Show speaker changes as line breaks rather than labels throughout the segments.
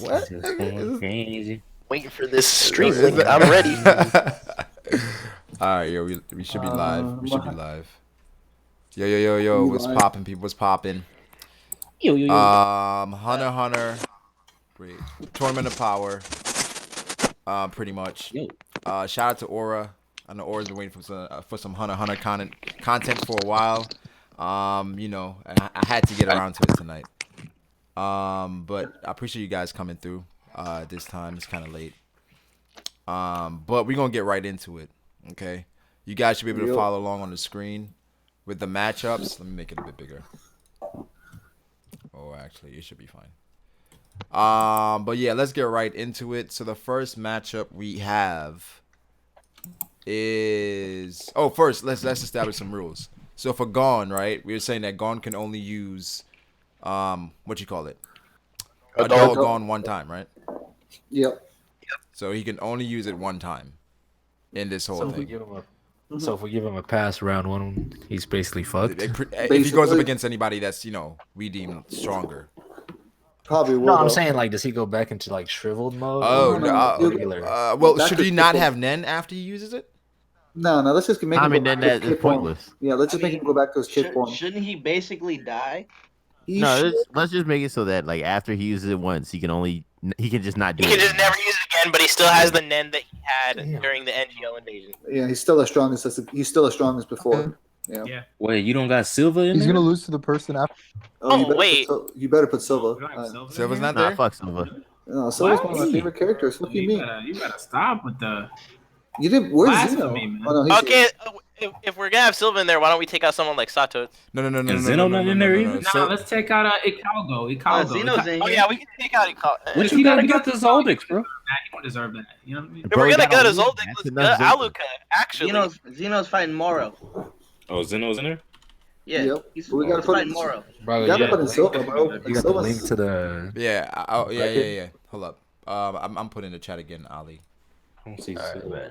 What?
Crazy.
Waiting for this stream link. I'm ready.
All right, yo, we should be live. We should be live. Yo, what's popping, people? What's popping?
Yo.
Hunter. Wait, Tournament of Power. Pretty much.
Yo.
Shout out to Aura. I know Aura's been waiting for some Hunter content for a while. You know, I had to get around to it tonight. But I appreciate you guys coming through. This time it's kind of late. But we're gonna get right into it. Okay, you guys should be able to follow along on the screen with the matchups. Let me make it a bit bigger. Oh, actually, it should be fine. But yeah, let's get right into it. So the first matchup we have is first let's establish some rules. So for Gon, right, we were saying that Gon can only use what you call it, adult Gon one time, right?
Yep.
So he can only use it one time in this whole thing.
So if we give him a pass round one, he's basically fucked.
If he goes up against anybody that's, you know, we deem stronger.
Probably will.
No, I'm saying, like, does he go back into, like, shriveled mode?
Well, should he not have Nen after he uses it?
No, let's just make him
then that is pointless.
Yeah, let's just make him go back to his kid form.
Shouldn't he basically die?
Let's just make it so that, like, after he uses it once, he can just not do it.
He can just never use it again, but he still has the Nen that he had during the NGL invasion.
Yeah, he's still as strong as before. Yeah.
Wait, you don't got Silva in
He's
there?
gonna lose to the person after.
You better put Silva.
Silva's not
Nah,
there?
fuck Silva.
No, Silva's one of my favorite characters. What do you mean?
You gotta stop with the.
You didn't. Where's Zeno?
Okay, if we're gonna have Silva in there, why don't we take out someone like Sato?
No.
Is Zeno not in there either?
No, let's take out Ikalgo.
Zeno's in
Oh
here.
yeah, we can take out Ikalgo.
What you gotta get the Zoldyx, bro?
He don't deserve that. You know what I mean?
If we're gonna go to Zoldyck, let's go to Aluka. Actually,
Zeno's fighting Morel.
Oh, Zeno's in there?
Yeah,
Yep.
he's
We gotta
fighting
put
Morel.
Bro,
You gotta put in Silva, bro.
You got the link to the...
Yeah. Hold up. I'm putting the chat again, Ali.
I don't see Silva.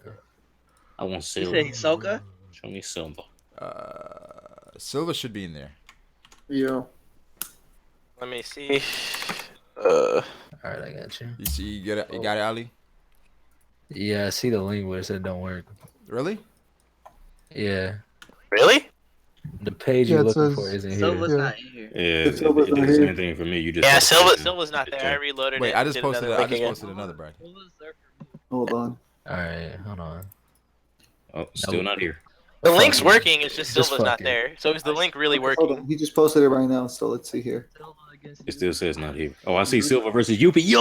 I want
You
Silva.
said Hisoka?
Show me Silva.
Silva should be in there.
Yeah.
let me see.
Alright, I got you.
You see, you got it, Ali?
Yeah, I see the link where it said don't work.
Really?
Yeah.
Really?
The page
Yeah,
you're
it
looking
says-
for isn't here.
Silva's not in here.
Yeah, it did the same thing for me. You just
Yeah, Silva's not there. I reloaded
Wait,
it.
I just
did
posted
another link again.
another bracket.
Hold on.
Alright, hold on.
Oh, still not here.
The link's working. It's just
Just
Silva's not
fuck it.
there. So is the link really
Hold
working?
on. He just posted it right now, so let's see here.
It still says not here. Oh, I see Silva versus Youpi. Yo!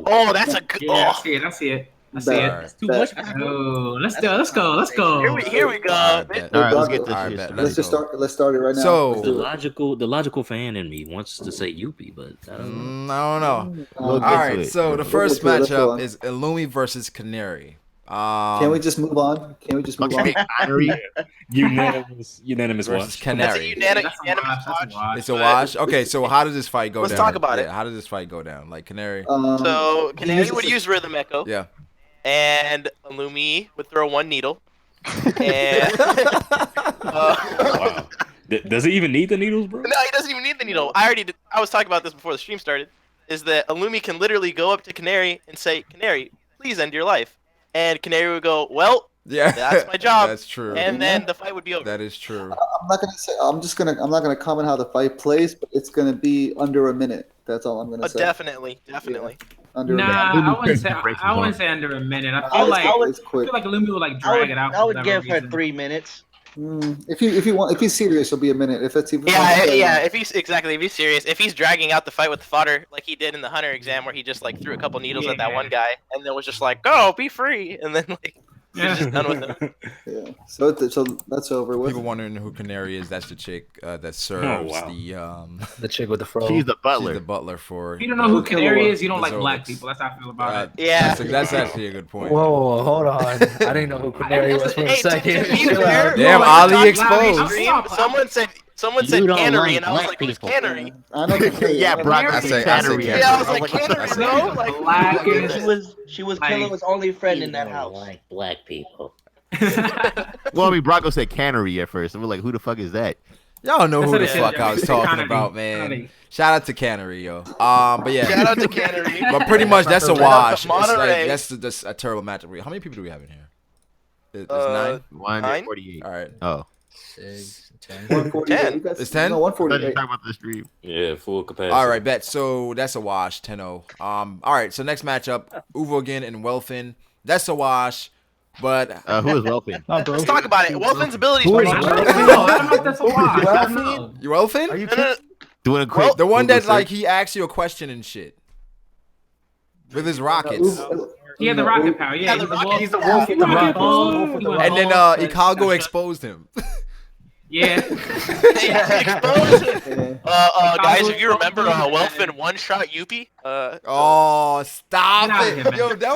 Oh, that's a good.
Yeah,
Oh,
I see it.
Alright.
Too much.
Oh, let's go.
here we go.
Alright, bet.
All right, let's get this
Alright,
shit
bet.
started.
Let's just start. Let's start it right now.
So-
Let's do it.
The logical fan in me wants to say Youpi, but I don't know.
I don't know.
We'll get
All
to
right,
it.
so the
Let's
first
get to it, let's go
matchup
on.
is Illumi versus Canary.
Can we just move on?
Okay, Canary.
Unanimous
versus
watch.
That's a
Canary?
unanimous
That's a watch.
It's a wash. Okay, so how does this fight go
Let's
down?
talk about it.
How does this fight go down? Like Canary.
So Canary
uses
would
it-
use Rhythm Echo,
Yeah.
and Illumi would throw one needle. And
Wow. Does he even need the needles, bro?
no, he doesn't even need the needle. I was talking about this before the stream started. Is that Illumi can literally go up to Canary and say, "Canary, please end your life," and Canary would go, "Well,
Yeah.
that's my job."
That's true.
And then the fight would be over.
That is true.
I'm not gonna say. I'm not gonna comment how the fight plays, but it's gonna be under a minute. That's all I'm gonna say.
Definitely.
Under a minute.
Nah, I wouldn't say under a minute. I feel like
It's quick.
Illumi would like drag it out.
I would give her 3 minutes.
If he's serious, it'll be a minute. If it's even
Yeah. If he's serious, if he's dragging out the fight with the fodder like he did in the Hunter exam, where he just like threw a couple needles at that one guy, and then was just like, "Go, be free," and then like he's just done with him.
Yeah. So that's over with.
People wondering who Canary is. That's the chick that serves
wow.
The chick with the fro.
She's the
she's
butler.
the butler for.
If you don't know who Canary is, you don't
The
like black
Zodiacs.
people. That's how I feel about it.
Yeah.
That's actually a good point.
Whoa, hold on. I didn't know who Canary was for a
Hey,
second.
to be fair,
Damn,
like,
Ali
talking
exposed.
about stream, Someone said
You don't
Canary,
like
and I was
black
like, "Who's
people."
Canary?"
I know Canary.
Yeah, Brock.
I
I
say-
say
I say
Canary.
Canary.
Yeah, I was like, "Canary, bro." Like,
Black is
She was
Like-
Killa's only friend in that house.
Like black people.
Well, I mean, Bronco said Canary at first, and we're like, who the fuck is that?
Y'all know
That's
who
what
the
it is,
fuck
yeah.
I was talking
Canary.
about, man.
Canary.
Shout out to Canary, yo. But yeah.
Shout out to Canary.
But pretty much that's a
Shout out to
wash. It's
Monterey.
like, that's a terrible matchup. How many people do we have in here? It's 9.
148.
All right.
Oh.
6, 10.
148.
10.
You guys-
It's 10?
No,
I thought you were
148.
talking about the stream.
Yeah, full capacity.
All right, bet. So that's a wash, 10-0. All right. So next matchup, Uvo again and Welfin. That's a wash. But
Who is Welfin?
Let's talk about it. Welfin's ability is
Who is
pretty
I
good.
don't know. I don't know if that's a wash. I don't know.
you Welfin?
Are you
No, no, no.
Doing a quick.
The one
Google
that like
search.
he asks you a question and shit with his rockets.
He had the rocket power. Yeah,
Yeah, the rocket-
wolf.
He's the wolf with the
Rocket
rockets.
ball. He went
And then
ball.
Ikago exposed him.
Yeah.
Yeah, exposed him. Guys, if you remember, Welfin one-shot Youpi.
Oh, stop
Get out of
it.
here, man.
Yo, that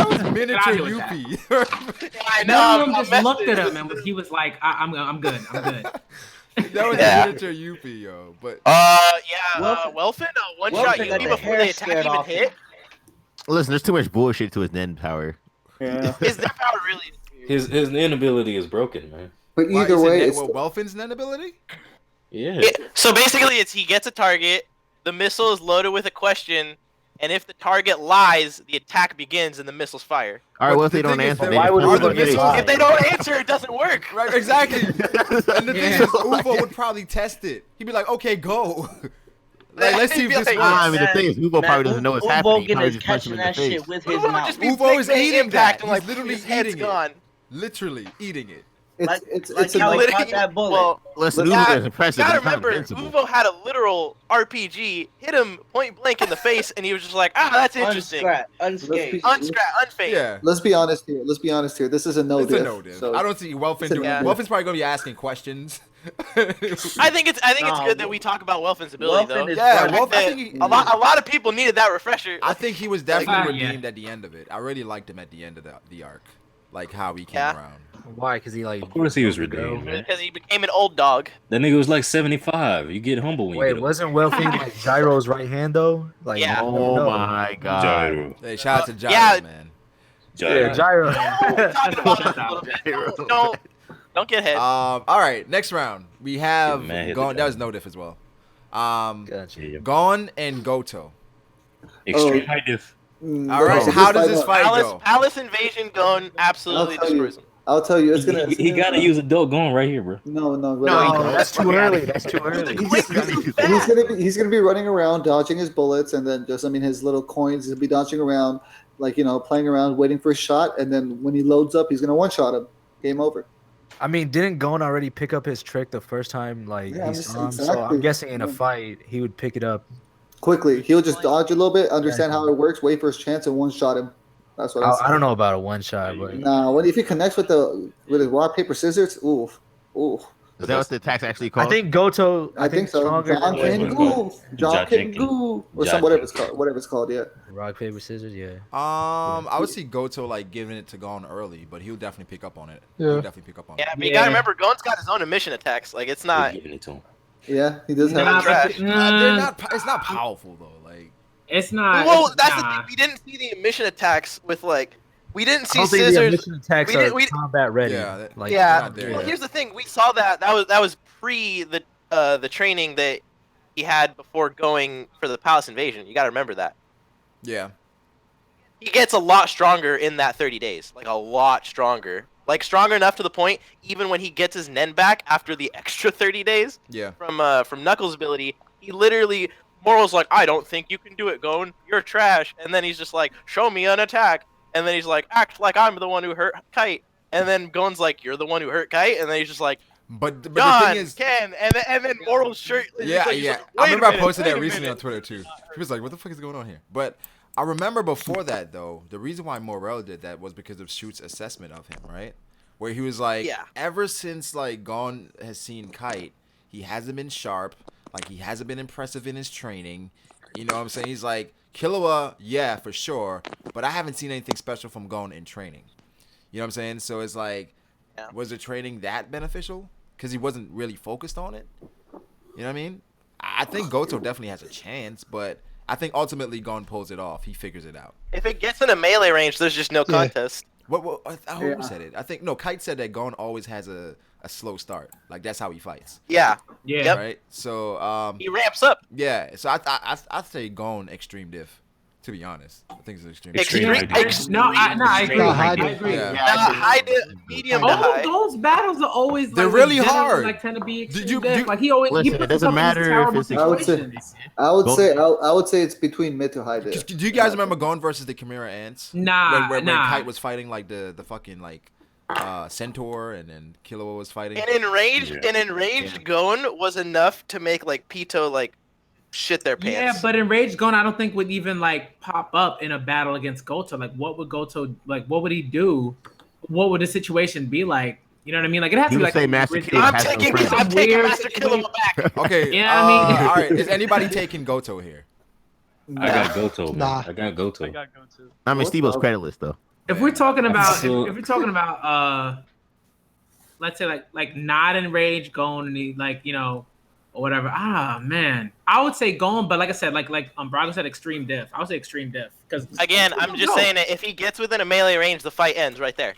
was miniature
out of here with that.
Youpi.
I
One
know.
of them
I'm
just
messed
looked
it.
at him and he was like, I'm good. I'm good.
That was
Yeah.
miniature Youpi, yo. But
Welfin one-shot
Welfin got
Youpi
the
before
hair
the attack
scared
even
off
hit.
him.
Listen, there's too much bullshit to his Nen power.
Yeah.
His net power really is
His inability is broken, man.
But
why,
either
is it
way,
net-
it's,
well, Welfin's net ability?
Yeah.
So basically, it's he gets a target, the missile is loaded with a question, and if the target lies, the attack begins and the missiles fire.
All right,
But
what if
the
they don't
thing is
answer?
that-
They
why
just
would
put
Uvo
it in
get
the
lie?
If they don't answer, it doesn't work.
Right, exactly. And the thing
Yeah.
is, Uvo would probably test it. He'd be like, okay, go. Like, let's see if
He'd be
this
like,
works.
I mean, the thing is, Uvo probably doesn't know what's happening. He
Uvo
probably
is
just punched him
catching
in the
that
face.
shit with his
Uvo would
mouth.
just be
Uvo is
big
eating
impact,
that.
and like
He's literally
his head's
eating it.
gone.
Literally eating it.
it's
like
a
how he
nice-
caught that bullet.
Well,
Listen,
Yeah,
Uvo is impressive.
you gotta
He's not
remember,
invincible.
Uvo had a literal RPG, hit him point blank in the face, and he was just like, that's interesting.
Unscathed.
Unfazed.
Yeah.
Let's be honest here. This is a no
It's a
diff.
no diff.
So
I don't see Welfin
It's a
doing.
no diff.
Welfin's probably gonna be asking questions.
I think it's
Nah,
good that we talk about Welfin's ability
Welfin
though.
is
Yeah,
running.
Welfin. I think he,
A lot of people needed that refresher.
I think he was definitely
yeah.
redeemed at the end of it. I really liked him at the end of the arc, like how he came
Yeah.
around.
Why? Because he like.
Of course he was redeemed, man.
Because he became an old dog.
That nigga was like 75. You get humble when you
Wait,
get
wasn't Welfin like Gyro's right hand though? Like,
Yeah.
Oh
no.
my god.
Gyro.
Hey, shout out to Gyro,
Yeah.
man.
Gyro.
Yeah, Gyro.
Talking about it a little bit. Don't get hit.
All right, next round we have
Man, hit the
Gon. That was
Gyro.
no diff as well.
Gotcha.
Yeah.
Gon and Gotoh.
Extreme high diff.
All right, how does this fight go?
Palace invasion going absolutely
I'll tell you.
destroys him.
I'll tell you, it's gonna.
He gotta use adult going right here, bro.
No,
No,
relax.
that's too early. That's too early.
He's gonna be running around, dodging his bullets, and then his little coins. He'll be dodging around, playing around, waiting for a shot, and then when he loads up, he's gonna one shot him. Game over.
I mean, didn't Gon already pick up his trick the first time? Like
Yeah,
he saw him, so
exactly.
I'm guessing in a
Yeah.
fight he would pick it up.
Quickly, he'll just dodge a little bit, understand how it works, wait for his chance, and one shot him. That's what
I don't know about a one shot, but
Nah, if he connects with the rock paper scissors, ooh.
Is that what the attack's actually
I
called?
think Gotoh.
I think so.
Stronger
John
than
can
Wait,
goo. John
John
can
Jenkins.
goo. Or
John
whatever it's
Jenkins.
called. Whatever it's called, yeah.
rock paper scissors. Yeah.
I would see Gotoh like giving it to Gon early, but he'll definitely pick up on it.
Yeah.
He'll definitely pick up on
Yeah,
it.
but you gotta remember, Gon's got his own emission attacks. Like it's not.
Giving it to him.
Yeah, he does
Nah,
have
trash.
but,
They're not. It's not powerful though. Like
It's not.
Well,
it's
that's the
nah.
thing. We didn't see the emission attacks with like. We didn't
I
see
don't think the
scissors.
emission attacks
we
are
did- we-
combat ready.
Yeah, that-
like,
Yeah.
not there
Well,
yet.
here's the thing. We saw that. That was pre the training that he had before going for the palace invasion. You gotta remember that.
yeah.
He gets a lot stronger in that 30 days. Like a lot stronger. Like stronger enough to the point even when he gets his Nen back after the extra 30 days
Yeah.
from Knuckles' ability, he literally Morel's like, I don't think you can do it, Gon. You're trash. And then he's just like, show me an attack. And then he's like, act like I'm the one who hurt Kite. And then Gon's like, you're the one who hurt Kite. And then he's just like,
But the
John,
thing is,
Ken. And then Morel's shirt.
yeah,
he's
yeah.
like,
I
"Wait a
remember I
minute,
posted
wait
that
a
recently
minute."
on Twitter too. He was like, "What the fuck is going on here?" But I remember before that though, the reason why Morel did that was because of Shoot's assessment of him, right? Where he was like,
Yeah.
ever since like Gon has seen Kite, he hasn't been sharp. Like he hasn't been impressive in his training. You know what I'm saying? He's like, Killua, yeah, for sure. But I haven't seen anything special from Gon in training. You know what I'm saying? So it's like,
Yeah.
was the training that beneficial? Because he wasn't really focused on it. You know what I mean? I think Gotoh definitely has a chance, but I think ultimately Gon pulls it off. He figures it out.
If it gets in a melee range, there's just no contest.
Who
Yeah.
said it? I think no. Kite said that Gon always has a slow start. Like that's how he fights.
Yeah,
Yeah.
Yep.
Right. So
he ramps up.
yeah. So I'd say Gon extreme diff. To be honest, I think it's an extreme.
Extreme.
Extreme.
I agree.
No,
I
high
agree.
Yeah.
High to medium to
All
high.
of those battles are always
They're
like,
really
with Zeno,
hard.
Like tend to be
Did
extreme
you-
death.
you-
Like he always
Listen,
he
it
puts
doesn't
himself in these
matter if
terrible
it's
I would say-
situations.
I would say it's between mid to high diff.
Do you guys remember Gon versus the Chimera Ants?
Nah,
when
nah.
Kite was fighting like the fucking like Centaur and then Killua was fighting.
An enraged Gon was enough to make like Pito like shit their
Yeah,
pants.
but Enraged Gon, I don't think would even like pop up in a battle against Gotoh. Like, what would Gotoh like? What would he do? What would the situation be like? You know what I mean? Like, it has to
You
be
would
like
say
a
Master
weird-
Kid
I'm
has no
taking
friends.
I'm taking
Weird
Master Killua back.
Okay.
Yeah, I mean-
all right. Is anybody taking Gotoh here?
I got Gotoh. Man.
Nah.
I got Gotoh.
I mean, Steve-O's creditless though.
If we're talking about,
So-
if we're talking about, let's say like not Enraged Gon, and he like or whatever. Ah man, I would say Gon, but like I said, like Brago said, extreme diff. I would say extreme diff because
Again, I'm just saying that if he gets within a melee range, the fight ends right there.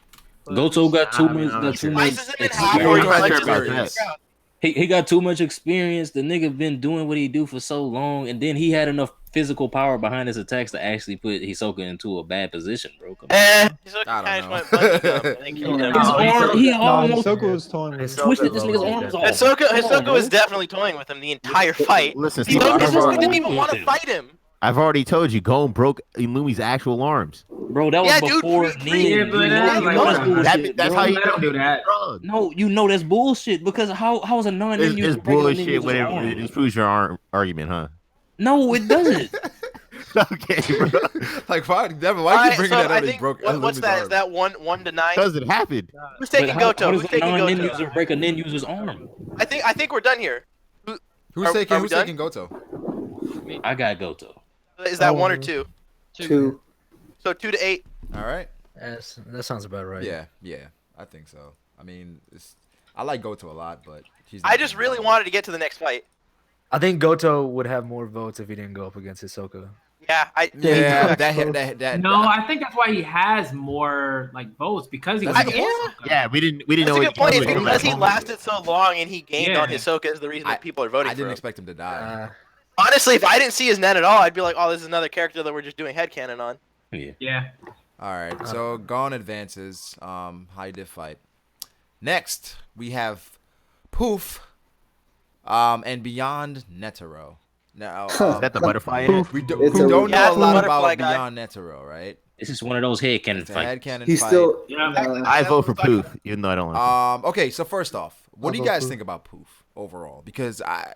Gotoh got too
I mean,
much.
I'm
Got
not
too
sure.
much.
Slices it in half,
You're
or he
not
punches
sure
it.
about that.
He got too much experience. The nigga been doing what he do for so long, and then he had enough physical power behind his attacks to actually put Hisoka into a bad position, bro. Come on.
He's like,
I
kind
don't
of
know.
went bungee jump and then killed him.
His arm, he
No,
almost
Hisoka was toying with him.
twisted this nigga's arms off.
Hisoka was definitely toying with him the entire fight.
Listen,
He
Steve,
didn't even want to fight him.
I've already told you, Gon broke Illumi's actual arms.
Bro, that was
Yeah, dude,
before
free-
then.
yeah, but
You
that's
know
like
that's bullshit,
that's
bro.
how you
let him do that.
No, you know that's bullshit because how is a non-ninja
It's bullshit when it proves your argument, huh?
No, it doesn't.
Okay, bro.
Like why? Devin, why
Alright,
you bringing
so
that
I
up? He
think
broke.
what's
Illumi's
that? Is
arm.
that 1 to 9?
Because it happened.
Who's taking
But how
Gotoh?
does
Who's
a
taking Gotoh?
non-ninja break a nin-user's arm?
I think we're done here.
Who's
Are
taking?
we
Who's
done?
taking Gotoh?
I got Gotoh.
Is that 1 or 2?
2.
So 2 to 8.
All right.
That sounds about right.
Yeah, I think so. I mean, I like Gotoh a lot, but he's.
I just really wanted to get to the next fight.
I think Gotoh would have more votes if he didn't go up against Hisoka.
Yeah,
Yeah, that.
No, I think that's why he has more like votes because he was.
That's a good
against Hisoka.
Yeah, we didn't
That's
know
a
what
good point.
he
It's
was doing
because
that
he
long.
lasted so long and he gained
Yeah.
on Hisoka is the reason that people are voting
I
for
didn't
him.
expect him to die.
Honestly, if I didn't see his net at all, I'd be like, oh, this is another character that we're just doing headcanon on.
Yeah.
Yeah.
All right, so Gon advances. High diff fight. Next, we have Pouf, and beyond Netero. Now,
Is that the butterfly in it?
we
It's
don't know
Yeah,
a
the
lot
butterfly
about
guy.
beyond Netero, right?
This is one of those headcanon
It's a
fights.
headcanon
He's
fight.
still.
Yeah.
I vote for Pouf, even though I don't like him.
Okay, so first off, what do you
vote
guys
Pouf.
think about Pouf overall? Because I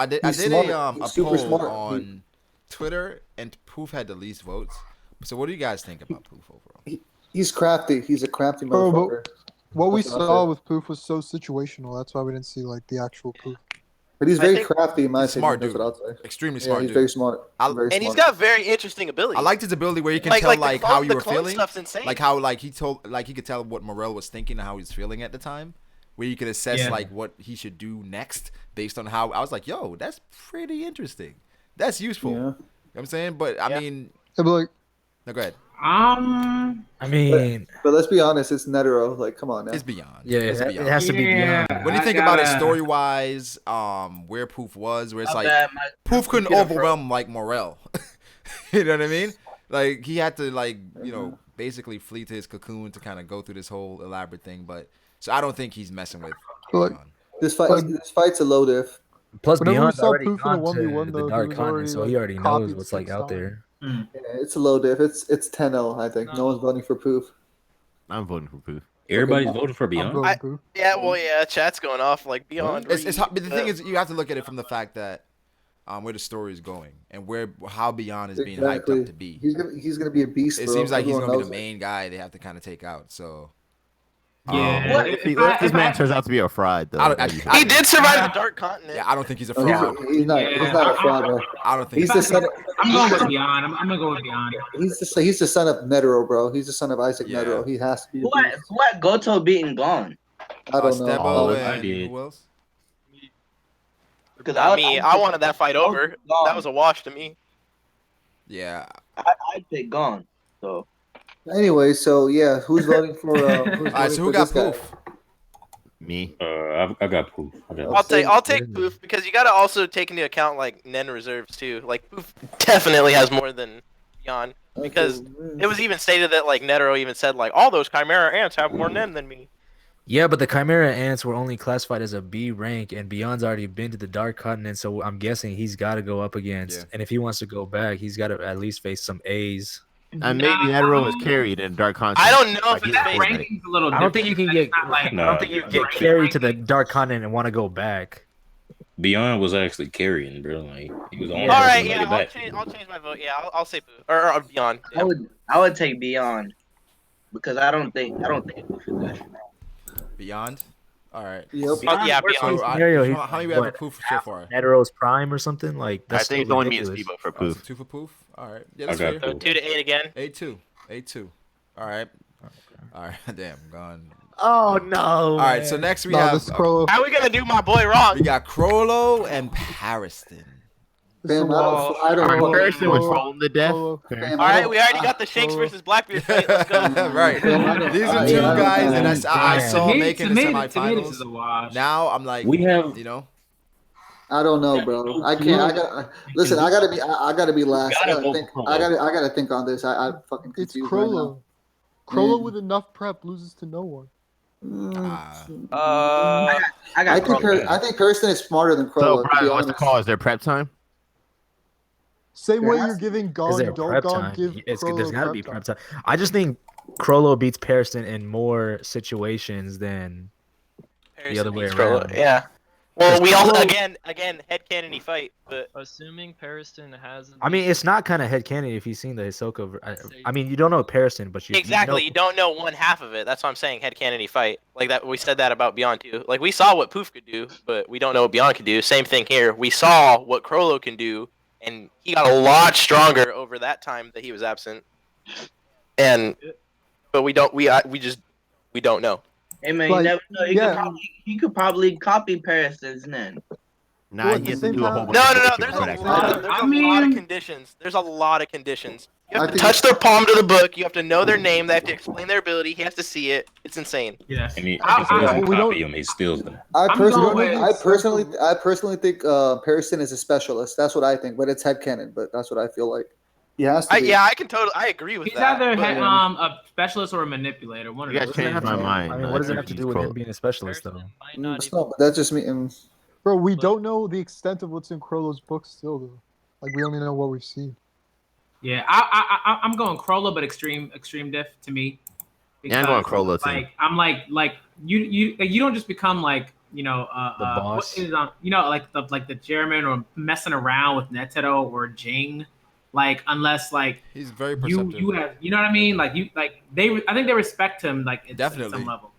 did
He's
a
smart. He's super
poll
smart.
on Twitter, and Pouf had the least votes. So what do you guys think about Pouf overall?
He's crafty. He's a crafty
Bro, but
motherfucker.
what we
That's what I
saw
said.
with Pouf was so situational. That's why we didn't see like the actual Pouf.
But he's
I
very
think-
crafty in my
He's
opinion.
smart
That's
dude.
what I'll say.
Extremely
Yeah,
smart
he's
dude.
very smart.
I'll-
Very
And he's
smart.
got very interesting abilities.
I liked his ability where he can
Like-
tell
like the
like
clone-
how you
the
were
clone
feeling,
stuff's insane.
like how like he could tell what Morel was thinking and how he was feeling at the time, where you could assess
Yeah.
like what he should do next based on how I was like, yo, that's pretty interesting. That's useful.
Yeah.
You know what I'm saying, but I
Yeah.
mean,
Yeah, but like,
no, go ahead.
I mean,
But let's be honest, it's Netero. Like, come on now.
It's beyond.
yeah,
it's
it
beyond.
has to be
Yeah.
beyond.
When you
I
think about it
gotta-
story wise, where Pouf was, where it's
Not
like
bad,
Pouf couldn't
computer
overwhelm like Morel. You know what I mean? Like he had to like, you know, basically flee to his cocoon to kind of go through this whole elaborate thing. But so I don't think he's messing with.
Like-
Beyond.
This fight's a low diff.
Plus,
Whenever we
Beyond's
saw
already
Pouf in a
gone
1v1
to
though,
the
he
Dark
was
Continent,
already,
so
like,
he already knows
copied
what's like
6
out
times.
there.
Yeah, it's a low diff. It's 10-0, I think. No one's voting for Pouf.
I'm voting for Pouf.
Everybody's
Okay.
voting for
I'm
Beyond.
voting Pouf.
Yeah, well, yeah, chat's going off like beyond.
It's hard, but the thing is, you have to look at it from the fact that where the story is going and how Beyond is being hyped up to be.
He's gonna be a beast.
It
bro.
seems like he's
Everyone
gonna be the
knows it.
main guy they have to kind of take out. So
Yeah.
What if this man turns out to be a fraud, though?
He did survive the Dark Continent.
yeah, I don't think he's a
Oh,
fraud.
he's not.
Yeah.
He's not a fraud, bro.
I don't think
He's the son. Of,
I'm going with Beyond. I'm gonna go with Beyond.
he's the son of Netero, bro. He's the son of Isaac
Yeah.
Netero. He has to be. A
Who had,
beast.
who had Gotoh beaten gone?
I don't know.
Stebo
I
and
did.
who else?
Because
I wanted that fight over. That was a wash to me.
Yeah,
I picked gone. So
Anyway, so yeah, who's voting for? Who's
All right,
voting
so
for
who got
this guy?
Poof?
Me.
I got Pouf. I got
I'll take Pouf because you gotta also take into account like Nen reserves too. Like Pouf definitely has more than Beyond because it was even stated that like Netero even said like all those Chimera ants have more Nen than me.
Yeah, but the Chimera ants were only classified as a B rank, and Beyond's already been to the Dark Continent, so I'm guessing he's got to go up against.
Yeah.
And if he wants to go back, he's got to at least face some A's.
And maybe Netero was carried in Dark Continent.
I don't know if
he's
it's
a
based-
ranking's a little
I don't think you
different.
can get.
That's not like-
I don't think you can get carried to the Dark Continent and want to go back.
Beyond was actually carrying, bro. Like he was on.
All right, yeah, I'll change my vote. Yeah, I'll say Pouf or Beyond. Yeah.
I would take Beyond because I don't think Pouf is that strong.
Beyond. All right.
Yep.
Yeah,
So,
Beyond.
Scenario,
how many we
what,
have for Poof so far?
Netero's prime or something like.
I
That's
think it's
still
only me and
ridiculous.
Steve for
Oh, so
Poof.
2 for Poof. All right. Yeah,
I
that's
got
fair.
So 2 to 8 again.
8-2. 8-2. All right. All right. Damn, gone.
Oh no!
All right. So next we
No,
have
this is Chrollo.
How are we gonna do my boy wrong?
we got Chrollo and Pariston.
Damn, I don't know.
Person was trolling to death.
Damn,
All
I
right,
don't-
we already got the Shanks versus Blackbeard fight. Let's go.
Right. These are two guys that I saw
To me,
making the
this is
semifinals.
a wash.
Now I'm like,
We have
you know,
I don't know, bro. I can't. I got. Listen, I gotta be. I gotta be last. I
Gotta
gotta
vote
think.
for
I gotta think on this. I fucking
It's
confused right now.
Chrollo. Chrollo
Mm.
with enough prep loses to no one.
Uh,
I got Chrollo.
I think Pariston is smarter than
So,
Chrollo. To be
Brian, what's the
honest.
call? Is there prep time?
Same
There
way
has
you're
to-
giving
Is
Gon,
there
don't
prep
Gon
time?
give
There's
Chrollo
got to
prep
be
time.
prep time. I just think Chrollo beats Pariston in more situations than the other way around.
Yeah. Well, we all
Chrollo-
again headcanon fight, but
Assuming Pariston has.
I mean, it's not kind of headcanon if you've seen the Hisoka. I mean, you don't know Pariston, but
exactly, you don't know one half of it. That's what I'm saying. Headcanon fight like that. We said that about Beyond too. Like we saw what Pouf could do, but we don't know what Beyond could do. Same thing here. We saw what Chrollo can do, and he got a lot stronger over that time that he was absent. And but we don't know.
Hey man,
Like,
you never know.
yeah.
He could probably copy Pariston's Nen.
Nah,
Well, at
he
the
has to
same
do a
time-
whole bunch
No,
of
no, no.
bullshit
There's
for
a
that
lot.
to
There's
happen.
a lot of
mean-
conditions. There's a lot of conditions. You
I
have to
think-
touch their palm to the book. You have to know their name. They have to explain their ability. He has to see it. It's insane.
Yes.
and he
I-
doesn't
we don't-
copy him. He steals them.
I
I'm
personally,
going
I
with-
personally think Pariston is a specialist. That's what I think, but it's headcanon. But that's what I feel like. He has to. Be.
Yeah, I can totally. I agree with
He's
that.
either
but-
a specialist or a manipulator. One of
You guys
those.
changed my mind.
I mean, what does it have to do with him being a specialist, though?
Might not
It's
even.
not, but that's just me.
Bro, we don't know the extent of what's in Chrollo's book still, though. Like, we only know what we've seen.
Yeah, I'm going Chrollo, but extreme diff to me.
Yeah, I'm going Chrollo, too.
Like I'm like you don't just become like
The boss.
what is like the chairman or messing around with Netero or Jing, like unless like
he's very perceptive.
you have know what I mean, like I think they respect him like at
Definitely.
some level,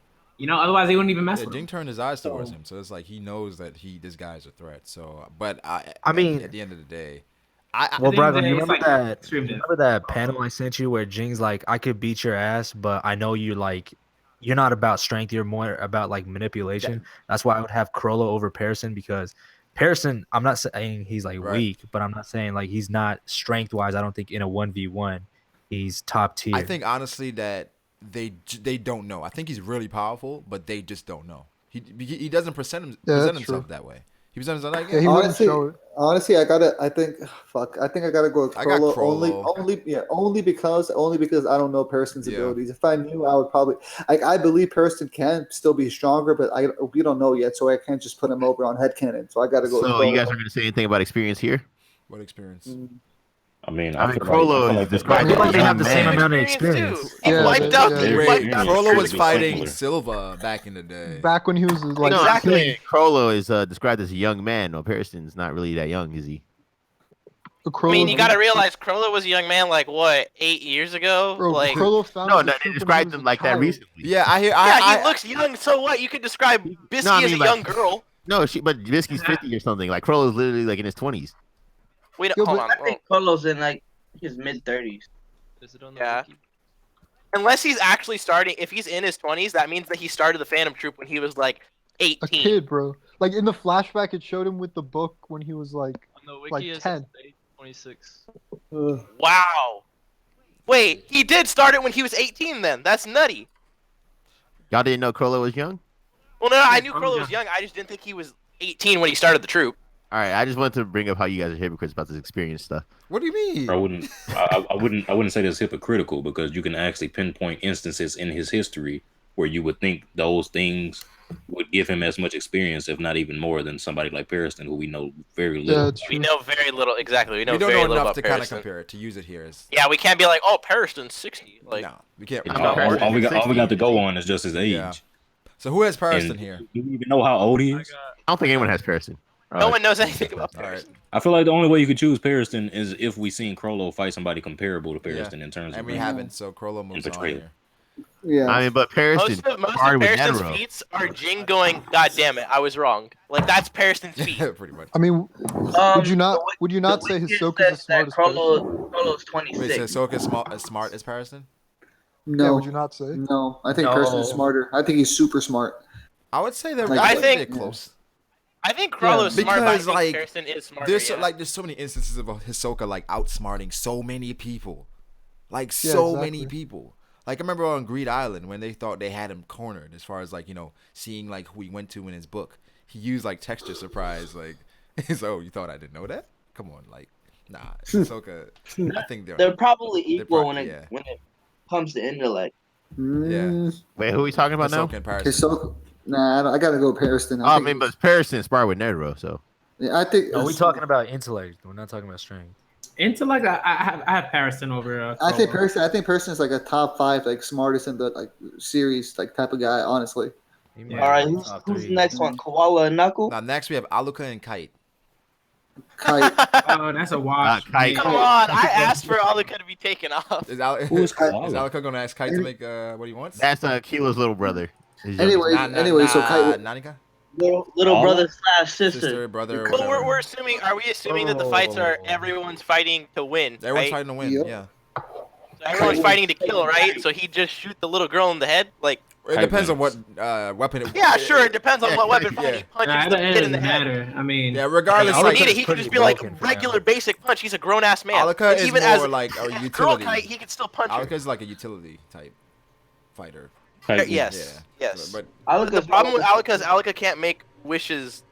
otherwise they wouldn't even mess
Yeah,
with
Jing
him.
turned his eyes towards
So-
him, so it's like he knows that this guy's a threat. So, but
I mean-
at the end of the day,
Well,
At the end of
Braga,
the
you
day, it's
remember
like
that?
extreme diff.
Remember that panel I sent you where Jing's like, "I could beat your ass, but I know you're not about strength. You're more about like manipulation." That's why I would have Chrollo over Pariston because Pariston, I'm not saying he's like
Right.
weak, but I'm not saying like he's not strength wise. I don't think in a 1v1 he's top tier.
I think honestly that they don't know. I think he's really powerful, but they just don't know. He doesn't present
that's
himself
true.
that way. He presents himself like,
Yeah, he wouldn't show it.
Honestly, I think I gotta go with
I got
Chrollo
Chrollo.
only because I don't know Pariston's
Yeah.
abilities. If I knew, I would probably I believe Pariston can still be stronger, but we don't know yet, so I can't just put him over on headcanon. So I gotta go.
So
with
you
Chrollo.
guys are going to say anything about experience here?
what experience?
I mean,
I mean,
feel
Chrollo
like
is described
I feel like
as
they
a
have the
young
same
man.
amount of
Too.
experience.
He
Yeah,
wiped
they-
out.
yeah,
He
they-
Wait,
wiped out.
Chrollo was
Be
fighting
similar.
Silva back in the day.
Back when he was like,
No, I'm
16.
saying Chrollo is described as a young man. No, Pariston's not really that young, is he?
I mean, you gotta realize Chrollo was a young man, like what, 8 years ago?
Bro,
Like,
Chrollo found
No,
the
no,
truth
they
when he
described
was
him
a
like that
child.
recently.
Yeah, I hear.
yeah, he looks young. So what? You could describe Biscuit
I
as
mean,
a
like-
young girl.
No, but Biscuit's 50 or something. Like Chrollo's literally like in his 20s.
Wait,
Yo,
hold
but
on.
I think Chrollo's in like his mid-30s.
Is it on the
Yeah.
wiki?
Unless he's actually starting, if he's in his 20s, that means that he started the Phantom Troop when he was like 18.
A kid, bro. Like in the flashback, it showed him with the book when he was like,
On the wiki
Like
is
10.
26.
Wow. Wait, he did start it when he was 18. Then that's nutty.
Y'all didn't know Chrollo was young?
Well, no, I knew Chrollo was young. I just didn't think he was 18 when he started the troop.
All right, I just wanted to bring up how you guys are hypocrites about this experience stuff.
What do you mean?
I wouldn't say that's hypocritical because you can actually pinpoint instances in his history where you would think those things would give him as much experience, if not even more, than somebody like Pariston, who we know very little.
Yeah,
We know very little. Exactly, we know
We don't
very
know
little
enough
about
to kind of
Pariston.
compare it, to use it here. As,
Yeah, we can't be like, oh, Pariston's 60. Like,
no, we can't.
I'm not
all,
Pariston
we got, all we got to
60.
go on is just his age.
Yeah. So who has Pariston
And
here?
do you even know how old he is?
I don't think anyone has Pariston.
no one knows anything about
All right.
Pariston.
I feel like the only way you could choose Pariston is if we seen Chrollo fight somebody comparable to Pariston in terms
And
of
we
rank.
haven't, so Chrollo moves on
portrayal.
here.
Yeah.
I mean, but Pariston
Most of
started with
Pariston's
Netero.
feats are Jing going, God damn it, I was wrong. Like, that's Pariston's feet.
Pretty much.
I mean, would you not say Hisoka's the smartest person?
Chrollo's
Wait,
26.
so Hisoka as smart as Pariston?
Yeah,
No,
would you not say?
no. I think
No.
Pariston's smarter. I think he's super smart.
I would say they're
Like,
I
they're
think-
close.
I think Chrollo's
Yeah,
smart, but I
because,
think
like,
Pariston is smarter.
There's
yeah.
there's so many instances of Hisoka like outsmarting so many people, like
Yeah,
so
exactly.
many people. Like I remember on Greed Island when they thought they had him cornered as far as like seeing like who he went to in his book. He used like texture surprise, like so you thought I didn't know that? Come on, like nah, Hisoka. I think
They're probably equal
probably-
when it comes to intellect.
Mm,
Wait, who are we talking about now?
Hisoka and Pariston.
Hisoka. Nah, I gotta go Pariston.
I
think
mean, but Pariston sparred with Netero, so.
yeah, I think.
No, we talking about intellect. We're not talking about strength.
Intellect, I have Pariston over.
I think
Chrollo.
Pariston. I think Pariston's like a top 5, like smartest in the like series, like type of guy. Honestly.
He
Yeah.
might
All right,
be
who's
top
the
three.
next one? Koala and Knuckle?
Now next we have Aluka and Kite.
Kite.
Oh, that's a wash.
Kite.
Come on, I asked for Aluka to be taken off.
Is Al-
Who is
is
Koala?
Aluka gonna ask Kite to make what he wants?
That's Killa's little brother. His
Anyway, so Kite.
Nanika?
Little
All
brother slash sister.
Sister, brother,
Well,
whatever.
we're assuming. Are we assuming that the fights are everyone's fighting to win?
Everyone's
right?
fighting to win.
Yep.
Yeah.
So everyone's fighting to kill, right? So he just shoot the little girl in the head, like.
It depends on what weapon.
Yeah, sure. It depends on what weapon fight.
Yeah.
He punches
Nah,
the
it
kid in the
doesn't
head.
matter. I mean,
Yeah, regardless,
He
like,
doesn't need it. He could
pretty
just be like
broken for
regular basic punch. He's a grown ass man.
Aluka
Like,
is
even
more
as
like a
girl
utility.
Kite, he could still punch her.
Aluka is like a utility type fighter.
Type-
Yes.
Yeah.
Yes.
But
The problem with Aluka is Aluka can't make wishes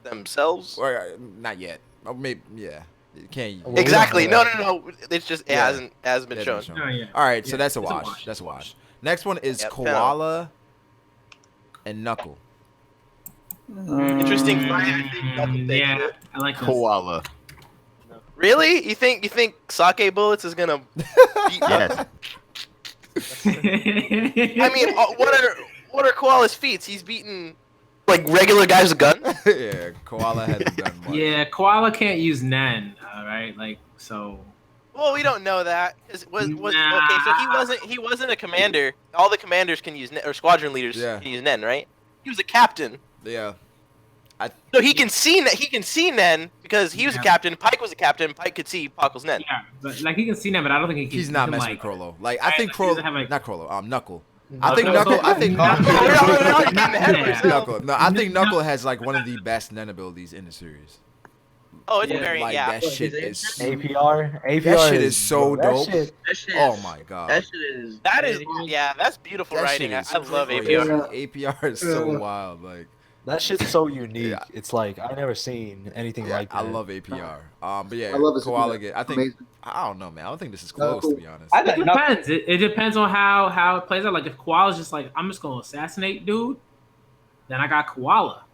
themselves.
or, not yet. Or maybe yeah. It can't.
Well,
Exactly.
we don't
No,
know
no. It's just it
Yeah.
hasn't been
It
shown.
hasn't been
oh, yeah.
All right, so
Yeah,
that's a
it's a
wash.
wash.
That's a wash. Next one is
Yep,
Koala and Knuckle.
Interesting fight. I think Knuckle takes
Yeah,
it.
I like this.
Koala.
Really? You think sake bullets is gonna beat
Yes.
I mean, what are Koala's feats? He's beaten like regular guys with guns.
Yeah, Koala hasn't done much.
Yeah, Koala can't use Nen. All right, like so.
Well, we don't know that. Okay, so he wasn't a commander. All the commanders can use or squadron leaders
Yeah.
can use Nen, right? He was a captain,
Yeah.
so he can see Nen because he was a
Yeah.
captain. Pike was a captain. Pike could see Pakle's Nen.
Yeah, but like he can see Nen, but I don't think he can.
He's not
he can,
messing
like,
with Chrollo. Like I
I-
think
he doesn't
Chrollo,
have, like-
not Chrollo. Knuckle. I think
Knuckle.
Knuckle. I think
Knuckle.
Yeah.
Knuckle. No, I think Knuckle has like one of the best Nen abilities in the series.
Oh, it's
Yeah.
very
Like
yeah.
that shit is.
APR.
That shit is so
that
dope.
shit-
That shit
Oh
is-
my god.
That shit is.
That is that's beautiful
That
writing.
shit is
I love
crazy.
APR.
APR is so wild. Like
That shit's so unique.
Yeah.
It's like I've never seen anything
yeah,
like that.
I love APR. But yeah,
I love his
Koala.
APR.
I think
Amazing.
I don't know, man. I don't think this is close to be honest.
I
It
got Knuckle.
depends. It depends on how it plays out. Like if Koala's just like I'm just gonna assassinate dude, then I got Koala.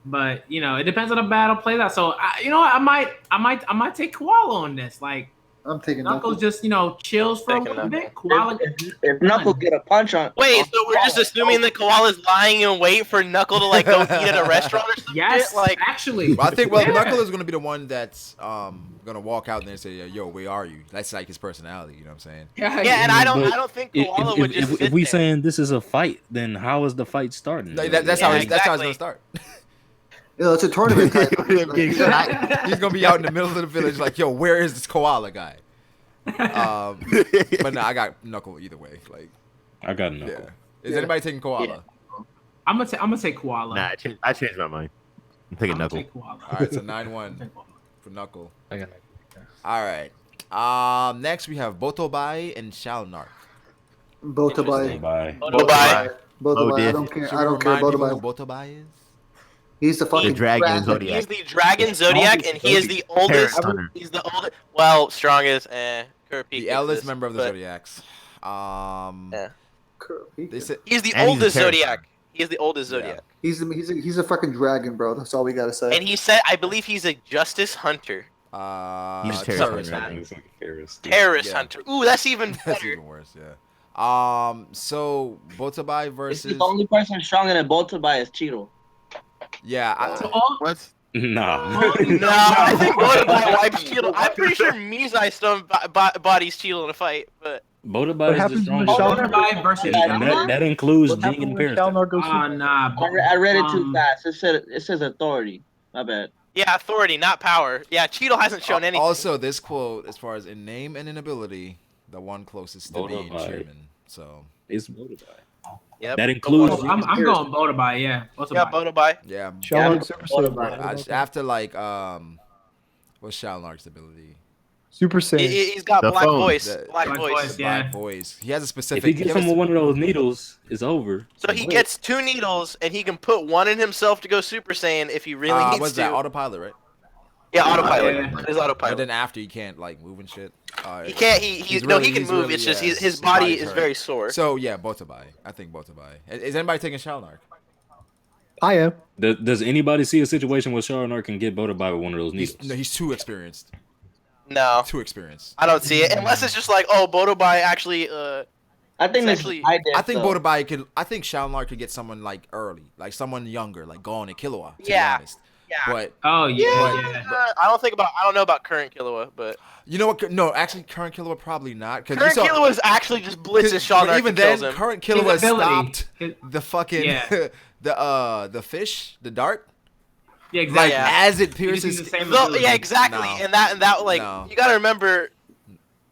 But it depends on the battle plays out. So I might take Koala on this. Like
I'm taking
Knuckle
Knuckle.
just chills for a
Taking
little
Knuckle.
bit. Koala.
If Knuckle get a punch on.
Wait, so we're just assuming that Koala's lying in wait for Knuckle to like go eat at a restaurant or something?
Yes,
Like
actually.
Well, I think
Yeah.
Knuckle is gonna be the one that's gonna walk out there and say, "Yo, where are you?" That's like his personality. You know what I'm saying?
yeah, and I
But
don't think Koala would just sit
if we
there.
saying this is a fight, then how is the fight starting?
Like, that's how
Yeah,
that's how it's gonna
exactly.
start.
It's a tournament type.
He's gonna be out in the middle of the village, like, "Yo, where is this Koala guy?" But no, I got Knuckle either way. Like,
I got Knuckle.
yeah. Is anybody taking Koala?
I'm gonna take Koala.
Nah, I changed my mind. I'm taking
I'm gonna
Knuckle.
take Koala.
All right, so 9-1 for Knuckle.
I got
All right, Next we have Botobai and Shalnark.
Botobai.
Bye.
Botobai.
Botobai. I don't care. I don't care.
Remind people who
Botobai.
Botobai is.
He's the fucking
dragon
dragon.
He's the dragon Zodiac, and he is the oldest.
Hunter.
He's the oldest. Well, strongest.
The eldest member of the Zodiacs.
Yeah.
They said
He's the
And he's a
oldest
terror
Zodiac. He is the oldest Zodiac.
He's a fucking dragon, bro. That's all we gotta say.
And he said, I believe he's a justice hunter.
He's
terrorist.
Terrorist
Yeah.
hunter. Ooh, that's even
That's
better.
even worse. Yeah. So Botobai
It's
versus.
the only person stronger than Botobai is Cheadle.
Yeah.
So all,
What?
Nah.
No, I think Botobai wipes Cheadle. I'm pretty sure Mizai stone bodies Cheadle in a fight, but
Botobai
What
is the
happens when
strongest.
Shalnark
Botobai versus
And that includes
What
Jing
happened
and
when
Pariston.
Shalnark goes super?
nah.
I read it too fast. It says authority. My bad.
yeah, authority, not power. Yeah, Cheadle hasn't shown anything.
Also, this quote, as far as in name and in ability, the one closest to being
Botobai.
chairman. So
It's Botobai.
Yep.
That includes.
Oh, I'm going Botobai. Yeah. Botobai.
Yeah, Botobai.
yeah.
Shalnark Super
Botobai.
Saiyan.
After like what's Shalnark's ability?
Super Saiyan.
He's got
The
black
phone.
voice.
The-
Black
Black
voice.
voice.
The
Yeah.
black voice. He has a specific.
If he gets
has
him with one of those needles, it's over.
So he gets 2 needles, and he can put one in himself to go Super Saiyan if he really needs
what's
to.
that? Autopilot, right?
Yeah, autopilot.
Yeah.
His
But
autopilot.
then after he can't like move and shit.
He can't. He
He's
no.
really-
He can
he's
move.
really,
It's just
yeah,
his body
body's
is
hurt.
very sore.
So yeah, Botobai. I think Botobai. Is anybody taking Shalnark?
I am.
Does anybody see a situation where Shalnark can get Botobai with one of those needles?
He's too experienced.
No,
Too experienced.
I don't see it unless it's just like, oh, Botobai actually.
I think that's
Essentially-
I think Botobai could. I think Shalnark could get someone like early, like someone younger, like Gon and Killua. To
Yeah.
Be honest.
Yeah.
But
Oh
Yeah.
yeah.
I don't know about current Killua, but
you know what? No, actually, current Killua probably not. Because
current Killua is actually just blitzes Shalnark
even
and
then,
kills him.
current
His
Killua
ability.
stopped
His-
the fucking
Yeah.
the fish, the dart,
Yeah,
like
exactly.
Yeah.
as it
He just
pierces.
uses the same
So,
ability.
yeah, exactly.
No.
And that like
No.
you gotta remember,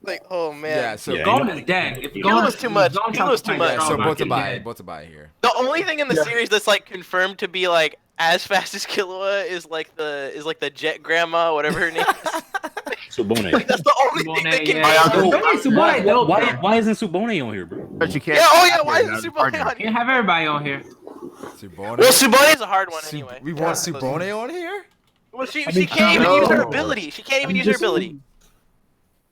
like, oh man.
Yeah, so
Yeah.
Gon is dead. If
Killua was too much.
Gon
Killua was too
fights
much.
yeah, so
Shalnark, he's
Botobai,
dead.
Botobai here.
The only thing in the series that's like confirmed to be like as fast as Killua is like the Jet Grandma, whatever her name is.
Subone.
Like, that's the only thing
Subone,
that can
yeah.
be.
Subone dope, bro.
Why isn't Subone on here, bro?
But you can't.
Yeah, oh yeah, why is
Yeah,
it Subone
partner.
on
You
here?
can have everybody on here.
Subone.
Well, Subone is a hard one anyway.
We want Subone on here.
Well, she
mean,
can't even use her
no.
ability. She can't even
I'm
use her
just
ability.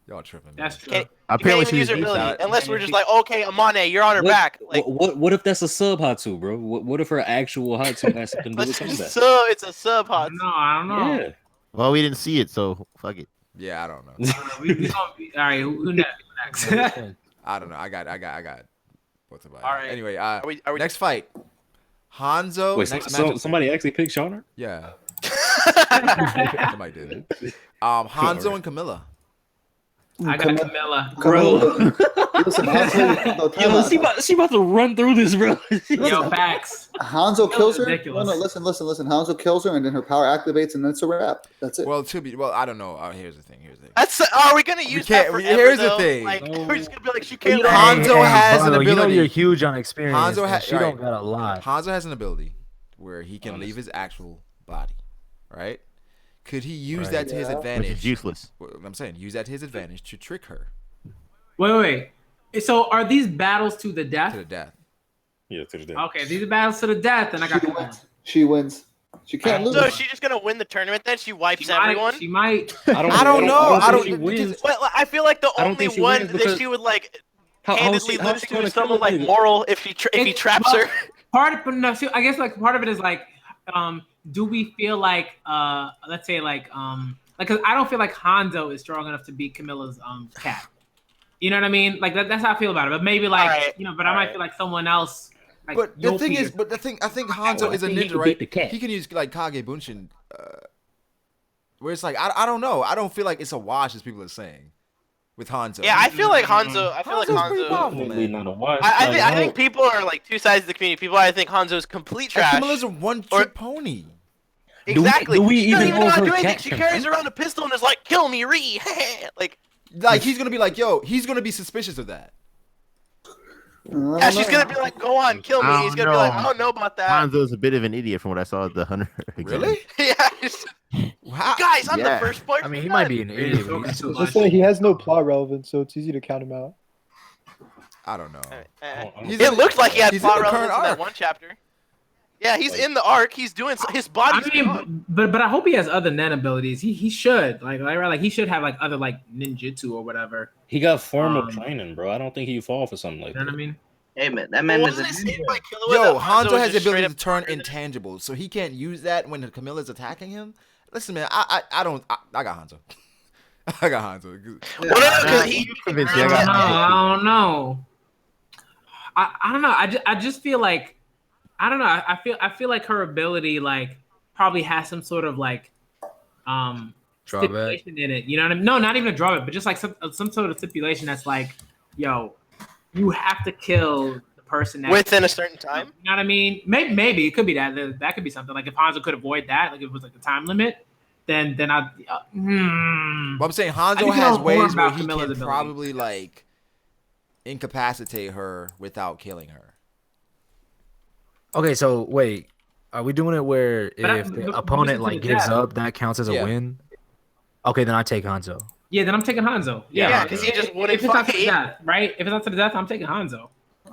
Y'all tripping. Man.
That's true.
Can't- She can't
Apparently
even use her
she's
ability
out.
unless we're just like, okay, Amane, you're on her back. Like,
What if that's a sub Hatsu, bro? What if her actual Hatsu has something to do with
it's
combat?
it's a sub hot.
No, I don't know.
Yeah.
Well, we didn't see it, so fuck it.
Yeah, I don't know.
We gonna be, all right, who next? Who next?
I don't know. I got Botobai.
All right.
Anyway,
Are we
next fight. Hanzo.
Wait,
next
so
matchup.
somebody actually picked Shalnark?
Yeah. Somebody did. Hanzo and Camilla.
I got Camilla.
Listen, Hanzo,
Yo, she about to run through this, bro.
Yo, facts.
Hanzo kills her.
Ridiculous.
No, listen. Hanzo kills her, and then her power activates, and then it's a wrap. That's it.
Well, I don't know. Here's the thing.
That's are we gonna use that
can't-
forever,
here's the
though?
thing.
Like,
No.
we're just gonna be like, she can't.
Hanzo has an
Brother, You know
ability.
you're huge on experience.
Hanzo
and she
right.
don't got a lot.
Hanzo has an ability where he can leave his actual body, right? Could he use that to his
Yeah.
Which
advantage?
is useless.
Well, I'm saying use that to his advantage to trick her
Wait. So are these battles to the death?
to the death.
Yeah, to the day.
Okay, these are battles to the death, and I got
She
Camilla.
wins. She wins. She can't lose.
So is she just gonna win the tournament then? She wipes
She
everyone.
might.
I don't know. I don't
think she wins.
Well, I feel like the
I don't
only
think she
one
wins
that
because-
she would like
How is
handedly
she- how's
lose
she
to
gonna
is someone
kill a
like
nigga?
Morel if he traps her.
But no, see, I guess like part of it is like, do we feel like, let's say like, 'cause I don't feel like Hanzo is strong enough to beat Camilla's cat. You know what I mean? Like that's how I feel about it. But maybe like,
Alright,
but I might feel like someone else. Like
But the thing
Youpi
is, I think Hanzo is a
think he
ninja,
can
right?
beat the cat.
He can use like Kage Bunshin, where it's like I don't know. I don't feel like it's a wash as people are saying with Hanzo.
Yeah, I feel like Hanzo. I feel like
Hanzo's pretty
Hanzo.
powerful,
Definitely
man.
not a watch.
I think people are like two sides of the community. People either think Hanzo is complete
And
trash.
Camilla's a one-trick pony.
Exactly.
do we
She doesn't
even
know
know
how to
her
do anything.
cat
She
can
carries
fight?
around a pistol and is like, "Kill me, Ree." Like,
He's gonna be like, yo, he's gonna be suspicious of that.
Yeah, she's gonna be like, "Go on, kill me."
I
He's
don't
gonna be like,
know.
"I don't know about that."
Hanzo's a bit of an idiot from what I saw at the Hunter.
Really?
Yeah. Just,
Wow.
guys, I'm
Yeah.
the first boy.
I mean, he might be an idiot. But he's
Let's say he has no plot relevance, so it's easy to count him out.
I don't know.
It looked like he had
he's
plot
in the current
relevance in that
arc.
one chapter. Yeah, he's in the arc. He's doing his body's
I mean, but I hope he has other nen abilities. He should like he should have like other like ninjutsu or whatever.
He got formal training, bro. I don't think he'd fall for something like
You know
that.
what I mean?
Hey man, that man is a
Yo, Hanzo has the
just straight
ability
up
to turn intangibles, so he can't use that when Camilla's attacking him. Listen, man, I got Hanzo. I got Hanzo.
I don't know. I don't know. I just feel like I don't know. I feel like her ability like probably has some sort of like stipulation in it. You know what I mean? No, not even a drawback, but just like some sort of stipulation that's like, yo, you have to kill the person that
within a certain time.
You know what I mean? Maybe it could be that. That could be something. Like if Hanzo could avoid that, like if it was like a time limit, then I.
But I'm saying
I
Hanzo
need to
has
know more
ways where
about
he
Camilla's
can
ability.
probably like incapacitate her without killing her.
Okay, so wait, are we doing it where if the opponent like gives up, that counts as a win? Okay, then I take Hanzo.
Yeah, then I'm taking Hanzo.
Yeah, because he just wouldn't
if it's not to the
fight.
death, right? If it's not to the death, I'm taking Hanzo.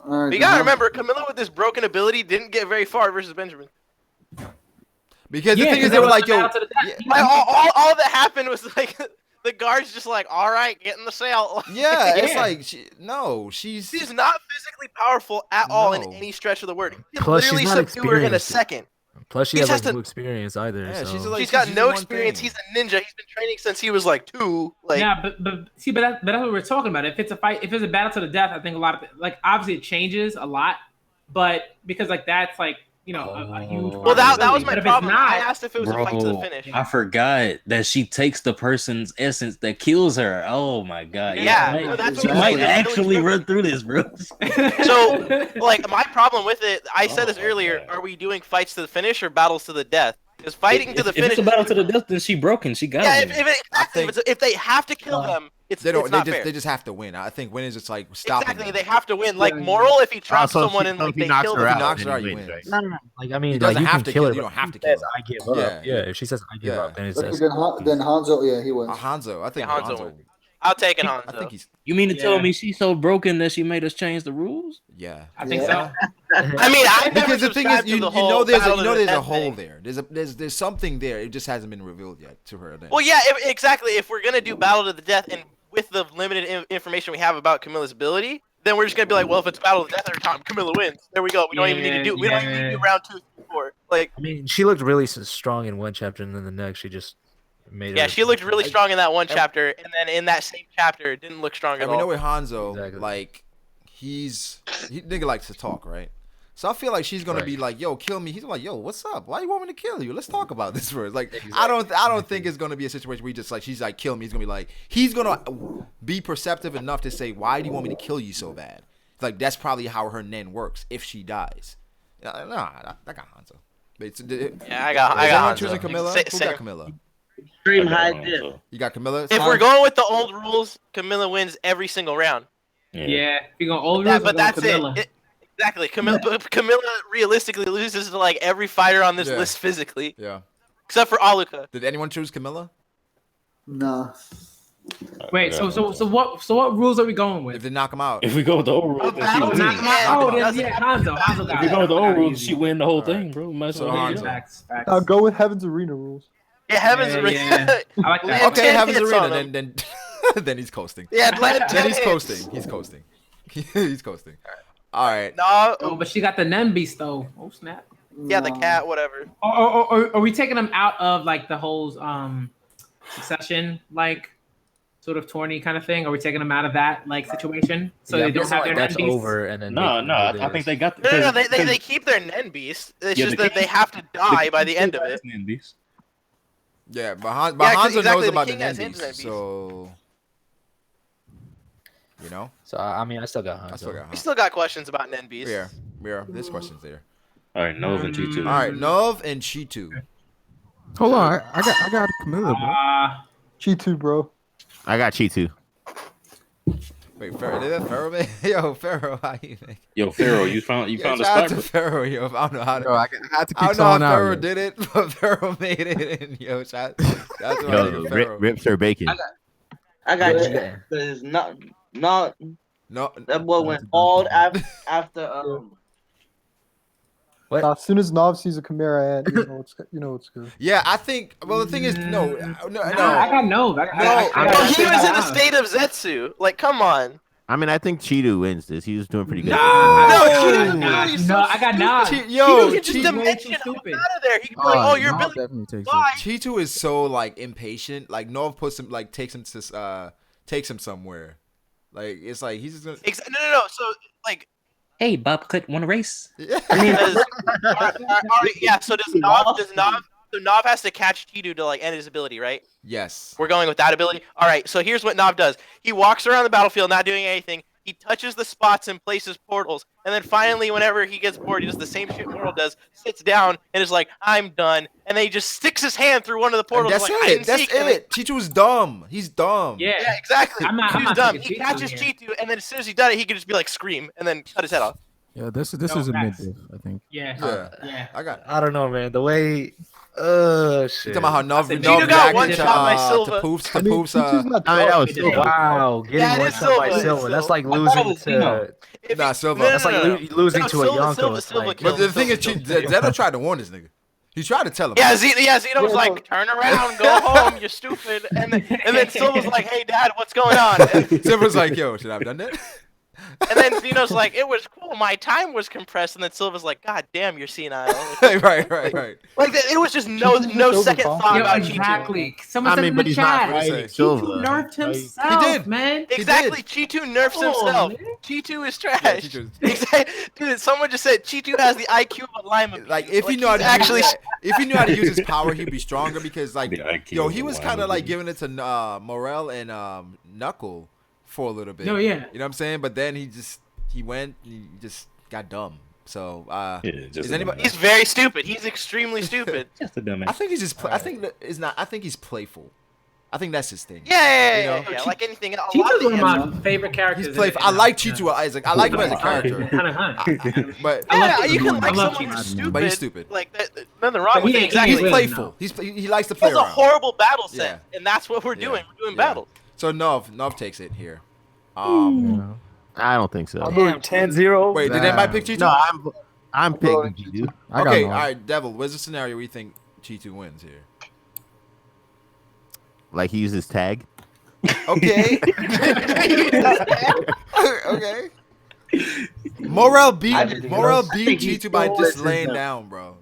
But you gotta remember, Camilla with this broken ability didn't get very far versus Benjamin.
Because the thing is, they were like, yo,
like, all that happened was like the guards just like, all right, get in the sail.
yeah, it's like
she's not physically powerful at all in any stretch of the word. You can
Plus, she's
literally
not
subdue her in a
experienced.
second.
Plus, she
He
has
just
like
has
no experience either.
Yeah,
so.
She's got no experience. He's a ninja. He's been training since he was like 2. Like,
yeah, but that's what we're talking about. If it's a fight, if it's a battle to the death, I think a lot of like obviously it changes a lot, but because like that's like a huge.
Well, that was my
but if
problem.
it's not,
I asked if it was a fight to the finish.
I forgot that she takes the person's essence that kills her. Oh my god!
Yeah,
you
no, that's
might
what
actually run through this, bro.
So, like, my problem with it, I said this earlier. Are we doing fights to the finish or battles to the death? Because fighting to the finish.
If it's a battle to the death, then she broken. She got it.
If they have to kill them, it's not fair.
They just have to win. I think winning is just like stopping.
Exactly, they have to win. Like Morel, if he traps someone and like
he
they
knocks
kill
her
them,
out, knocks her out, you win.
No. Like I mean,
He
like
doesn't
you
have
can
to
kill her.
You don't have to
kill
kill her.
I give up. Yeah, if she says I give up, then it's
then Hanzo, yeah, he wins.
Hanzo, I think
Hanzo. I'll take it, Hanzo.
I think he's.
You mean to tell me she's so broken that she made us change the rules?
Yeah,
I think so.
I mean,
because the thing is, you know, there's a hole
thing.
there. There's something there. It just hasn't been revealed yet to her. Then.
Well, yeah, exactly. If we're gonna do battle to the death, and with the limited information we have about Camilla's ability, then we're just gonna be like, well, if it's battle to death every time, Camilla wins. There we go. We don't even need to do. We don't even need to do round 2, 3, 4. Like,
I mean, she looked really strong in one chapter, and then the next she just made.
Yeah, she looked really strong in that one chapter, and then in that same chapter, it didn't look strong at
And
all.
we know with Hanzo, like, he nigga likes to talk, right? So I feel like she's gonna be like, "Yo, kill me." He's like, "Yo, what's up? Why you want me to kill you? Let's talk about this first." Like, I don't think it's gonna be a situation where he just like she's like, "Kill me." He's gonna be like, he's gonna be perceptive enough to say, "Why do you want me to kill you so bad?" Like that's probably how her nen works if she dies. Nah, I got Hanzo.
Yeah, I got Hanzo.
Choosing Camilla. Who got Camilla?
Extreme high dip.
You got Camilla.
If we're going with the old rules, Camilla wins every single round.
Yeah, if you're going old rules,
but that's
Camilla.
it. Exactly. Camilla realistically loses to like every fighter on this list physically.
Yeah.
Except for Aluka.
Did anyone choose Camilla?
No.
Wait, so what rules are we going with?
If they knock him out.
If we go with the old rules, then she wins.
Hanzo
If we go with the old rules, she win the whole thing, bro. Might as well.
Facts.
I'll go with Heaven's Arena rules.
Yeah, Heaven's Arena.
Yeah. I like that.
Okay, Heaven's Arena. Then then he's coasting.
Yeah,
then he's coasting. He's coasting. He's coasting. All right.
No.
Oh, but she got the Nen Beast though. Oh snap.
Yeah, the cat, whatever.
Or are we taking them out of like the whole succession like sort of tourney kind of thing? Are we taking them out of that like situation so they don't have their Nen
that's
Beast?
over and then
No, I think they got.
No, they keep their Nen Beast. It's just that they have to die by the end of it.
Yeah, but Hanzo knows about the Nen
Beast,
Beast, so you know.
So I mean, I still got Hanzo.
We still got questions about Nen Beast.
We are. There's questions there.
All right, Nov and Cheetu.
All right, Nov and Cheetu.
Hold on, I got Camilla, bro.
Cheetu, bro.
I got Cheetu.
Wait, Pharaoh, did that Pharaoh man? Yo, Pharaoh, how you make?
Yo, Pharaoh, you found the
Shout out
spot.
to
bro?
Pharaoh, yo. I don't know how to.
Yo, I had to
I
keep
don't know how
calling out.
Pharaoh
yo.
did it, but Pharaoh made it. And yo, shout to my
Yo,
nigga Pharaoh.
rip Sir Bacon.
I got you.
Yeah.
Because not
No,
that boy went
That's a
bald
donkey.
after
What?
As soon as Nov sees a Chimera ant, you know it's good.
yeah, I think. Well, the thing is, no.
I got no.
No.
Bro, he was in a state of Zetsu. Like, come on.
I mean, I think Cheetu wins this. He was doing pretty good.
No,
I got Nod.
Yo,
You can just dimension him out
stupid.
of there. He can be like, oh, you're
Nov
Billy.
definitely takes
Bye.
Cheetu is so like impatient. Like Nov puts him, like takes him somewhere. Like it's like he's just gonna.
No. So like,
Hey, Bob Cut, want to race?
I mean, yeah. So does Nov? So Nov has to catch Cheetu to like end his ability, right?
Yes.
We're going with that ability. All right. So here's what Nov does. He walks around the battlefield, not doing anything. He touches the spots and places portals, and then finally, whenever he gets bored, he does the same shit Morel does. Sits down and is like, "I'm done," and then he just sticks his hand through one of the portals.
That's
like, hide
it.
and
That's
seek, and
it. Cheetu's dumb. He's dumb.
Yeah, exactly.
I'm not
Cheetu's dumb.
taking
He
Cheetu
catches
here.
Cheetu, and then as soon as he done it, he could just be like scream and then cut his head off.
Yeah, this
No,
is a mid
facts.
diff, I think.
Yeah.
I got.
I don't know, man. The way, shit.
You talking about how Nov
Cheetu got
reacted
one-shot by
to
Silva.
Poof's
I mean, Cheetu's not
I mean, that
dumb.
was Silva.
Wow, getting
Yeah, it
one
is
shot by
Silva.
Silva. That's like
I thought it
losing
was
to.
Zeno.
Nah, Silva.
That's like losing
No,
to a
Silva,
Yonko.
Silva,
It's
Silva
like-
killed
But the thing is,
Silva.
Zeno tried to warn this nigga. He tried to tell him.
Yeah, Zeno was
Yeah,
like,
no.
"Turn around, go home, you're stupid." And then Silva's like, "Hey, Dad, what's going on?" And,
Silva's like, yo, should I have done that?
then Zeno's like, "It was cool. My time was compressed." And then Silva's like, "God damn, you're senile." Like,
right.
like it was just no
Cheetu's
second
overconfident.
thought
Yo,
about Cheetu.
exactly. Someone
I
said
mean,
in
but
the
he's not
chat.
fighting
Cheetu
Silva.
Nerfed
Like,
himself,
He did.
man.
Exactly, Cheetu nerfs
Come on,
himself.
man.
Cheetu is
Yeah,
trash.
Cheetu-
Exactly, dude. Someone just said Cheetu has the IQ of a lima.
Like if he
Like,
knew how
he's
to
actually.
if he knew how to use his power, he'd be stronger because like
The IQ
yo,
of
he
a
was
lima
kind of like
bean.
giving it to Morel and Knuckle for a little bit.
No, yeah.
You know what I'm saying? But then he just got dumb. So
Yeah, just
is
a
anybody?
dumbass.
He's very stupid. He's extremely stupid.
Just a dumbass.
I think he's just. I think that is not. I think he's playful. I think that's his thing.
Yeah.
You know?
Like anything else. A lot of
Cheetu's
the
one of
answers-
my favorite characters.
He's playful. I like Cheetu as I like him as a character. But
I love
Yeah, you can
Cheetu.
like
I love
someone who's
Cheetu.
stupid.
But he's stupid.
Like nothing wrong
But
with
he
it.
ain't-
Exactly.
he's
really
playful.
no.
He likes to
He
play
has a
around.
horrible battle set,
Yeah.
and that's what we're
Yeah.
doing. We're doing
Yeah.
battles.
So Nov takes it here.
Yeah.
I don't think so.
Damn, 10-0.
Wait, did anybody pick Cheetu?
No, I'm picking Cheetu.
I got
Okay,
Nov.
all right, Devil. Where's the scenario where you think Cheetu wins here?
Like he uses tag.
Okay. Okay. Morel beat Cheetu by just laying down, bro.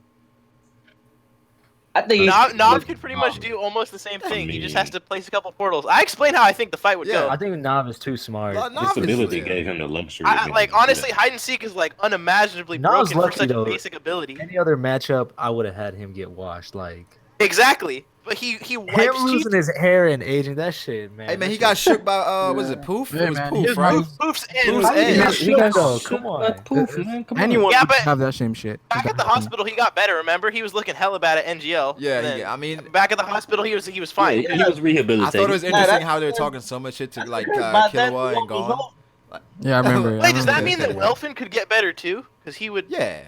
I think
Nav could pretty much do almost the same thing. He just has to place a couple portals. I explained how I think the fight would
Yeah.
go.
I think Nav is too smart.
Nov
This
is-
ability
yeah.
gave him the luxury. of being
Like
able to do
honestly,
that.
hide and seek is like unimaginably
Nav's
broken for
lucky,
such
though.
a basic ability.
Any other matchup, I would have had him get washed. Like
Exactly, but he
him
wipes
losing
Cheetu.
his hair and aging. That shit, man.
Hey man,
that
he
shit-
got shook by was it Pouf?
Yeah,
It was
man,
Pouf,
he's
right?
nice.
Poof's
Poof's
end.
end.
Yeah,
He
got
got
come on.
Poof, man, come on.
Anyone
Yeah,
could
but-
have that same shit.
Back at the hospital, he got better. Remember, he was looking hella bad at NGL.
Yeah,
and then
I mean,
back at the hospital, he was fine.
Yeah, he was rehabilitated.
I thought it was interesting
that's-
how they were talking so much shit to like
By then,
Killua and
what was
Gone.
over?
Yeah, I remember.
Wait, does that mean
Yeah.
that Welfin could get better too? Because he would
Yeah.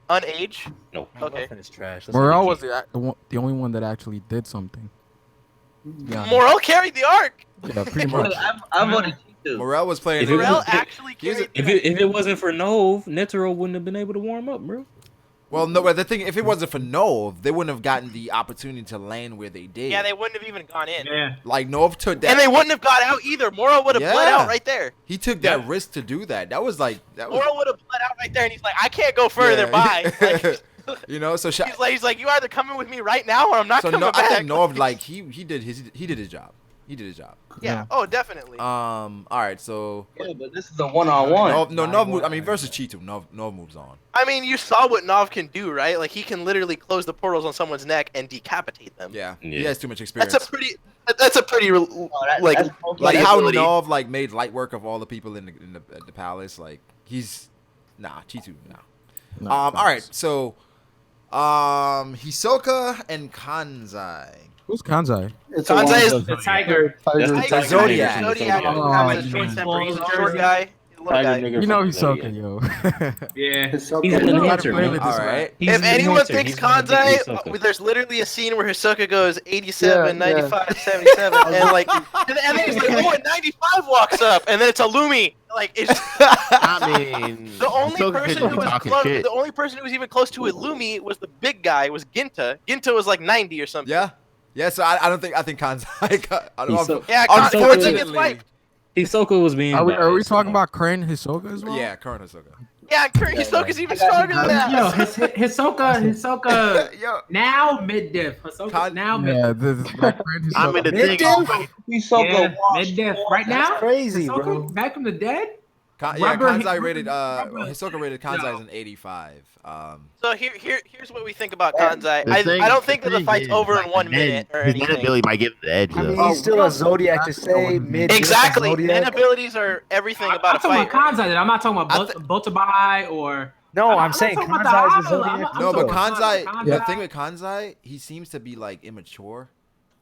unage.
No.
Okay.
Welfin is trash.
Morel was the only one that actually did something. Yeah,
Morel carried the arc.
yeah, pretty much.
I voted Cheetu.
Morel was playing.
If it
Morel
was-
actually
he was
carried.
If it wasn't for Nov, Netero wouldn't have been able to warm up, bro.
Well, no, but the thing, if it wasn't for Nov, they wouldn't have gotten the opportunity to land where they did.
Yeah, they wouldn't have even gone in.
Yeah.
Like Nov took that.
And they wouldn't have got out either. Morel would have bled
Yeah.
out right there.
He took that risk to do that. That was like that was.
Morel would have bled out right there, and he's like, I can't go further.
Yeah.
Bye. Like,
You know, so
he's like, you either coming with me right now, or I'm not
so
coming
no,
back.
I think Nov like he did his job. He did his job.
Yeah. Oh, definitely.
All right, so
Yeah, but this is a one-on-one.
Nov moves. I mean, versus Cheetu, Nov moves on.
I mean, you saw what Nov can do, right? Like he can literally close the portals on someone's neck and decapitate them.
Yeah, he
Yeah.
has too much experience.
That's a pretty like
like how
ability.
Nov like made light work of all the people in the palace. Like he's Cheetu. All right, so Hisoka and Kansai.
Who's Kansai?
It's
Kansai is
The tiger.
The Zodiac.
Zodiac.
Oh,
Has a
yeah.
short temper. He's a
Jersey.
short guy. He's a little guy.
You know Hisoka, yo.
Yeah.
Hisoka.
He's an enhancer, man.
All right.
If anyone thinks
He's one of the big Hisoka.
Kansai, there's literally a scene where Hisoka goes 87,
Yeah,
95, 77, and like, and then he's like, oh, and 95 walks up, and then it's Illumi. Like, it's
I mean,
the only
Hisoka
person
could
who
be
was
talking
close,
shit.
the only person who was even close to Illumi was the big guy, was Ginta. Ginta was like 90 or something.
Yeah. Yeah. So I think Kansai.
Yeah,
Unfortunately.
Hisoka was being.
Are we
biased,
talking
you know.
about current Hisoka as well?
Yeah, current Hisoka.
Yeah, Hisoka's even stronger than that.
Yo, Hisoka.
Yo.
Now mid diff. Hisoka now mid.
Yeah, this is like current Hisoka.
I'm in the thing.
Yeah, mid diff. Right now,
That's crazy,
Hisoka
bro.
back from the dead.
Yeah,
Rubber-
Kansai rated.
rubber-
Hisoka rated Kansai
No.
as an 85.
So here's what we think about Kansai.
The thing-
I don't think that the
thing
fight's
is,
over
like,
in 1
the
minute or
His
anything.
net ability might give him the edge,
I
though.
mean, he's still a Zodiac to say mid.
Exactly.
Zodiac.
Man abilities are everything
I'm
about a
talking
fight.
about Kansai. I'm not talking about Botobai or.
No, I'm
not
saying
talking about
Kansai is a
the
Zodiac.
I'm
No, but
talking
Kansai.
about
The thing with Kansai, he seems to be like immature,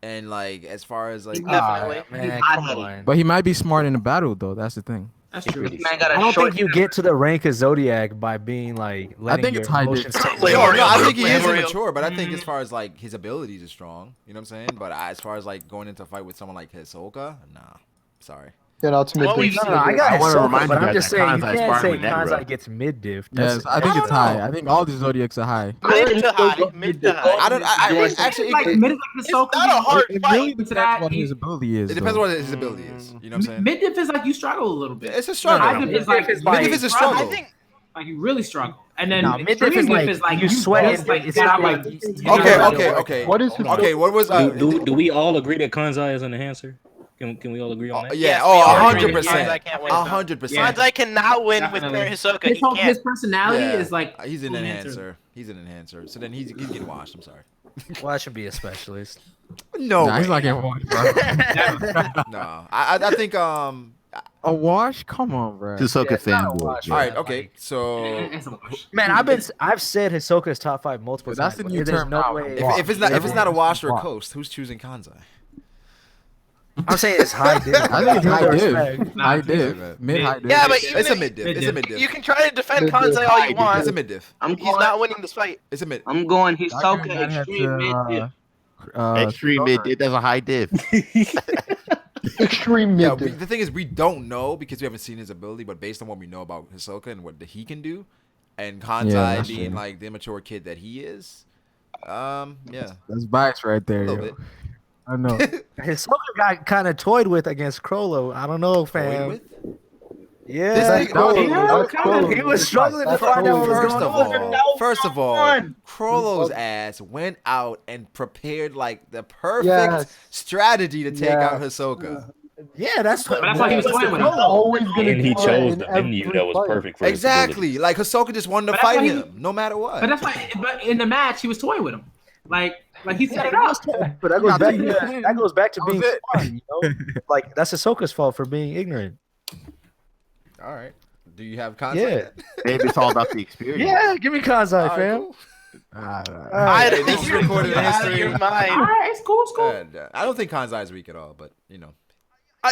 and like as far as like.
Definitely.
Man,
I
come
hate
on.
But he might be smart in a battle, though. That's the thing.
That's true.
This man got a
I don't
short
think you get to the rank of Zodiac by being like letting
think
your
it's high
emotions
diff.
take
Leorio.
over.
No, I think he is
Leorio.
immature, but I think as far as like his abilities are strong. You know what I'm saying? But as far as like going into a fight with someone like Hisoka, nah. Sorry.
Yeah, ultimate.
Well, we've
No, I got
I wanna
Hisoka,
remind
but
you
I'm
guys
just
that
saying you
Kansai's
can't say
sparring with Netero.
Kansai gets mid diff.
Yes, I think it's high. I think all the Zodiacs are high.
Mid to high. Mid to high.
I don't. I actually.
Like
It,
mid like
It's
Hisoka.
not a hard
It
fight.
really
Into
depends
that,
what
he-
his ability is.
it depends
though.
on what his ability is. You know what I'm saying?
Mid diff is like you struggle a little bit.
It's a struggle.
High diff is like
Mid-diff is like-
Mid-diff is a
I
struggle.
think
like you really struggle. And then
No, mid-diff
extreme
is
diff
like
is like
you sweat
just,
it,
like,
it's
you
not
gotta,
like-
you
Okay.
gotta-
Okay. Okay.
What is his?
Okay. What was?
Do we all agree that Kansai is an enhancer? Can we all agree on that?
Yeah.
Yes,
Oh,
we all agree that
100%.
Kansai can't win.
100%.
Kansai cannot win with
Definitely.
Hisoka.
His,
He
whole, his
can't.
personality
Yeah.
is like
He's an
full
enhancer. He's an enhancer. So then he's getting washed. I'm sorry.
Well, I should be a specialist.
No.
Nah, he's
way.
like everyone, bro.
No. I think
A wash? Come on, bro.
Hisoka
Yeah, it's not a
fanboy.
wash,
All
bro.
right. Okay. So
It's a wash.
Man, I've said Hisoka's top 5 multiple
That's
times.
the new
There's
term
no
now.
way.
if it's not a wash or a
Wash.
coast, who's choosing Kansai?
I'm saying it's high diff.
I think it's high
Respect.
div. High
Yeah,
div.
man.
Mid-high div.
Yeah, but even
It's a
if-
mid diff. It's a
Mid-diff.
mid diff.
You can try to defend
Mid-diff.
Kansai all you
It's
want.
a mid diff.
I'm
He's
going.
not winning this fight.
It's a mid.
I'm going
I
Hisoka
think I'd have
extreme mid
to,
dip.
Extreme mid div. That's a high div.
Extreme
Yeah,
mid.
the thing is, we don't know because we haven't seen his ability. But based on what we know about Hisoka and what he can do, and Kansai
that's
being
true.
like the immature kid that he is, yeah,
That's bias right there.
a little
Yo.
bit.
I know.
Hisoka got kind of toyed with against Chrollo. I don't know,
Toyed
fam.
with?
Yeah,
This nigga-
That's
he was struggling to find out what was
First
going
of
on.
all, Chrollo's ass went out and prepared like the perfect
Yes.
strategy to take
Yeah.
out Hisoka.
Yeah, that's what.
But that's why he was toying with him.
Always gonna
And he
do that
chose
in
the venue
every
that was
fight.
perfect for his
Exactly. Like Hisoka just wanted to
But that's
fight
why he-
him, no matter what.
But that's why. But in the match, he was toying with him. Like he set it up.
But that goes back to
Yeah.
that goes back to
That was
being
it.
smart, you know? Like that's Hisoka's fault for being ignorant.
All right. Do you have contact?
Yeah.
Maybe it's all about the experience.
Yeah, give me Kansai,
All right,
fam.
cool.
I
Hey,
think
this is
you're
recorded in
out of
history.
your
All
mind.
right, it's cool. It's cool.
And, I don't think Kansai is weak at all, but you know,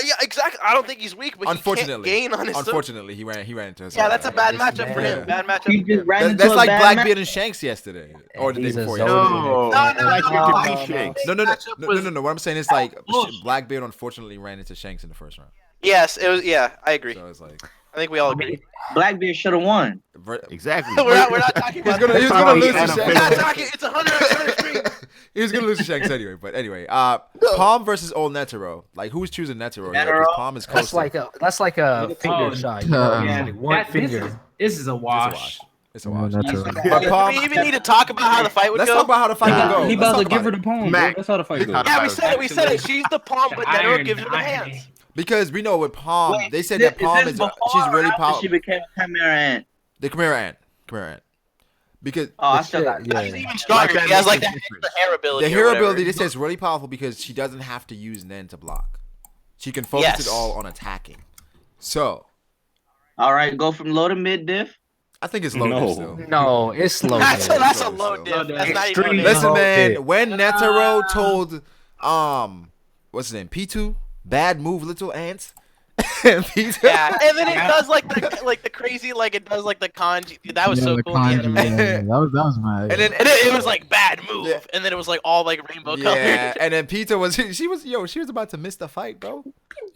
Yeah, exactly. I don't think he's weak, but
unfortunately,
he can't gain on his.
unfortunately, he ran into Hisoka.
Yeah, that's a bad
This
matchup for him.
man.
Bad matchup.
He
For
just
him.
ran into
That's
a
like
bad
Blackbeard and Shanks yesterday, or the day
He's a
before
Zodiac.
yesterday.
No,
No.
Shanks.
No.
Matchup was-
What I'm saying is like
bullshit.
Blackbeard unfortunately ran into Shanks in the first round.
Yes, it was. Yeah, I agree.
So it's like
I think we all agree.
Blackbeard should have won.
Exactly.
we're not talking
He's
about.
gonna
that.
lose to
We're not
Shanks.
talking. It's 100% extreme.
He was gonna lose to Shanks anyway. But anyway, Palm versus old Netero. Like who's choosing Netero? Here? 'Cause
Netero?
Palm is close.
That's like a finger
Oh,
shot.
Yeah,
Like one finger.
This is a wash.
It's a wash.
That's
But
Do
Palm,
we even need to talk about how the fight would
let's
go?
talk about how the fight would go.
He
Let's
about to
talk
give
about
her
it.
the palm.
Mac.
That's how the fight goes.
Yeah, we said it. She's the palm, but Netero
Iron
gives her the
Iron.
hands.
Because we know with Palm,
Wait,
they said
is
that Palm
this
is
before
she's
or
really
after
powerful.
She became a Chimera Ant.
The Camilla Ant. Because
Oh, I still got.
Yeah.
He's even stronger.
Like
He has
that
like that
makes a
extra hair ability.
the
or
hero
whatever.
ability, they say is really powerful because she doesn't have to use Nen to block. She can focus
Yes.
it all on attacking. So
All right, go from low to mid diff.
I think it's low
No.
diff still.
No, it's slow.
That's
diff.
a
Slow
low
diff.
diff. That's not even
Extreme.
low diff.
Listen,
Low
man.
diff.
When Netero told What's his name? P2. Bad move, little ants. P2.
Yeah, and then it does like the crazy like it does like the kanji. Dude, that was so
the
cool.
kanji,
The anime.
that was mad.
And then
And it was like bad move, and then it was like all like rainbow colors.
yeah, and then P2 was she was about to miss the fight, bro.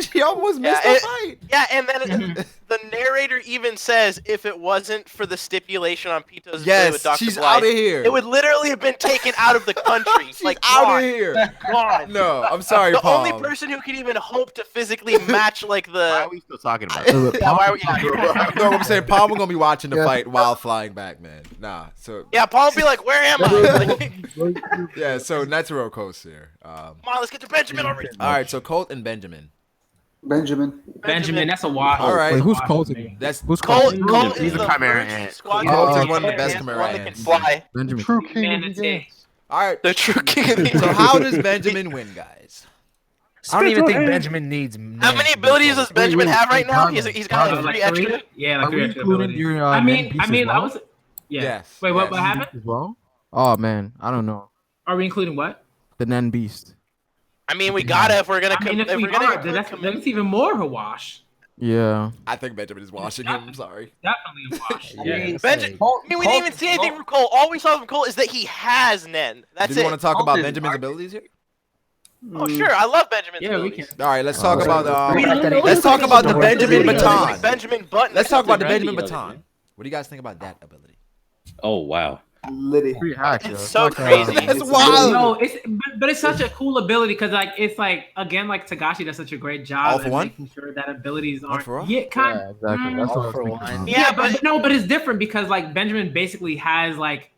She almost missed the fight.
Yeah, and then the narrator even says if it wasn't for the stipulation on Pito's ability with Dr.
she's
Blythe,
out of here.
it would literally have been taken out of the country.
She's
like
out
gone,
of here.
Gone.
No, I'm sorry,
The
Palm.
only person who could even hope to physically match like the.
Why are we still talking about it?
Yeah, why are we, yeah.
No, I'm saying Palm will gonna be watching the fight while flying back, man. Nah, so
Yeah, Paul will be like, "Where am I?" Like,
yeah, so Netero Coast here.
come on, let's get to Benjamin already.
All right, so Colt and Benjamin.
Benjamin.
Benjamin, that's a wild.
All right.
Wait, who's
wild
Colt?
to me.
That's
Who's
Colt
Colt?
is
He's a
the
chimera
emergency
ant.
squad
Colt
leader.
is one of the best
Yeah,
chimera
one that can
ants.
fly.
Benjamin.
True king
Man,
of
it's
the
it.
games.
All right.
The true king of the
So how does Benjamin win, guys?
I don't even think Benjamin needs.
How many abilities does Benjamin have right now? He's got like
Like
3
three?
extra.
Yeah,
Are
like
we
3 extra
including
abilities.
your
I mean,
piece as
I
well?
was. Yeah.
Yes,
Wait, what
yes.
happened?
As well? Oh man, I don't know.
Are we including what?
The Nen Beast.
I mean, we gotta if we're gonna.
I mean, if we
we're gonna
are, then that's even more of a wash.
Yeah.
I think Benjamin is washing him. I'm sorry.
Definitely a wash.
Yeah.
Benjamin. I mean, we didn't even see anything from Cole. All we saw from Cole is that he has Nen. That's
Do you
it.
want to talk about
Colt is
Benjamin's
garbage.
abilities here?
Oh sure, I love Benjamin's
Yeah, we
abilities.
can.
All right, let's talk about
Let's
let's talk about the Benjamin
Like
baton.
Benjamin Button.
Let's talk about the
Randy
Benjamin
other
baton. What do you guys think about that ability?
Oh wow.
Liddy.
Pretty hack, yo.
It's so
like,
crazy.
That's
It's
wild.
No, but it's such a cool ability because like it's like again like Tagashi does such a great job
All for
at
one?
making sure that abilities
One
aren't
for all?
yeah kind
Yeah, exactly. That's what I was
for
thinking
one.
about.
Yeah,
yeah, but no, but it's different because like Benjamin basically has like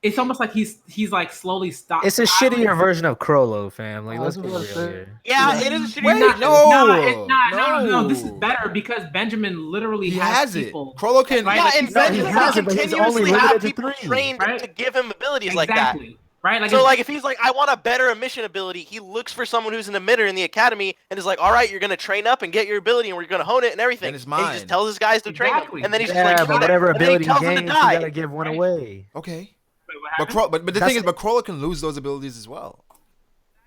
it's almost like he's like slowly stopped.
It's a shittier version of Chrollo, fam. Like,
I
let's
was
get
about
real
to say.
here.
Yeah, it is a shitty.
Wait,
match.
No, this is
no.
better because Benjamin literally
He
has
has it.
people.
Chrollo can.
Right,
Yeah,
like,
and
he
Benjamin
has it, but he's only
continuously have
limited to
people
3,
trained
right?
to give him abilities like that.
Exactly. Right? Like
So
it's-
like if he's like, I want a better emission ability, he looks for someone who's an emitter in the academy and is like, all right, you're gonna train up and get your ability and we're gonna hone it and everything.
And it's
he
mine.
just tells his guys to train
Exactly.
him, and then he's
Yeah,
just like,
but whatever
and then he
ability
tells
he
them
gains,
to
you
die.
gotta give one away.
Okay.
Wait, what
But
happened?
but the thing is, but Chrollo can lose those abilities as well.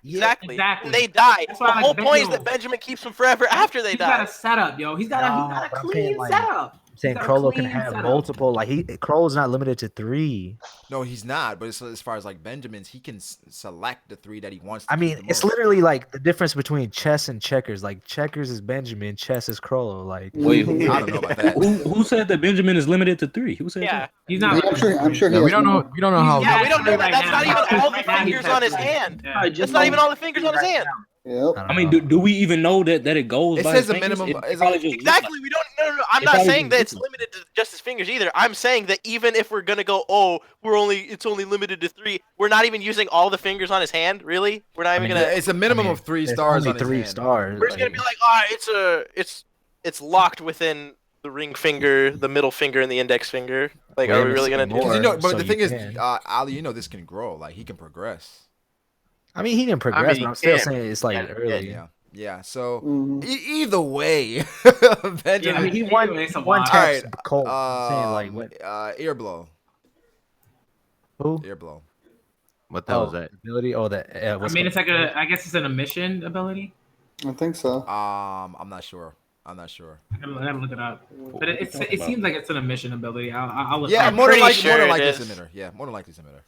Exactly.
Exactly.
And they die.
That's
The
why I like
whole point is
Benjamin.
that Benjamin keeps them forever after they
He's
die.
got a setup, yo. He's got a
Nah, but I'm saying,
clean
like,
setup.
I'm saying
He's got a
Chrollo can
clean
have
setup.
multiple. Like Chrollo's not limited to 3.
No, he's not. But as far as like Benjamin's, he can select the 3 that he wants. To
I mean,
keep the
it's
most.
literally like the difference between chess and checkers. Like checkers is Benjamin, chess is Chrollo. Like
Wait,
I don't know about that.
who said that Benjamin is limited to 3? Who said
Yeah.
that?
He's not.
I'm sure he
Yeah,
has
we don't
more.
know. We don't know how.
Yeah, we don't know
Right
that. That's
now.
not even all the
Right now, he's
fingers
at
on his
3.
hand.
Yeah.
That's not even all the fingers on his hand.
Yep.
I
I
don't
mean,
know.
do we even know that it goes?
It
by
says
his
a
fingers?
minimum-
It
it's
probably
a-
just-
Exactly. We don't. No. I'm
It's
not
always
saying that it's
just-
limited to just his fingers either. I'm saying that even if we're gonna go, it's only limited to 3. We're not even using all the fingers on his hand. Really? We're not even gonna.
It's a minimum
I mean,
of 3
there's
stars
only
on his
3
hand.
stars.
We're just gonna be like, it's locked within the ring finger, the middle finger, and the index finger. Like,
Well,
are we really gonna do?
more.
Because but
So
the
you
thing is,
can.
Ali, this can grow. Like he can progress.
I mean, he didn't progress,
mean,
but I'm still
yeah.
saying it's like
Yeah,
early.
Yeah. So
Mhm.
either way,
Yeah,
Benjamin.
I mean,
He
one
one
All
taps
right,
Colt. I'm saying like what?
ear blow.
Who?
Ear blow.
What the hell is that?
Ability? Oh, that.
I
What's
mean,
called-
it's like I guess it's an emission ability.
I think so.
I'm not sure.
I gotta look it up. But it seems like it's an emission ability. I'll look.
Yeah,
I'm
more than
pretty
likely,
sure it
submitter.
is.
Yeah, more than likely submitter.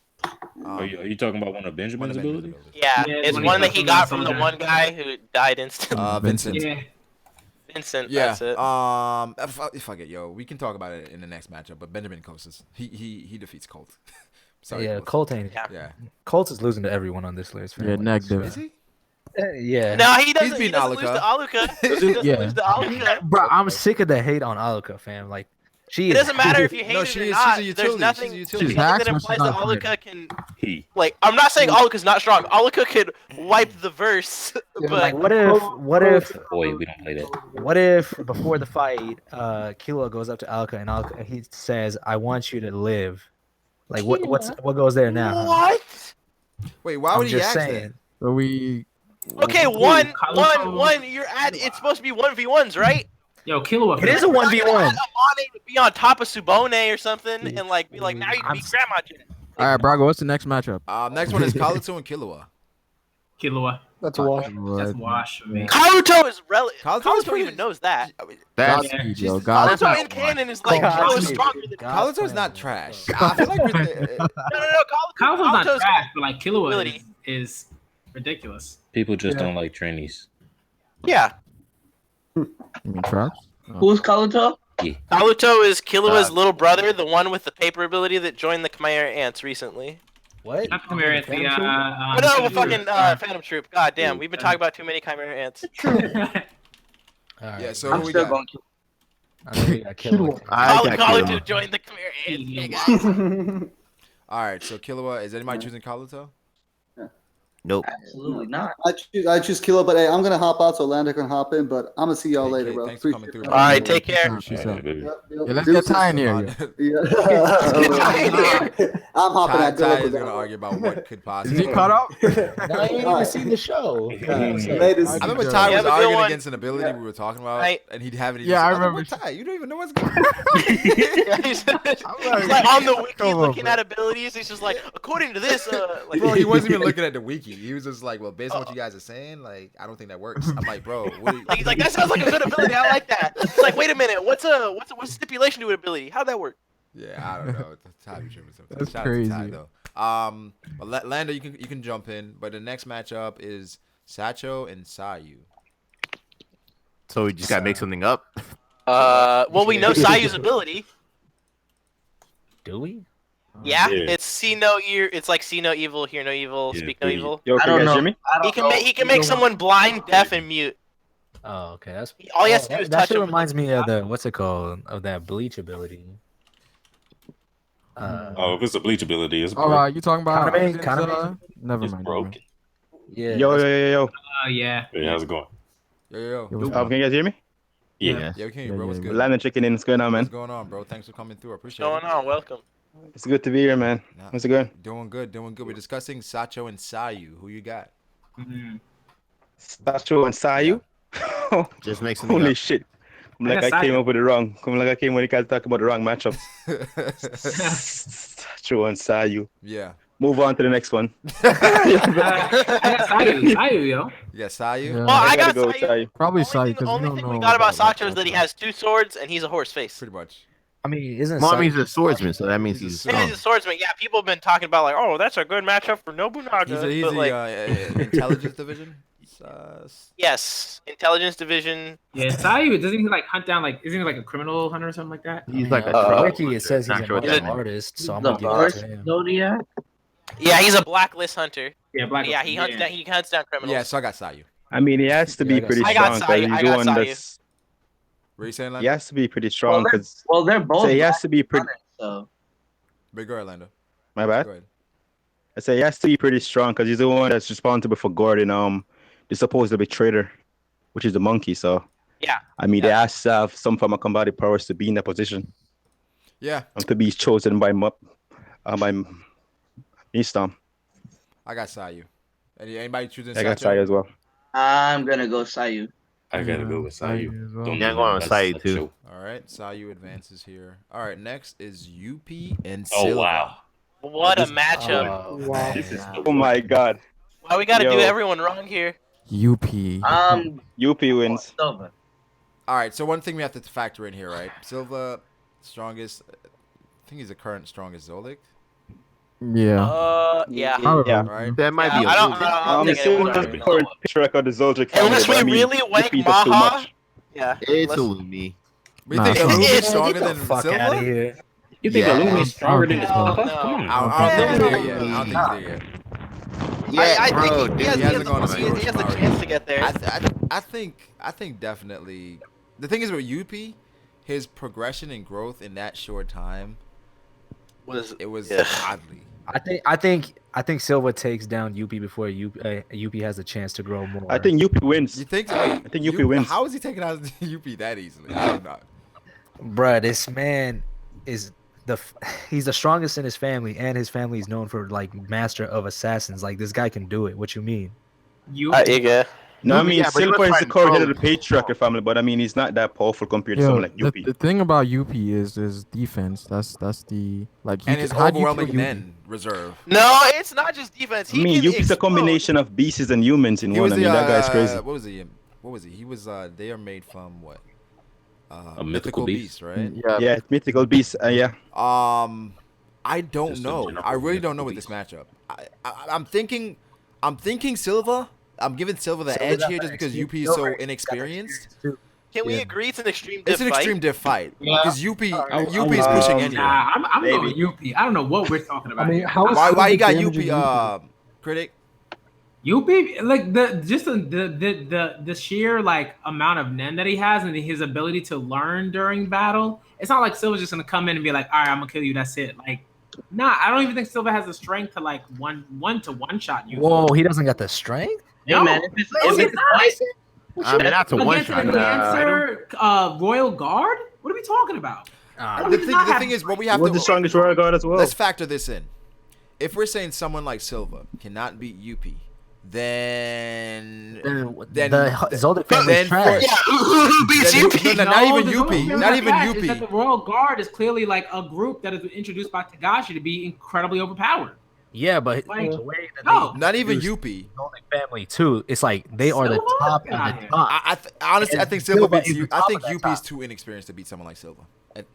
Are you talking about one of Benjamin's abilities?
Yeah,
Yeah,
it's
when
one
he
that he
got
got
from
from
the
the
soldier.
one guy who died instantly.
Vincent.
Yeah.
Vincent.
Yeah.
That's it.
Fuck it, yo. We can talk about it in the next matchup. But Benjamin Coasts, he defeats Colt. Sorry.
yeah,
Colt.
Colt ain't.
Yeah.
Colt is losing to everyone on this list. fam.
Yeah,
Like,
negative.
Is he?
Yeah.
No, he doesn't. He
beating
doesn't lose to Aluka. He doesn't
Yeah.
lose to Aluka.
Bro, I'm sick of the hate on Aluka, fam. Like, she
It
is.
doesn't matter if you hate
No,
it
she
or
is-
not.
she's a utility.
There's nothing,
She's a
there's
utility.
nothing
Hacks
that
when she's
implies that
not
Aluka can.
He.
Like, I'm not saying Aluka's not strong. Aluka could wipe the verse, but
Like, what if
Boy, we don't play that.
What if before the fight, Killua goes up to Aluka and Aluka, he says, "I want you to live." Like, what goes there now? Huh?
what?
Wait, why
I'm
would he
just
ask
saying.
So we.
Okay, one. You're at. It's supposed to be 1v1s, right?
Yo, Killua.
It is a 1v1.
Amane would be on top of Subone or something, and like be like, now you can beat Grandma Jin.
All right, Brago. What's the next matchup?
that? Next one is Kaluto and Killua.
Killua.
That's a wash.
That's wash for me.
Karuto is
Karuto's
Karuto even knows that.
That's
Godspeed,
yeah.
yo.
Karuto
Godspeed.
in canon is like
Godspeed.
is stronger than
Karuto's not trash. I feel like
no.
Karuto's not
Karuto's
trash, but like Killua
ability.
is ridiculous.
People just
Yeah.
don't like trainees.
Yeah.
You mean trash?
Who's Kaluto?
Karuto is Killua's little brother, the one with the paper ability that joined the Chimera Ants recently.
What?
Not Chimera Ants, the
Oh no, fucking Phantom Troop. God damn, we've been talking about too many Chimera Ants.
All right.
Yeah, so
I'm
who we
still
got?
going to.
I know we got Killua.
I got
Karuto
Killua.
joined the Chimera Ants.
All right, so Killua, is anybody choosing Karuto?
Nope.
Absolutely not.
I choose Kilo, but hey, I'm gonna hop out so Lander can hop in. But I'm gonna see y'all
Hey,
later,
kid,
bro.
thanks for coming
Appreciate
through,
it.
bro.
All right, take care.
Appreciate
All
it.
right, baby.
Yep.
Yeah, let's get Ty in here. Yo.
Yeah. I'm hopping
Ty,
out. Good luck
is
with
gonna
that.
argue about what could
Is
possibly.
he caught up?
No, I ain't even seen the show.
Latest.
I remember
Yeah,
Ty
yeah,
was
but good
arguing
one.
against an ability we were talking about,
Right.
and he'd have it.
Yeah, I
was like,
remember.
"What, Ty, you don't even know what's going on."
Yeah, he's like on the wiki
Come on,
looking
bro.
at abilities. He's just like, according to this, like,
Bro, he wasn't even looking at the wiki. He was just like, "Well, based on what you guys are saying, like, I don't think that works." I'm like, "Bro, what?"
like, he's like, that sounds like a good ability. I like that. It's like, wait a minute, what's a stipulation to an ability? How'd that work?
Yeah, I don't know. Ty be tripping sometimes.
That's
Shout out to Ty,
crazy.
though. But Lando, you can jump in. But the next matchup is Sacho and Sayu.
So we just gotta make something up.
Well, we know Sayu's ability.
Do we?
Yeah,
Yeah.
it's see no ear. It's like see no evil, hear no evil,
Yeah,
speak no
pretty-
evil.
Yo,
I
can
don't
you guys
know.
hear me?
I don't
He can make someone blind, deaf, and mute.
Oh, okay. That's
All he has to do
that,
is
that
touch
shit
him.
reminds me of the what's it called of that bleach ability.
Oh, if it's a bleach ability, it's
Oh,
broken.
you talking about?
Kaname,
it's,
Kaname?
Never
It's
mind.
broken.
Yeah.
Yo, yo, yo, yo.
Yeah.
Hey, how's it going?
Yo.
Yo, what's
Can you guys hear me?
Yeah.
Yeah, we can hear you,
Yeah,
bro. What's
yeah,
good?
Landon checking in. What's going on,
What's
man?
going on, bro? Thanks for coming through. I
What's
appreciate
going
it.
on? Welcome.
It's good to be here, man.
Nah,
How's it going?
Doing good. We're discussing Sacho and Sayu. Who you got?
Mhm.
Sacho and Sayu?
Just make something
Holy
up.
shit. I'm
I
like
got
I came
Sayu.
up with the wrong. I'm like I came when you guys talking about the wrong matchups. Sacho and Sayu.
Yeah.
Move on to the next one.
I got Sayu, yo.
You got Sayu?
Yeah.
Well, I
gotta
got
go with
Sayu.
Sayu.
Probably
Only
Sai because we
only
don't
thing
know.
we got about
like,
Sacho is that he has 2 swords and he's a horse face.
Pretty much.
I mean, isn't
Mommy's
Sai-
a swordsman, so that means
He's a
he's
sword-
And
strong.
he's a swordsman. Yeah, people have been talking about like, oh, that's a good matchup for Nobunaga.
He's
but, like,
intelligence division.
yes, intelligence division.
Yeah, Sayu, doesn't he like hunt down like isn't he like a criminal hunter or something like that?
He's like a
on the
troll.
wiki it says he's
Not
an
sure what
that
art-
means.
artist, so I'm
The
gonna give it
first
to him.
Zodiac.
Yeah, he's a blacklist hunter.
Yeah, black.
Yeah, he hunts down criminals.
Yeah, so I got Sayu.
I mean, he has to
Yeah,
be
I got
pretty
Sayu. I got
strong
Sayu.
because he's
I
the
got
one
Sayu.
that's.
What are you saying,
He
Lando?
has to be pretty strong because.
Well, they're both.
So he has to be pretty.
hunters, so
Big girl, Lando.
My bad.
Go ahead.
I say he has to be pretty strong because he's the one that's responsible for guarding the supposed betrayer, which is the monkey. So
Yeah.
I mean, they has to have some form of combative powers to be in that position
Yeah,
and to be chosen by Easton.
I got Sayu. Anybody choosing
I got
Sacho?
Sai as well.
I'm gonna go Sayu.
I gotta go with
Sai
Sayu.
as well.
Don't
Yeah, I'm
know
going with
about
Sayu, too.
Sacho.
All right, Sayu advances here. All right, next is Youpi and
Oh
Silva.
wow.
What a
This-
matchup.
Oh,
Wow.
This is
man.
Oh my God,
Why we gotta do
Yo.
everyone wrong here?
UP.
UP wins.
Silva.
All right, so one thing we have to factor in here, right? Silva, strongest. I think he's the current strongest Zodiac.
Yeah.
Yeah.
Probably.
Yeah.
Right?
That might be a
I don't,
little
I don't, I don't think
Still
anyone
the current picture record the Zodiac.
Unless
family,
we
but I mean,
really wank
UP does too
Maha.
much.
Yeah.
It's
unless-
Illumi.
But you
Nah,
think
Silva-
Illumi's
Get
stronger
Get
than
the fuck
Silva?
out of here.
You think
Yeah.
Illumi's stronger than his
Hell
papa?
no.
Come on.
I don't think he's there yet. I
Yeah.
don't think he's there yet.
I
bro,
think
dude,
he has
hasn't gone to
he has
Hiroshima
the
already.
chance to get there.
I think definitely. The thing is with Youpi, his progression and growth in that short time was
Yeah.
godly.
I think Silva takes down Youpi before Youpi has a chance to grow more.
I think UP wins.
You think?
I think Youpi wins.
How is he taking out Youpi that easily? I don't know.
Bruh, this man is he's the strongest in his family, and his family is known for like master of assassins. Like this guy can do it. What you mean?
You
Yeah.
No, I mean
Yeah, but he was
Silva is the
fighting
coordinator of the
Chrollo.
patriarchy family, but I mean he's not that powerful compared to
Yo,
someone like
the
Youpi.
thing about Youpi is his defense. That's the like.
And his
how'd you kill
overwhelming
Youpi?
Nen reserve.
No, it's not just defense.
I mean Youpi's a combination of beasts and humans in
He
one.
was
I mean that guy's crazy.
What was he? What was he? He was. They are made from what?
A mythical beast,
right?
Yeah, mythical beast. Yeah.
I don't
Just a
know.
general
I really don't
mythical
know with this
beast.
matchup. I'm thinking Silva. I'm giving Silva the edge here just because Youpi is so inexperienced.
Can we agree it's an extreme diff
It's an
fight?
extreme diff fight
Yeah.
because Youpi
I
is pushing anyway.
Nah, I'm
Maybe.
going Youpi. I don't know what we're talking about.
I mean,
here.
how is
Why
Silva
you got
damaging
Youpi, critic?
Youpi, like the sheer like amount of nen that he has and his ability to learn during battle. It's not like Silva's just gonna come in and be like, all right, I'm gonna kill you. That's it. Like, nah, I don't even think Silva has the strength to like one shot you.
Whoa, he doesn't got the strength.
Hey,
No,
man, if it's
nice.
I mean, that's a one
Against
shot.
an Lancer, Royal Guard. What are we talking about?
The thing is, what we have
What's the
to
strongest royal guard as well?
let's factor this in. If we're saying someone like Silva cannot beat Youpi, then
the Zodiac family
then
is trash.
Who beats
then-
Youpi?
no, not even
the
Youpi,
Zodiac
not
family
even
trash is that
Youpi.
the Royal Guard is clearly like a group that has been introduced by Tagashi to be incredibly overpowered.
Yeah, but
Like,
the way that
no.
Not even
introduced
Youpi.
Zodiac family too, it's like they are the
Silva?
top
Get
of
out
the
here.
top.
Honestly, I
And
think Silva
Silva
beats
is
you.
the
I
top
think
of that
Youpi is
top.
too inexperienced to beat someone like Silva.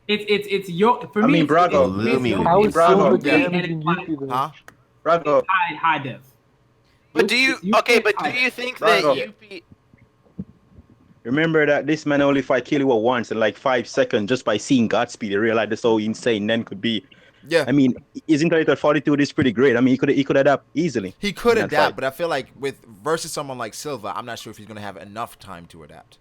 It's your for
I
me.
mean,
it's
Brago.
Illumi.
Illumi.
How is
Bravo.
Silva
And
damaging
it's
Youpi though?
Huh?
Brago.
high diff.
But do you
Youpi
okay?
is
But do
high.
you think that
Bravo.
Youpi?
Remember that this man only fight Killua once in like 5 seconds just by seeing Godspeed. He realized that's how insane Nen could be.
Yeah,
I mean, his intellectual fortitude is pretty great. I mean, he could adapt easily.
he could
in that
adapt,
fight.
but I feel like versus someone like Silva, I'm not sure if he's gonna have enough time to adapt.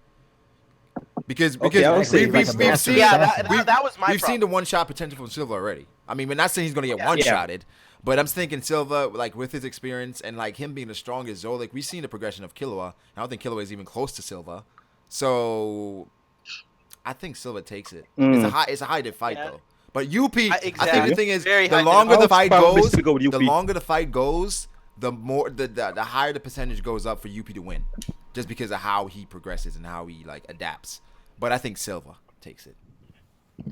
Because
Okay, I would say
we've
like a
we've
master
seen
Yeah,
assassin.
that was my
we've seen
problem.
the one shot potential from Silva already. I mean, we're not saying he's gonna get
Yeah.
one shotted, but I'm thinking Silva, like with his experience and like him being the strongest Zodiac, we've seen the progression of Killua. I don't think Killua is even close to Silva, so I think Silva takes it. It's a high diff fight
Yeah.
though. But Youpi, I think
Exactly.
the thing is,
Very
the
high
longer
diff.
the fight
I'll probably
goes,
still go with
the
Youpi.
longer the fight goes, the more the higher the percentage goes up for Youpi to win, just because of how he progresses and how he like adapts. But I think Silva takes it.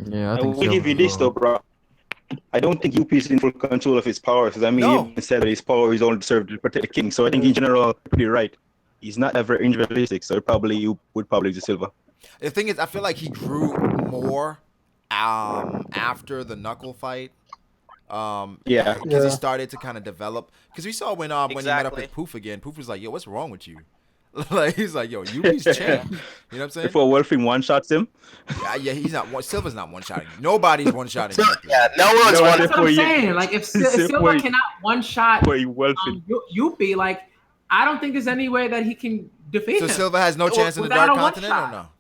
Yeah, I
I
think
will give you this though, bro. I don't think Youpi is in full control of his powers. Because I mean,
No.
he even said that his power is only served to protect the king. So I think in general, you're pretty right. He's not that very individualistic. So you would probably do Silva.
The thing is, I feel like he grew more after the Knuckle fight.
Yeah.
Because he
Yeah.
started to kind of develop. Because we saw when he met up
Exactly.
with Pouf again. Pouf was like, "Yo, what's wrong with you?" Like he's like, "Yo, Yupi's changed." You know what I'm saying?
Before Welfin one-shots him.
Yeah, he's not. Silva's not one-shotting. Nobody's one-shotting. Yupi.
Yeah, no one's
No,
one.
That's what I'm
Wait,
saying. Like if Silva
wait.
cannot one shot
Wait, Welfin.
Youpi, like I don't think there's any way that he can defeat
So
him.
Silva has no chance in the
Without
Dark
a
Continent, or
one-shot.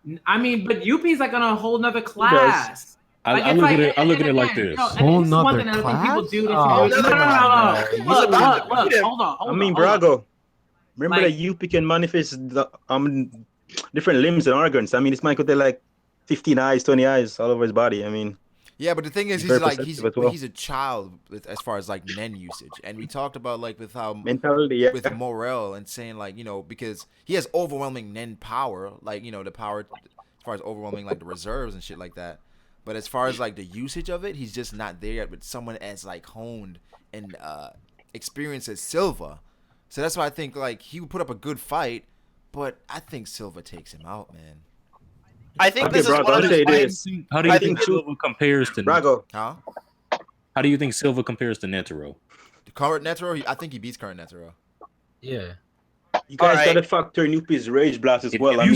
no?
I mean, but Yupi's like on a whole nother class.
I look at it. I look at it like this.
Whole
This is one
nother
thing that I think people
class?
do this.
Oh,
no.
come on,
Look, hold on.
I mean,
hold on.
Brago. Remember
Like-
that Youpi can manifest the different limbs and organs. I mean, this man could have like 15 eyes, 20 eyes all over his body. I mean,
Yeah, but the thing is,
He's
he's
very
like
perceptive as well.
he's a child as far as like Nen usage, and we talked about like with how
mentality, yeah.
with Morel and saying like because he has overwhelming Nen power, like the power as far as overwhelming like the reserves and shit like that. But as far as like the usage of it, he's just not there yet with someone as like honed and experienced as Silva. So that's why I think like he would put up a good fight, but I think Silva takes him out, man.
I think
Okay,
this is
Brago,
one
I'll
of
say
those
this.
fights.
How do you
I
think
think
Silva compares to?
Brago,
Huh?
How do you think Silva compares to Netero?
The current Netero, I think he beats current Netero.
Yeah.
you guys
Alright.
gotta factor in Youpi's rage blast as well.
If you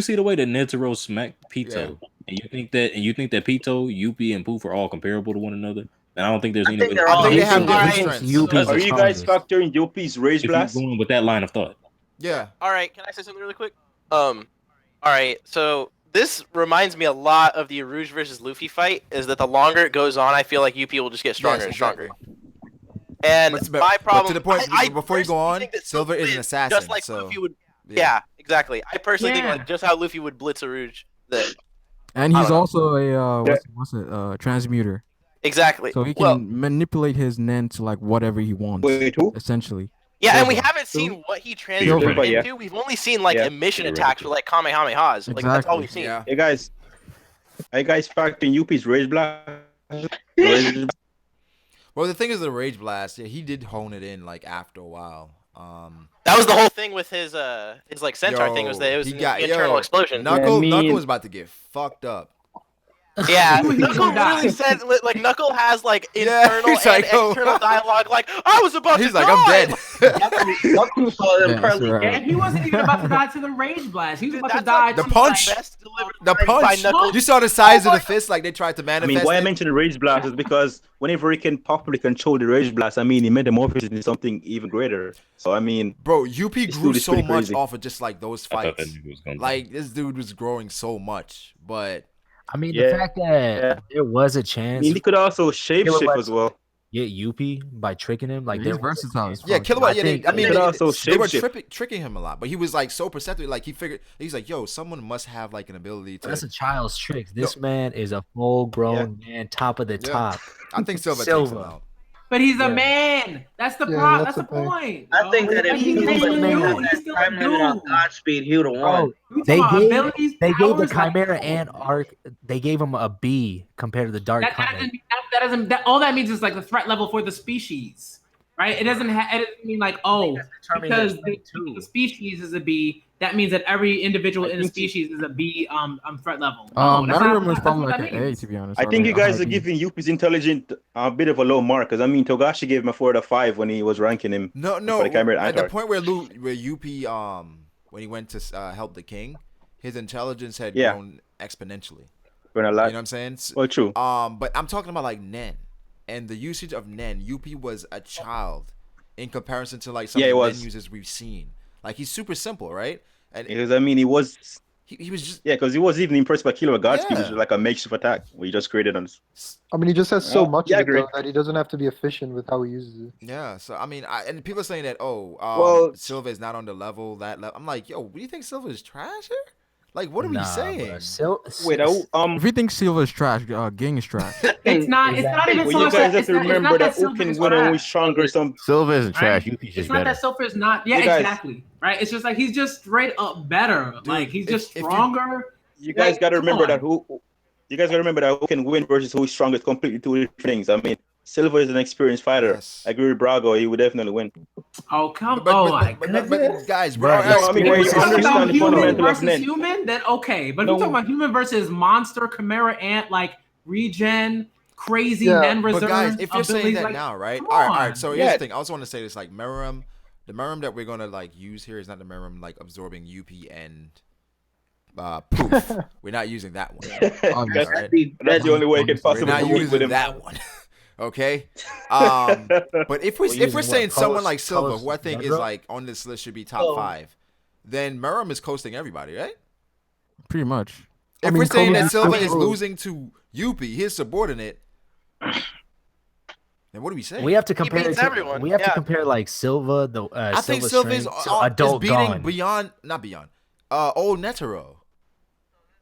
see the way that Netero smacked Pito,
Yeah.
and you think that Pito, Youpi, and Pouf are all comparable to one another, then I don't think there's any
think
way.
they're
I
all
think they have
equal.
different
Alright.
strengths.
Youpi's
Are
the
you guys
strongest.
factoring Youpi's rage
If
blast?
you're going with that line of thought,
Yeah.
All right, can I say something really quick? All right, so this reminds me a lot of the Rouge versus Luffy fight. Is that the longer it goes on, I feel like UP will just get stronger
Yes,
and stronger.
exactly.
And
But
my problem,
but to the point,
I
before you go
personally
on,
think that
Silva is an assassin.
just like
so
Luffy would. Yeah, exactly. I personally think
Yeah.
like just how Luffy would blitz a Rouge. That
And
I
he's
don't know.
also a what's it? Transmuter.
exactly.
So he can
Well,
manipulate his Nen to like whatever he wants.
Wait, who?
Essentially.
Yeah, and we
Silva.
haven't seen what he transformed
Silva, yeah.
into. We've only seen like
Yeah.
emission attacks with like Kamehamehas. Like that's all
Exactly.
we've seen.
Yeah.
Hey guys, factoring Youpi's Rage Blast? Rage-
Well, the thing is, the Rage Blast. Yeah, he did hone it in like after a while.
That was the whole thing with his like centaur thing was that it was
he
an
got-
internal
yo,
explosion.
Knuckle,
Yeah,
Knuckle was about to get fucked up.
Yeah,
He was
Knuckle
gonna die.
literally said like Knuckle has like
Yeah,
internal
he's
and
like, oh.
external dialogue. Like I was about
He's
to
like,
die.
I'm dead.
Knuckle saw them
Yeah,
curly
that's right.
hair.
And he wasn't even about to die to the rage blast. He was
Dude,
about to
that's
die
like
The
to
punch.
like,
Best delivered
The
line by
punch.
Knuckles.
You saw the size
Oh
of
my
the fist, like they tried to
I
manifest.
mean, why I
it.
mentioned the Rage Blast is because whenever he can properly control the Rage Blast, I mean, he metamorphoses into something even greater. So, I mean,
Bro, Youpi
This
grew
dude is
so
pretty
much
crazy.
off of just like those
I thought that
fights.
nigga was gonna
Like this dude was growing so much, but
I mean,
Yeah,
the fact that there was a
I
chance
mean, he could also
Killua
shapeshift
went
as well.
get Yuppie by tricking him. Like
He's
there was a
versatile
chance.
as
yeah,
fuck.
Killua.
I
Yeah,
think-
I mean,
He could also
they were
shapeshift.
tricking him a lot, but he was like so perceptive. Like he figured, he's like, yo, someone must have like an ability to.
That's a child's trick. This man is a full-grown man, top of the
Yeah.
top.
I think Silva takes him
Silva.
out.
but he's
Yeah.
a man. That's the
Yeah,
problem.
that's
That's the
the thing.
point.
I think that if
Like,
he
he's
would
still a
have
dude.
known
He's
that
still a
time limit on
dude.
Godspeed, he would have won.
Bro,
We
they
talking about
gave
abilities,
they gave the
powers, like,
Chimera and Arc. They gave him a B compared to the Dark
that
Comet.
doesn't that doesn't that all that means is like the threat level for the species, right? It doesn't mean like because the species is a B, that means that every individual in the species is a B threat level. No, that's
Meruem
not,
was
that's
probably
not
like
what
an
that
A,
means.
to be honest.
I
or
think
like
you
a
guys
high
are
B.
giving Yuppie's intelligence a bit of a low mark, because I mean, Togashi gave him a 4 out of 5 when he was ranking him.
No,
For the Chimera
at the
Antark.
point where Yupi, when he went to help the king, his intelligence had
Yeah.
grown exponentially.
When a
You know
lot.
what I'm saying?
Well, true.
But I'm talking about like Nen, and the usage of Nen. Yupi was a child in comparison to like some
Yeah,
of
he
the
was.
Nen users we've seen. Like he's super simple, right? And
Because I mean, he was
just
because he was even impressed by Killua Godspeed, which
Yeah.
is like a makeshift attack we just created on.
I mean, he just has so much
yeah,
of
I
it though,
agree.
that he doesn't have to be efficient with how he uses it.
Yeah, so I mean, and people are saying that
Well-
Silva is not on the level that level. I'm like, yo, do you think Silva is trash here? Like, what are we
Nah,
saying?
bro.
Wait,
If you think Silva is trash, Ging is trash.
It's not even
Well,
so
you
much
guys
that
have
it's
to
not, it's
remember
not
that who
Silva
can
is
win and who's
trash.
stronger. Some
Silva isn't trash.
Right?
Yupi's
It's
just
not
better.
that Silver is not. Yeah,
You guys-
exactly. Right. It's just like he's just straight up better. Like he's just
if you-
stronger.
you guys
Like,
got to
come
remember
on.
that you guys got to remember that who can win versus who's strong is completely two different things. I mean, Silva is an experienced fighter.
Yes.
I agree with Brago. He would definitely win.
Oh come!
But,
oh
but,
my
but,
goodness.
but guys,
Bro,
we're
yeah,
I mean, where you
If you're talking
understand
about
the
human
fundamental of
versus
Nen.
human, then okay. But if
No.
you're talking about human versus monster, chimera, ant, like regen, crazy,
Yeah,
Nen
But
reserve.
guys, if you're saying
abilities,
that
like,
now, right?
come
All right, all
on.
right. So
Yeah.
here's the thing. I also want to say this: like Meruem, the Meruem that we're gonna like use here is not the Meruem like absorbing Yupi and Pouf. We're not using that one.
Obviously.
That's the only way it could
We're
possibly
not
win with
using
him.
that one. Okay. But if we're
using
saying
what?
someone
Carlos-
like Silva,
Carlos
who I think is
Netero?
like on this list should be top
Oh.
5, then Meruem is coasting everybody, right?
Pretty much.
If
mean,
we're saying that
Carlos
Silva
is
is
still-
losing to Yupi, his subordinate, then what do we say?
We have to compare.
beats
to-
everyone,
We have to
yeah.
compare like Silva, the
I think
Silva
Silva is,
strength to adult
beating
Gon.
beyond, not beyond, old Netero.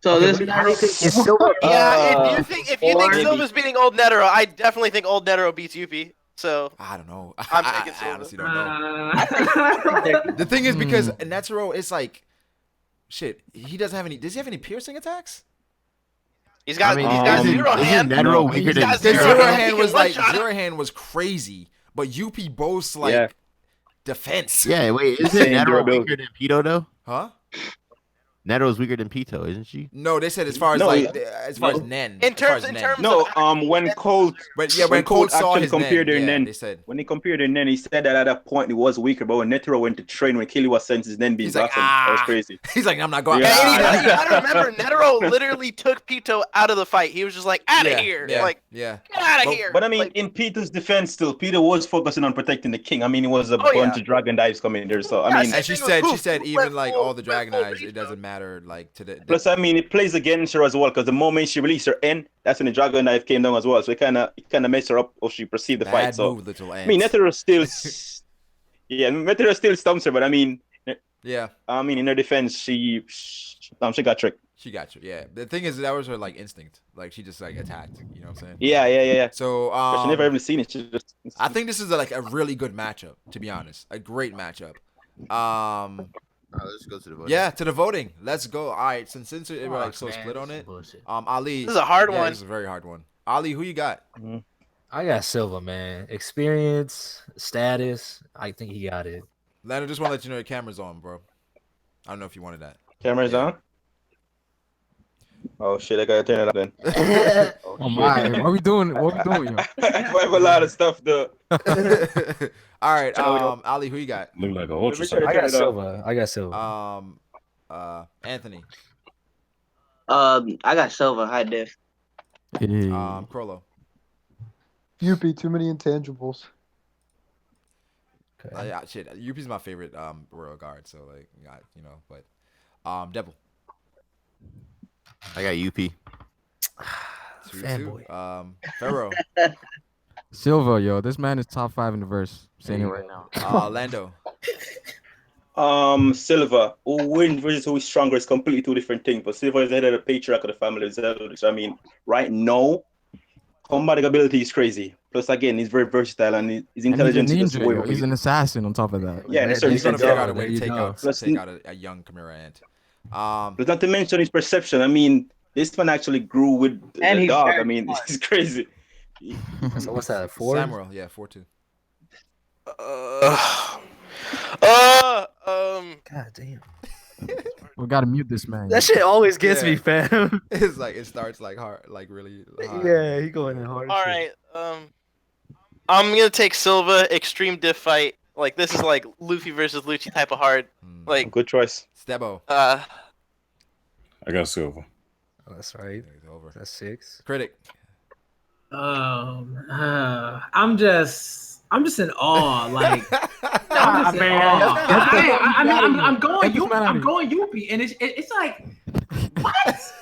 So
Okay,
this
but how do you think is Silva?
Yeah, if you think
or-
Silva's beating old Netero, I definitely think old Netero beats Yupi. So
I don't know.
I'm taking
I
Silva.
honestly don't know.
Uh,
The thing is because Netero is like, shit. He doesn't have any. Does he have any piercing attacks?
he's got
mean,
he's got
isn't-
zero
isn't
hand.
Netero
He's
weaker than
got
Because
zero
Zero
hand. He
Hand
can
was like
one-shot.
Zero Hand was crazy, but Yupi boasts like
Yeah.
defense.
Yeah, wait, isn't
Same
Netero
durability.
weaker than Pito though?
Huh?
Netero's weaker than Pito, isn't she?
No, they said as far as
No,
like
he-
as far as Nen.
In
as far
terms-
as
in
Nen.
terms-
No, when Colt,
But yeah, when Colt saw
actually
his
compared
Nen,
their
yeah,
Nen,
they said
when he compared their Nen, he said that at that point he was weaker, but when Netero went to train, when Killua sent his Nen being
He's like,
blossomed, that was
"Ah."
crazy.
he's like, I'm not going.
Yeah.
And you gotta remember, Netero literally took Pito out of the fight. He was just like, out of here.
Yeah,
Like,
yeah.
get out of
But,
here.
but I mean,
Like,
in Peter's defense, still, Peter was focusing on protecting the king. I mean, it was a
Oh,
bunch
yeah.
of dragon dives coming there, so I
Yeah,
mean,
And she
Same thing with
said
Pouf.
even
Went
like
full-
all the Dragon
went full
Eyes, it
Pito.
doesn't matter like to the
plus, I mean, it plays against her as well because the moment she released her N, that's when the dragon knife came down as well. So it kind of messed her up how she perceived the
bad
fight. So
move, little ants.
I mean, Netero still, yeah, Netero still stumps her, but I mean,
yeah,
in her defense, she got tricked.
She got you. Yeah. The thing is, that was her like instinct. Like she just like attacked. You know what I'm saying?
Yeah.
So
But she never even seen it. She just.
I think this is like a really good matchup. To be honest, a great matchup.
Let's go to the voting.
Yeah, to the voting. Let's go. All right. Since we're like so split on it. Ali.
This is a hard one.
This is a very hard one. Ali, who you got?
I got Silva, man. Experience, status. I think he got it.
Lando, just want to let you know your camera's on, bro. I don't know if you wanted that.
Camera's on. Oh shit! I gotta turn it up then.
Oh my! What we doing? Yo?
I have a lot of stuff though.
All right, Ali, who you got?
Look like a ultra.
I got Silva.
Anthony.
I got Silva high def.
Chrollo.
Youpi, too many intangibles.
Okay.
Yeah, shit. Youpi's my favorite royal guard, so like, you know, but Devil.
I got Youpi.
Fanboy. Pharaoh.
Silva, yo, this man is top 5 in the verse. Saying it right now.
Lando.
Silva, who wins versus who is stronger is completely two different things. But Silva is the head of the patriarch of the family of Zodiac. So I mean, right now, combating ability is crazy. Plus, again, he's very versatile and his intelligence
and
is
he's a ninja, he's an assassin on top of that.
Yeah,
he's gonna figure out a way to take out a young Camilla ant.
But not to mention his perception. I mean, this man actually grew with the dog. I mean, it's crazy.
So what's that? 4?
Samuel, yeah, 4-2.
God damn.
We gotta mute this man.
That shit always gets me, fam.
It's like it starts like hard, like really hard.
Yeah, he going in hard.
All right, I'm gonna take Silva extreme diff fight. Like this is like Luffy versus Lucci type of hard. Like
good choice.
Stebo.
I got Silva.
Oh, that's right. That's 6.
Critic.
I'm just in awe. Like, I'm just in awe. I'm going Youpi. I'm going Youpi, and it's like, what?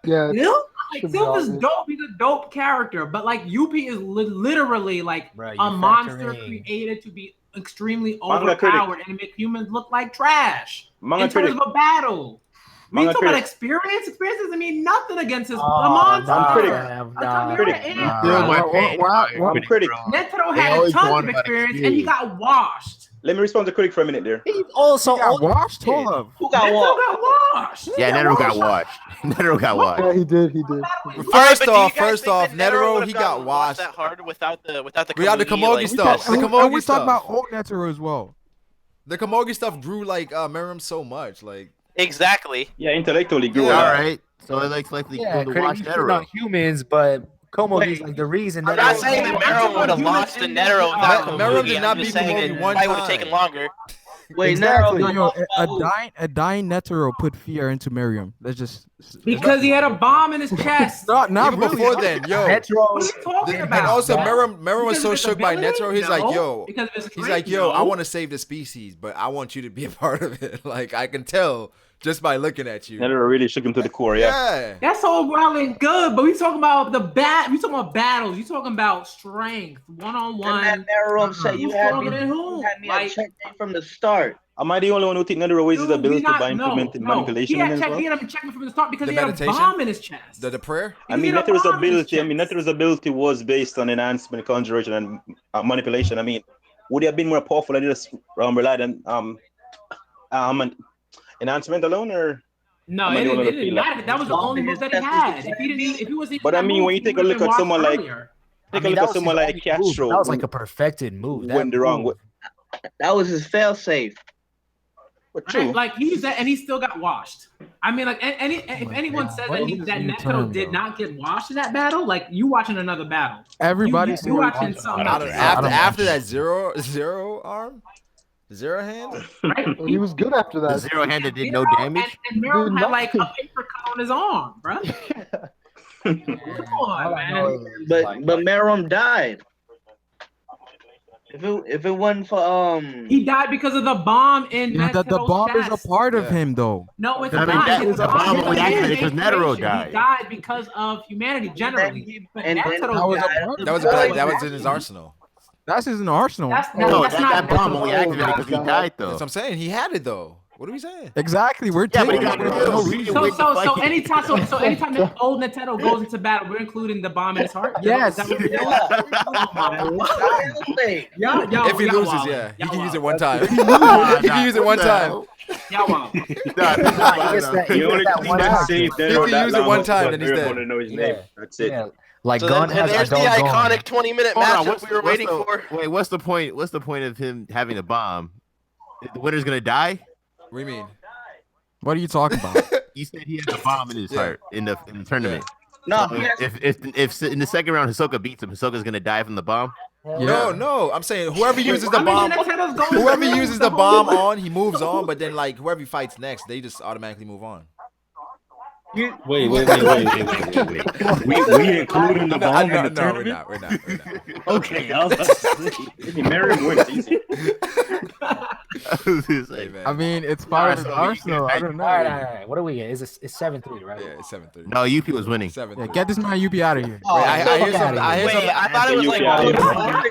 Yeah.
You know? Like, Silva's dope. He's a dope character, but like Youpi is literally like a monster created to be extremely overpowered and make humans look like trash in terms of a battle. We talk about experience. Experience doesn't mean nothing against his monster.
I'm critic.
Netero had a ton of experience and he got washed.
Let me respond to critic for a minute there.
He also
got washed. Hold up.
Who got washed?
Yeah, Netero got washed. Netero got washed.
Yeah, he did.
First off, Netero, he got washed.
That hard without the
Komogi stuff. The Komogi
we
stuff.
talk about old Netero as well.
The Komogi stuff grew like Miriam so much, like.
Exactly.
Yeah, intellectually grew.
All right. So it looks like they
yeah,
to watch
Netero. Not humans, but Komogi's like the reason.
I'm not saying that Miriam would have lost to Netero without Komogi.
Miriam did not beat
Komogi
one time.
It would have taken longer.
Wait,
exactly.
Netero.
A dying Netero put fear into Miriam. Let's just
because he had a bomb in his chest.
not
even
really.
Before then, yo.
Netero. What are you talking about?
And also, Miriam was so shook by Netero. He's like, yo.
He's like,
yo. I want to save the species, but I want you to be a part of it. Like I can tell. Just by looking at you.
Netero really shook him to the core, yeah.
That's all well and good, but we talking about we talking about battles. You talking about strength, one-on-one.
Netero said you had me like, checked from the start.
Am I the only one who think Netero weighs his ability by implementing manipulation?
He had checked me from the start because he had a bomb in his chest.
The prayer?
I mean, Netero's ability was based on enhancement, conjuration, and manipulation. I mean, would he have been more powerful and just relied on enhancement alone, or
no? It didn't matter. That was the only move that he had. If he was,
but I mean, when you take a look at someone like, Castro,
that was like a perfected move.
Went the wrong way.
That was his fail-safe.
But true.
Like he used that, and he still got washed. I mean, like if anyone says that Netero did not get washed in that battle, like you watching another battle.
Everybody's
watching something else.
After that zero arm. Zero hand?
Right?
He was good after that.
The zero hand that did no damage.
And Mero had like a paper cut on his arm, bro. Come on, man.
But Mero died. If it wasn't for
he died because of the bomb in
the bomb
chest.
is a part of him though.
No, it's
not.
That
was a bomb only activated because Netero died.
He died because of humanity generally.
That was in his arsenal.
That's his arsenal.
That bomb only activated because he died, though.
That's what I'm saying. He had it, though. What are we saying?
Exactly. We're
Yeah,
taking
but
So anytime the old Netero goes into battle, we're including the bomb in his heart.
Yes.
Is that what we're doing? Oh my. Y'all,
If he
y'all
loses,
wild.
yeah, he
Y'all
can use it
wild.
one time. He can use it one time.
Y'all wild.
The only thing that saved
He
Zeno
can
that
use it
long
one
was
time,
because
then he's
everyone
dead.
know his name. That's it.
Yeah. Like
So
Gun
then,
has
and there's the
adult Gon.
iconic 20-minute
Hold on,
matchup we were waiting for.
Wait, what's the point? What's the point of him having a bomb? The winner's gonna die.
What do you mean?
What are you talking about?
You said he has a bomb in his heart in the tournament.
No,
So if in the second round Hisoka beats him, Hisoka's gonna die from the bomb.
No. I'm saying whoever uses the
I mean,
bomb,
Netero's going
whoever
through
uses
the
the bomb
whole-
on, he moves on. But then like whoever he fights next, they just automatically move on.
Wait. We including the bomb in the tournament?
We're not.
Okay, I was about to say.
Mary wins easy.
Hey, man.
I mean, it's part of his arsenal. I don't know.
All right. What do we get? It's 7-3, right?
Yeah, it's 7-3.
No, Youpi was winning.
7-3.
Yeah, get this man Youpi out of here.
Wait, I hear some.
Wait, I thought it was like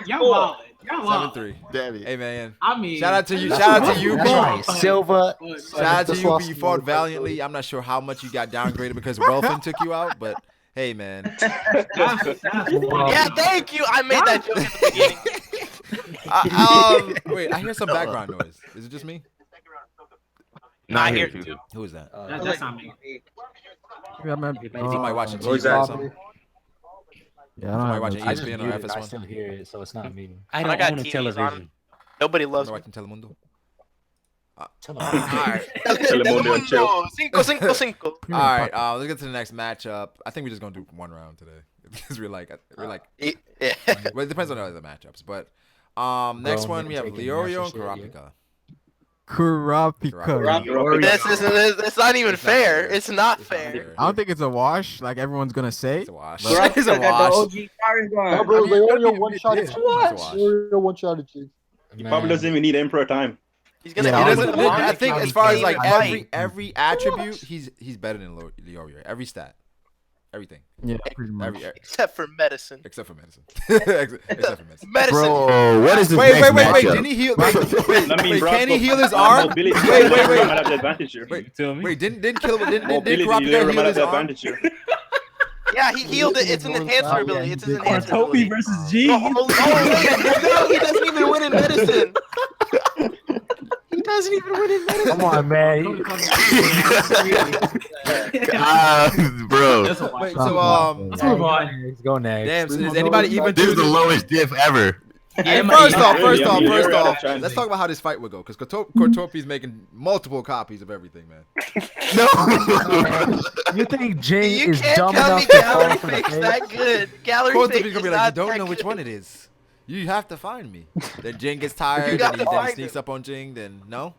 Y'all wild. Y'all wild.
7-3.
Damn it.
Hey man.
I mean,
Shout out to you. Shout out to you.
That's right. Silva.
Shout out to
Just
you.
lost
You
the
fought
motherfucker.
valiantly. I'm not sure how much you got downgraded because Welfin took you out, but hey man.
Yeah, thank you. I made that joke at the beginning.
Wait, I hear some background noise. Is it just me?
Not
here.
here.
Who is that?
That's not me.
Yeah, man.
Somebody watching
What is
TV or
that?
something?
Yeah, I don't
Somebody
have
watching
no
I just
ESPN or
muted it. I
FS1?
still hear it, so it's not me.
I
I
don't
got
own a
TVs
television.
on. Nobody loves me.
Watching Telemundo.
Alright.
Telemundo and chill.
Cinco.
All right, let's get to the next matchup. I think we're just gonna do one round today because we're like,
Yeah.
well, it depends on the other matchups. But next one we have Leorio and Kurapika.
Kurapika.
That's not even fair. It's not fair.
I don't think it's a wash, like everyone's gonna say.
It's a wash.
Kurapika
It's a
got the
wash.
OG Pariston.
No, bro,
I mean,
Leorio one-shotted.
It's a wash.
Leorio one-shotted you.
He probably doesn't even need Emperor time.
He's gonna.
Yeah,
He
He
doesn't.
doesn't.
I think as far as like
fight.
every attribute, he's better than Leorio. Every stat, everything.
Yeah, pretty much.
Except for medicine.
Except for medicine. Except for medicine.
Medicine.
Bro, what is this
Wait,
next
wait.
matchup?
Didn't he heal? Wait,
I mean,
can he heal his
on
arm?
mobility,
Wait.
Leorio might have the advantage here.
Wait,
Tell me.
wait. Didn't Kurapika
Mobility,
heal
Leorio might have
his
the
arm?
advantage here.
Yeah, he healed it. It's an enhancer ability. It's his enhancer
Troupe
ability.
versus G.
Oh, no, he doesn't even win in medicine. He doesn't even win in medicine.
Come on, man.
Bro,
Wait, so
Let's move on.
Let's go next.
damn. So is anybody even
this is the lowest diff ever.
Hey,
Yeah,
first
yeah,
off,
yeah.
let's talk about how this fight would go. Because Kotopi's making multiple copies of everything, man.
No.
You think Jing
You
is
can't
dumb
tell me
enough to
gallery
fall for the
fix
face?
that good. Gallery
Kotopi's
fix
gonna
is
be like,
not
you don't
that
know which
good.
one it is. You have to find me. Then Jing gets tired,
gotta
then he
find
sneaks
him.
up on Jing. Then no.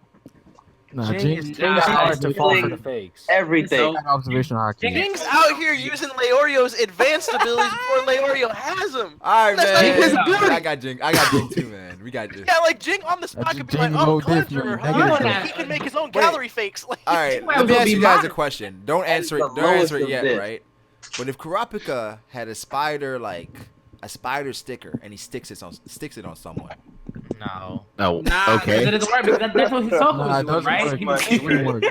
Nah,
Jing is
Jinx.
hard to fall for
feeling-
the fakes.
Everything.
Observation hockey.
Jing's out here using Leorio's advanced abilities before Leorio has them.
All right,
That's not even his
man.
ability.
I got Jing too, man. We got this.
Yeah, like Jing on the spot
That's
could be
Jing
like,
low
oh,
diff,
conjurer,
you're
huh?
negative.
Like, he can make his own gallery fakes. Like,
All right,
Jing
let me
will
ask
be
you guys a
mine.
question. Don't answer
That's
it.
the
Don't answer it
lowest
yet,
of this.
right? But if Kurapika had a spider sticker and he sticks it on someone.
No.
Oh,
Nah,
okay.
that doesn't work. Because that's what Hisoka
Nah, it
was doing,
doesn't
right?
work.
He was-
It wouldn't work.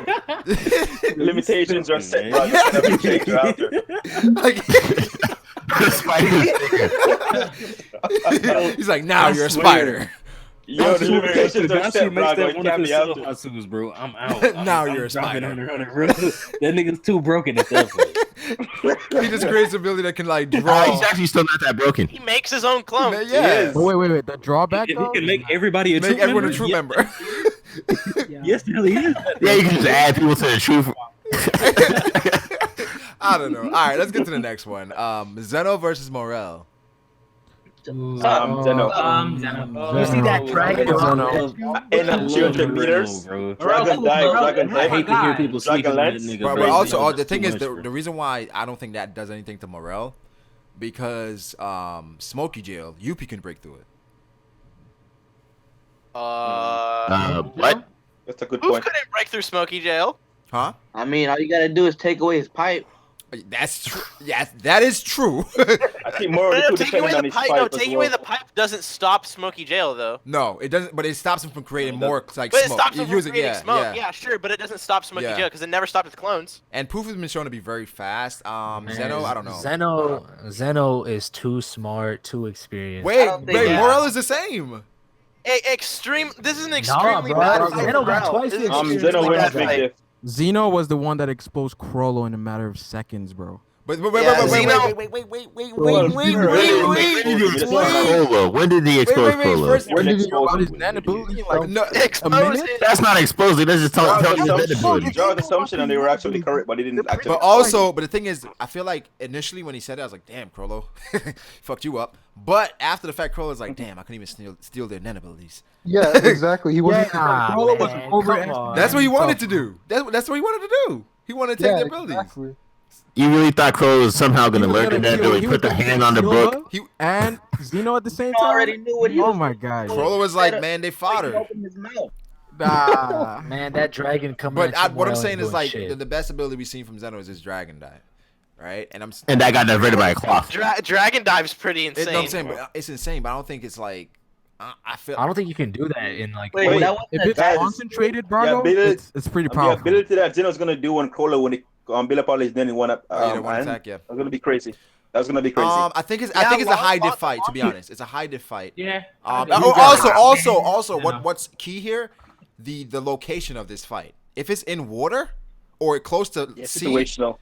Limitations are set, bro. You gotta be changed after.
Like, he's like, now you're a spider.
Yo, the limitations are
If
set,
makes
bro.
that
You
one
can't
of his
be
solo
after.
Hatsus, bro. I'm out.
Now
I'm
you're a
dropping
spider.
under, bro. That nigga's too broken at that point.
He just creates an ability that can like
Oh,
draw.
he's actually still not that broken.
he makes his own clone.
Yeah.
But wait. The drawback
If he
though.
can make everybody a
Make
true
everyone
member,
a true
yeah.
member.
Yes, the hell he is.
Yeah, you can just add people to the truth.
I don't know. All right, let's get to the next one. Zeno versus Morel.
Zeno.
Zeno.
You see that dragon?
And I'm children leaders.
bro.
Dragon dive, dragon
I hate to hear
dive.
people speak
Dragon
about that
Lance.
nigga.
But
bro.
also,
That's
the thing
too
is,
much,
the
bro.
reason why I don't think that does anything to Morel, because Smoky Jail, Youpi can break through it.
What?
That's a good
Pouf
point.
couldn't break through Smoky Jail.
Huh?
I mean, all you gotta do is take away his pipe.
That's true. Yes, that is true.
I think Morel
No,
too
taking away
dependent on
the
his
pipe.
pipe
No,
as
taking
well.
away the pipe doesn't stop Smoky Jail though.
No, it doesn't. But it stops him from creating
No, it
more like
But it
smoke.
stops him from
Using-
creating smoke.
yeah.
Yeah, sure, but it doesn't stop Smoky
Yeah.
Jail because it never stopped its clones.
And Pouf has been shown to be very fast.
Man,
Zeno, I don't know.
Zeno is too smart, too experienced.
Wait,
don't think-
Yeah.
Morel is the same.
Extreme. This is an extremely
bro.
bad
Zeno got
fight.
twice
This
the
is an
experience.
Zeno
extremely
wins
bad
big
fight.
diff.
Zeno was the one that exposed Chrollo in a matter of seconds, bro.
But wait,
Yeah,
wait,
Zeno-
wait, wait.
Well,
When did he expose Chrollo? When did he expose Chrollo?
First,
When did he
About his
expose?
net ability, like
no,
Expose it.
That's not exposing. That's just telling you his net ability.
Draw the assumption and they were actually correct, but they didn't actually.
but also, but the thing is, I feel like initially when he said it, I was like, damn, Chrollo, fucked you up. But after the fact, Chrollo's like, damn, I couldn't even steal their net abilities.
Yeah, exactly. He wasn't.
Chrollo was
That's what he wanted to do. That's what he wanted to do. He wanted to take their abilities.
Exactly.
You really thought Chrollo was somehow going to
He was
learn
gonna
that
kill-
ability,
he
put
was
the
gonna
hand
kill
on the book?
Silva
He
and Zeno at the same
He
time?
already knew what he
Oh
was
my god.
Chrollo was like,
Better-
man, they
He
fodder.
opened his mouth.
Nah.
Man, that dragon coming
But
at you,
what I'm
Morel,
saying
ain't
is
doing
like
shit.
the best ability we've seen from Zeno is his dragon dive, right? And
And that got diverted by a cloth.
Dragon dive's pretty
It's,
insane.
no, I'm saying, but it's insane. But I don't think it's like I feel.
I don't think you can do that in like.
Wait, that wasn't
If it's
Guys,
concentrated,
yeah,
Brago,
build it-
it's pretty
The
powerful.
ability that Zeno's gonna do on Chrollo when he build up all his then in one up.
Oh, yeah, one
hand,
attack, yeah.
That's gonna be crazy. That's gonna be crazy.
I think it's a high diff fight. To be honest, it's a high diff fight.
Yeah.
Also,
Yeah.
what's key here? The location of this fight. If it's in water or close to
Yeah,
sea,
situational.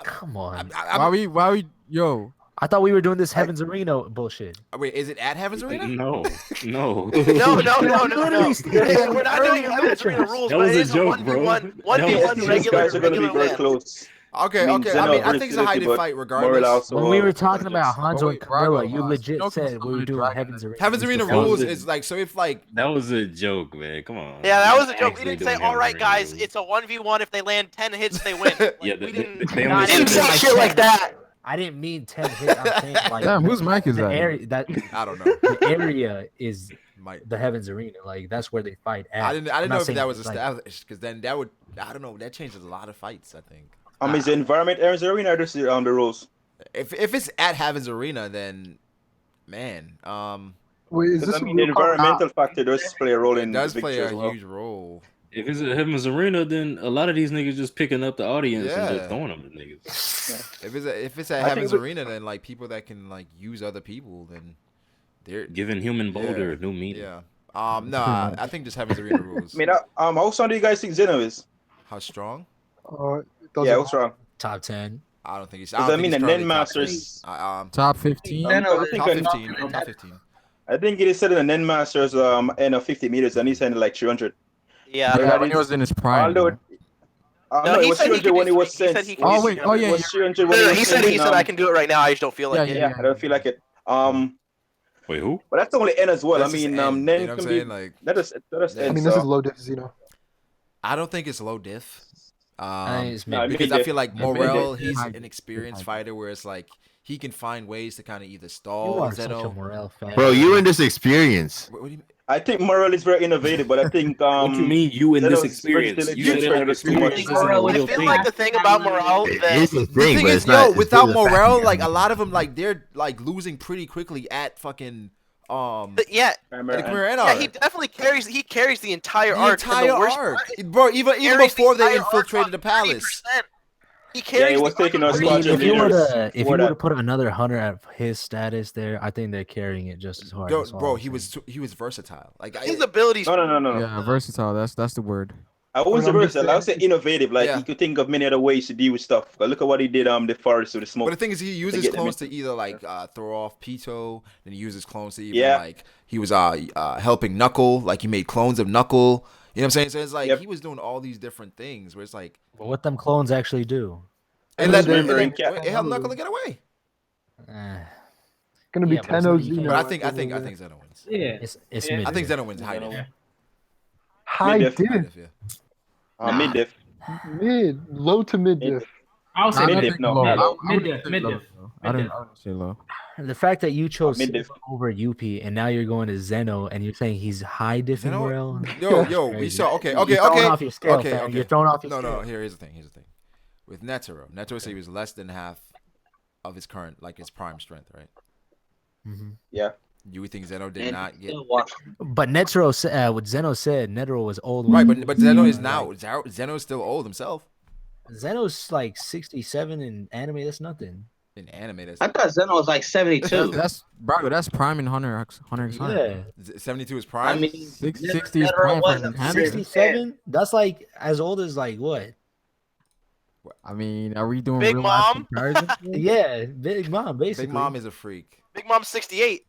Come on.
Why we, yo,
I thought we were doing this Heaven's Arena bullshit.
Wait, is it at Heaven's Arena?
No.
No. We're not doing Heaven's Arena rules,
That
but
was
it
a
is
joke,
a
bro.
1v1
These
regular
guys are gonna be
regular
very
land.
close.
Okay,
I mean,
okay.
Zeno
I
versus
think it's a high diff
but
fight
Morel
regardless.
also,
When we were talking about
But
Hanzo
wait,
and Camilla,
Brago,
you legit
Sasuke
said we were
still
doing
dragging
Heaven's
it.
Arena.
Heaven's
You
Arena
still
rules
found it.
is like so if like
That was a joke, man. Come on.
Yeah, that was a joke. We
Actually
didn't say,
doing
all right,
Heaven's
guys,
Arena
it's a 1v1. If they land 10 hits, they win. Like,
Yeah,
we didn't.
they
Nah,
only
I didn't
said
mean
that-
shit like that. I didn't mean 10 hits. I'm saying like
damn, whose mic is
the
that?
area that
I don't know.
the area is
Might.
the Heaven's Arena. Like that's where they fight at.
I didn't
I'm
know
not
if
saying
that was
it's, like,
established because then that would I don't know that changes a lot of fights. I think
Is the environment Aaron's Arena or just the rules?
if it's at Heaven's Arena, then man,
Wait, is
'Cause,
this
I
a
mean, the
real card?
environmental factor does play a role
it
in
does
the
play
picture
a
as well.
huge role.
If it's a Heaven's Arena, then a lot of these niggas just picking up the audience and
Yeah.
just throwing them to niggas.
If it's at
I
Heaven's
think
Arena, then like people that can like use other people, then they're
Giving human boulder
Yeah.
new meaning.
yeah. No, I think just Heaven's Arena rules.
I mean, how strong do you guys think Zeno is?
How strong?
It doesn't
Yeah, how strong?
top 10.
I don't think he's.
Because I mean, the Nen Masters.
Top 15.
Zeno, I think
Top
a-
15. Top 15.
I think it is said in the Nen Masters end of 50 meters, and he's ended like 300.
Yeah.
Yeah, when he was in his prime.
Although,
bro.
no,
he
it was
said he
300
could
when
do
he was
three. He
sent.
said he could
Oh,
do
wait.
three.
Oh, yeah.
It was 300 when
No,
he
he
was
said
sent in,
I can do it right now. I just don't feel like it.
Yeah, I don't feel like it.
Wait, who?
But that's only N as well.
That's
I mean,
just N,
Nen
you know what
can
I'm
be.
saying? Like,
That is
I
N.
mean, this
so.
is low diff Zeno.
I don't think it's low diff.
It's
No,
mid-
Because I
mid-diff.
feel like
Yeah,
Morel,
mid-diff.
he's
Mid-diff.
an experienced fighter where it's like he can find ways to kind of either
You
stall
are such a
Zeno.
Morel fan.
Bro, you and this experience.
What do you mean?
I think Morel is very innovative, but I think
What you mean you in this
Zeno's
experience?
versatility
You
is
said
very
that
much-
experience
I
isn't a real
feel
thing.
like the thing about Morel
It
that
is a
The
thing,
thing
but
is,
it's not.
without
it's still a
Morel,
fact.
like a lot of them, like they're like losing pretty quickly at fucking
yeah.
the
He definitely carries. He carries the entire
the
arc. and
entire
the worst
arc,
part is
bro. Even
carries the
before they
entire arc
infiltrated the
on
palace.
30%. He carries.
he was
the arc
taking
on
us
I mean,
30%.
squadron
if you were
leaders
to
before that.
put another hunter at his status there, I think they're carrying it just as hard.
Yo,
That's all
bro,
I'm
he
saying.
was versatile. Like
His abilities.
No.
Yeah, versatile. That's the word.
I wouldn't say
I'm just
versatile. I would say
saying-
innovative. Like
Yeah.
he could think of many other ways to deal with stuff. But look at what he did. The forest with the smoke.
But the thing is, he uses
get them
clones to either like throw off Pito, then he uses clones to even
Yeah.
like he was helping Knuckle, like he made clones of Knuckle. You know what I'm saying? So it's like
Yep.
he was doing all these different things where it's like
But what them clones actually do?
and
just
let
remember in
it
Cat-
helped Knuckle to get away.
Eh,
Gonna be
Yeah, but
10
it's
0
not-
Zeno.
But I think Zeno wins.
Yeah.
it's
Yeah.
mid.
I think Zeno wins high diff.
Yeah.
High
Mid-diff.
diff.
High diff, yeah.
Mid diff.
Mid. Low to mid diff.
I would say
Mid-diff,
mid-diff.
no.
low.
Mid-
I wouldn't
mid-diff,
say
mid-diff,
low, though. I didn't say low.
The fact that you chose
mid-diff.
Silva over Youpi and now you're going to Zeno and you're saying he's high diff in
Zeno-
Morel.
Yo, we
Crazy.
saw. Okay,
You're throwing off your scale,
okay,
fam.
okay.
You're throwing off your
No,
scale.
here's the thing. With Netero. Netero said he was less than half of his current, like his prime strength, right?
Yeah.
You would think Zeno did
And
not get.
But Netero said, what Zeno said, Netero was old.
Right,
when-
but Zeno is now. Zeno's still old himself.
Zeno's like 67 in anime. That's nothing.
In anime, that's.
I thought Zeno was like 72.
That's bro. That's prime in Hunter x Hunter.
72 is prime.
I mean,
60 is prime for Hunter.
67. That's like as old as like what?
I mean, are we doing
Big
real life
Mom?
comparison?
Yeah, Big Mom, basically.
Big Mom is a freak.
Big Mom's 68.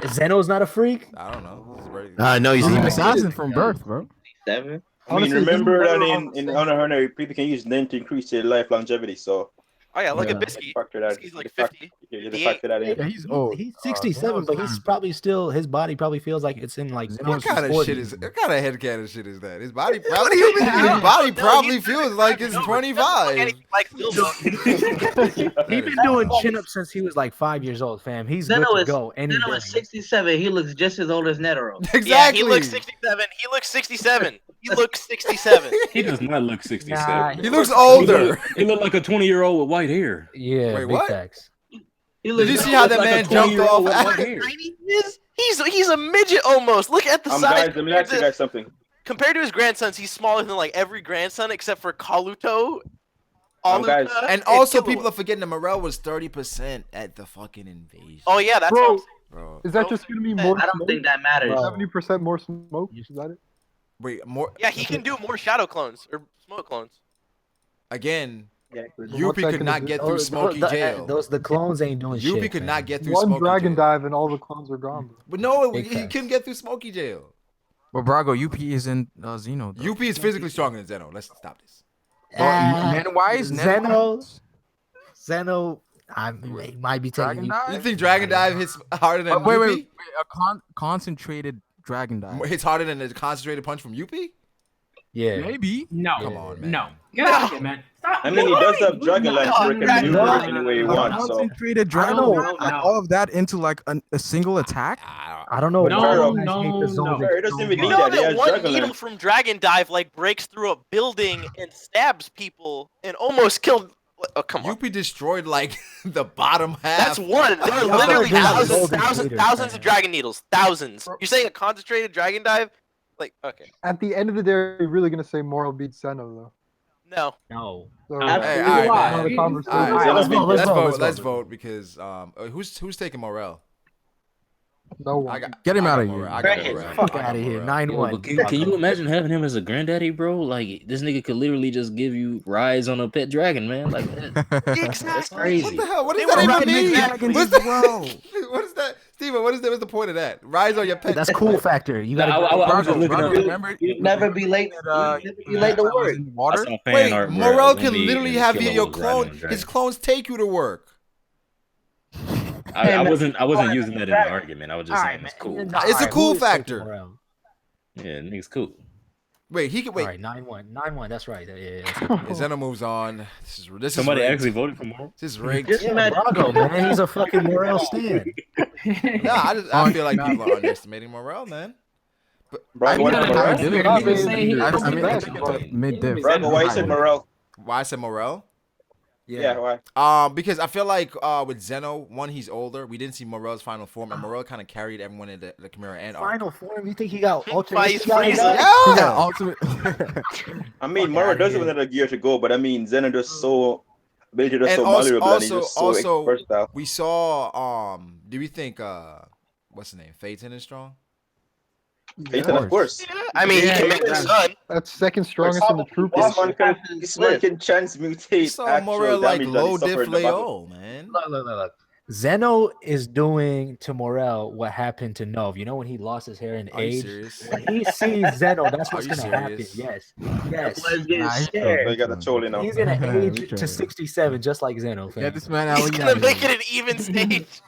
Zeno's not a freak.
I don't know.
No, he's
He's an
an
assassin from birth, bro.
7.
I mean, remember that in Hunter x Hunter, people can use Nen to increase their life longevity. So.
Oh yeah, look
Yeah.
at Biscuit.
Factor that.
He's like
the fact-
50.
Yeah, the factor that in.
Yeah, he's old.
He's 67, but he's probably still. His body probably feels like it's in like.
What kind of
40s.
shit is? What kind of headcanon shit is that? His body probably. His body probably feels like it's 25.
Like Silva.
He's been doing chin ups since he was like 5 years old, fam. He's
Zeno
good to
is
go. Any
Zeno
day.
is 67. He looks just as old as Netero.
Exactly.
Yeah, he looks 67. He looks 67. He looks 67.
He does not look 67.
Nah,
He looks older.
He look like a 20-year-old with white hair.
Yeah,
Wait,
big
what?
facts.
Did you see how that
like a
man jumped
20-year-old with
off?
white hair.
He's a midget almost. Look at the size.
Guys, let me ask you guys something.
Compared to his grandsons, he's smaller than like every grandson except for Kaluto.
Guys,
Aluka,
And also,
Killua.
people are forgetting that Morel was 30% at the fucking invasion.
Oh yeah, that's
Bro,
what
Bro.
is that just gonna be more?
I don't think that matters.
70% more smoke. Is that it?
Wait, more
yeah, he can do more shadow clones or smoke clones.
again.
What's
Yupi
that
could
gonna
not
do?
get through Smoky Jail.
The clones ain't doing shit.
Yupi could
man.
not get through
One
Smoky
dragon
Jail.
dive and all the clones are gone. Bro.
But no,
Big
he
facts.
couldn't get through Smoky Jail.
But Brago, UP is in Zeno. Though.
Yupi is physically stronger than Zeno. Let's stop this.
Man wise,
Zeno, I might be taking
Dragon
you.
Dive?
You think Dragon Dive hits harder than
Wait,
Yupi?
a concentrated Dragon Dive.
Hits harder than a concentrated punch from Yupi?
Yeah.
Maybe.
No.
Come on, man.
No. Get out of here, man. Stop.
I mean, he does have Dragon Lance so he can
No.
maneuver any way he wants. So.
Concentrated Dragon
No,
Dive,
no.
all of that into like a single attack.
I don't know.
No,
Pharaoh.
no.
It doesn't even
You
need
know
that. He
that
has
one
Dragon
needle
Lance.
from Dragon Dive like breaks through a building and stabs people and almost killed. Oh come on.
Yupi destroyed like the bottom half.
That's one. There are
Yeah,
literally
they're
thousands
golden
of dragon needles. Thousands. You're saying a concentrated dragon dive? Like, okay.
At the end of the day, are you really gonna say Morel beats Zeno though?
No.
No.
So,
Hey, all right,
not
man.
a conversation.
All right,
let's vote, let's vote,
let's
let's
vote because who's taking Morel?
No one.
Get him
I
out
got
of
Morel.
here.
I got Morel.
Fuck
I got
out of here.
Morel.
9-1.
Can you imagine having him as a granddaddy, bro? Like this nigga could literally just give you rides on a pet dragon, man. Like that. That's crazy.
What the hell? What
They
does that
were
even mean?
dragons
What's
as
that?
well.
What is that, Steven? What's the point of that? Rise on your pet.
That's cool factor. You
Nah,
gotta.
I was just looking
Brago,
up.
remember?
You'd never be late. You'd never be late to
that was
work.
in
I
water.
saw fan
Wait,
art where
Morel
Illumi
can literally
and
have
Killua
your
was riding on a
clone.
dragon.
His clones take you to work.
I wasn't using that in the argument. I was just saying it's cool.
It's a cool factor.
Yeah, nigga's cool.
Wait, he can
All
wait.
right, 9-1. 9-1. That's right. Yeah.
Zeno moves on. This
Somebody
is rigged.
actually voted for Morel.
This is rigged.
Just
Yeah,
imagine.
Brago, man. He's a fucking Morel stand.
Nah, I feel like people are underestimating Morel, man.
Bro, what
I
about
mean,
Morel?
I mean, I think it's a mid-diff.
Bro, why you said Morel?
Why I said Morel?
Yeah, why?
Because I feel like with Zeno, one, he's older. We didn't see Morel's final form, and Morel kind of carried everyone in the Chimera and arc.
Final form? You think he got ultimate?
Vice
He got his
Frieza.
ass?
Yeah,
Yeah.
ultimate.
I mean,
Fuck
Morel
outta
does
here.
have another gear to go, but I mean, Zeno just so ability just
And
so
also,
malleable and he's just so
also,
versatile.
we saw. Do we think what's the name? Phaeton is strong.
Phaeton, of course.
I mean, he can make the sun.
That's second strongest in the troop.
This man can transmutate
Saw
actual
Morel like
damage that
low
he suffered
diff
in the battle.
Leo, man.
Look. Zeno is doing to Morel what happened to Nov. You know when he lost his hair in
Are you
age?
serious?
When he sees Zeno, that's
Are
what's
you
gonna happen.
serious?
Yes.
Was getting
Nah, he's
scared.
They got the troll, you know.
He's gonna
Yeah,
age
we
to
tried.
67 just like Zeno. Fam.
Get this man out
He's
of
gonna
here.
make it an even stage.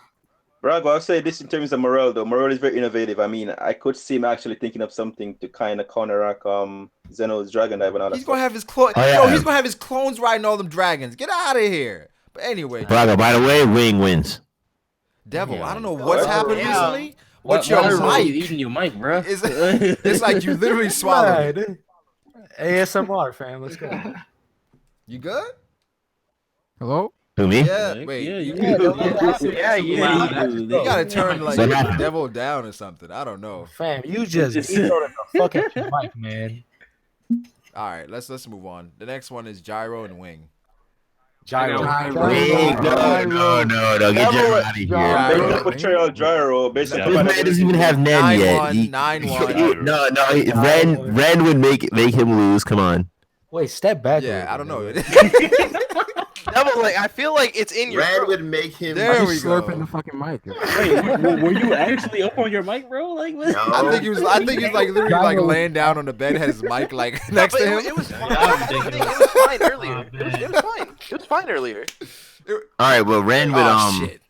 Bro, I'll say this in terms of Morel, though. Morel is very innovative. I mean, I could see him actually thinking of something to kind of counteract Zeno's Dragon Dive and all that
He's
stuff.
gonna have his clones.
Oh, yeah.
Yo, he's gonna have his clones riding all them dragons. Get out of here. But anyway,
Brago, by the way, Wing wins.
Devil, I don't know what's happened
Yeah.
recently, but your
Why you
mic
eating your mic, bro?
it's like you literally swallowed it.
ASMR, fam. Let's go.
You good?
Hello?
Who me?
Yeah. Wait.
Yeah,
you
you
gotta turn like
What happened?
devil down or something. I don't know.
Fam, you just
It's-
vetoed the fuck out your mic, man.
All right, let's move on. The next one is Gyro and Wing.
Gyro.
Wait, no. Get Gyro out of here.
Based on portrayal, Gyro. Based on
This man doesn't even have Nen yet.
9-1.
No. Ren would make him lose. Come on.
Wait, step back.
Yeah, I don't know.
Devil, like I feel like it's in your.
Ren
throat.
would make him.
There we
Slurping
go.
the fucking mic.
Wait, were you actually up on your mic, bro? Like, what?
I think he was like literally like laying down on the bed, had his mic like next to him.
It was fine. It was fine earlier. It was fine. It was fine earlier.
All right, well, Ren would
shit.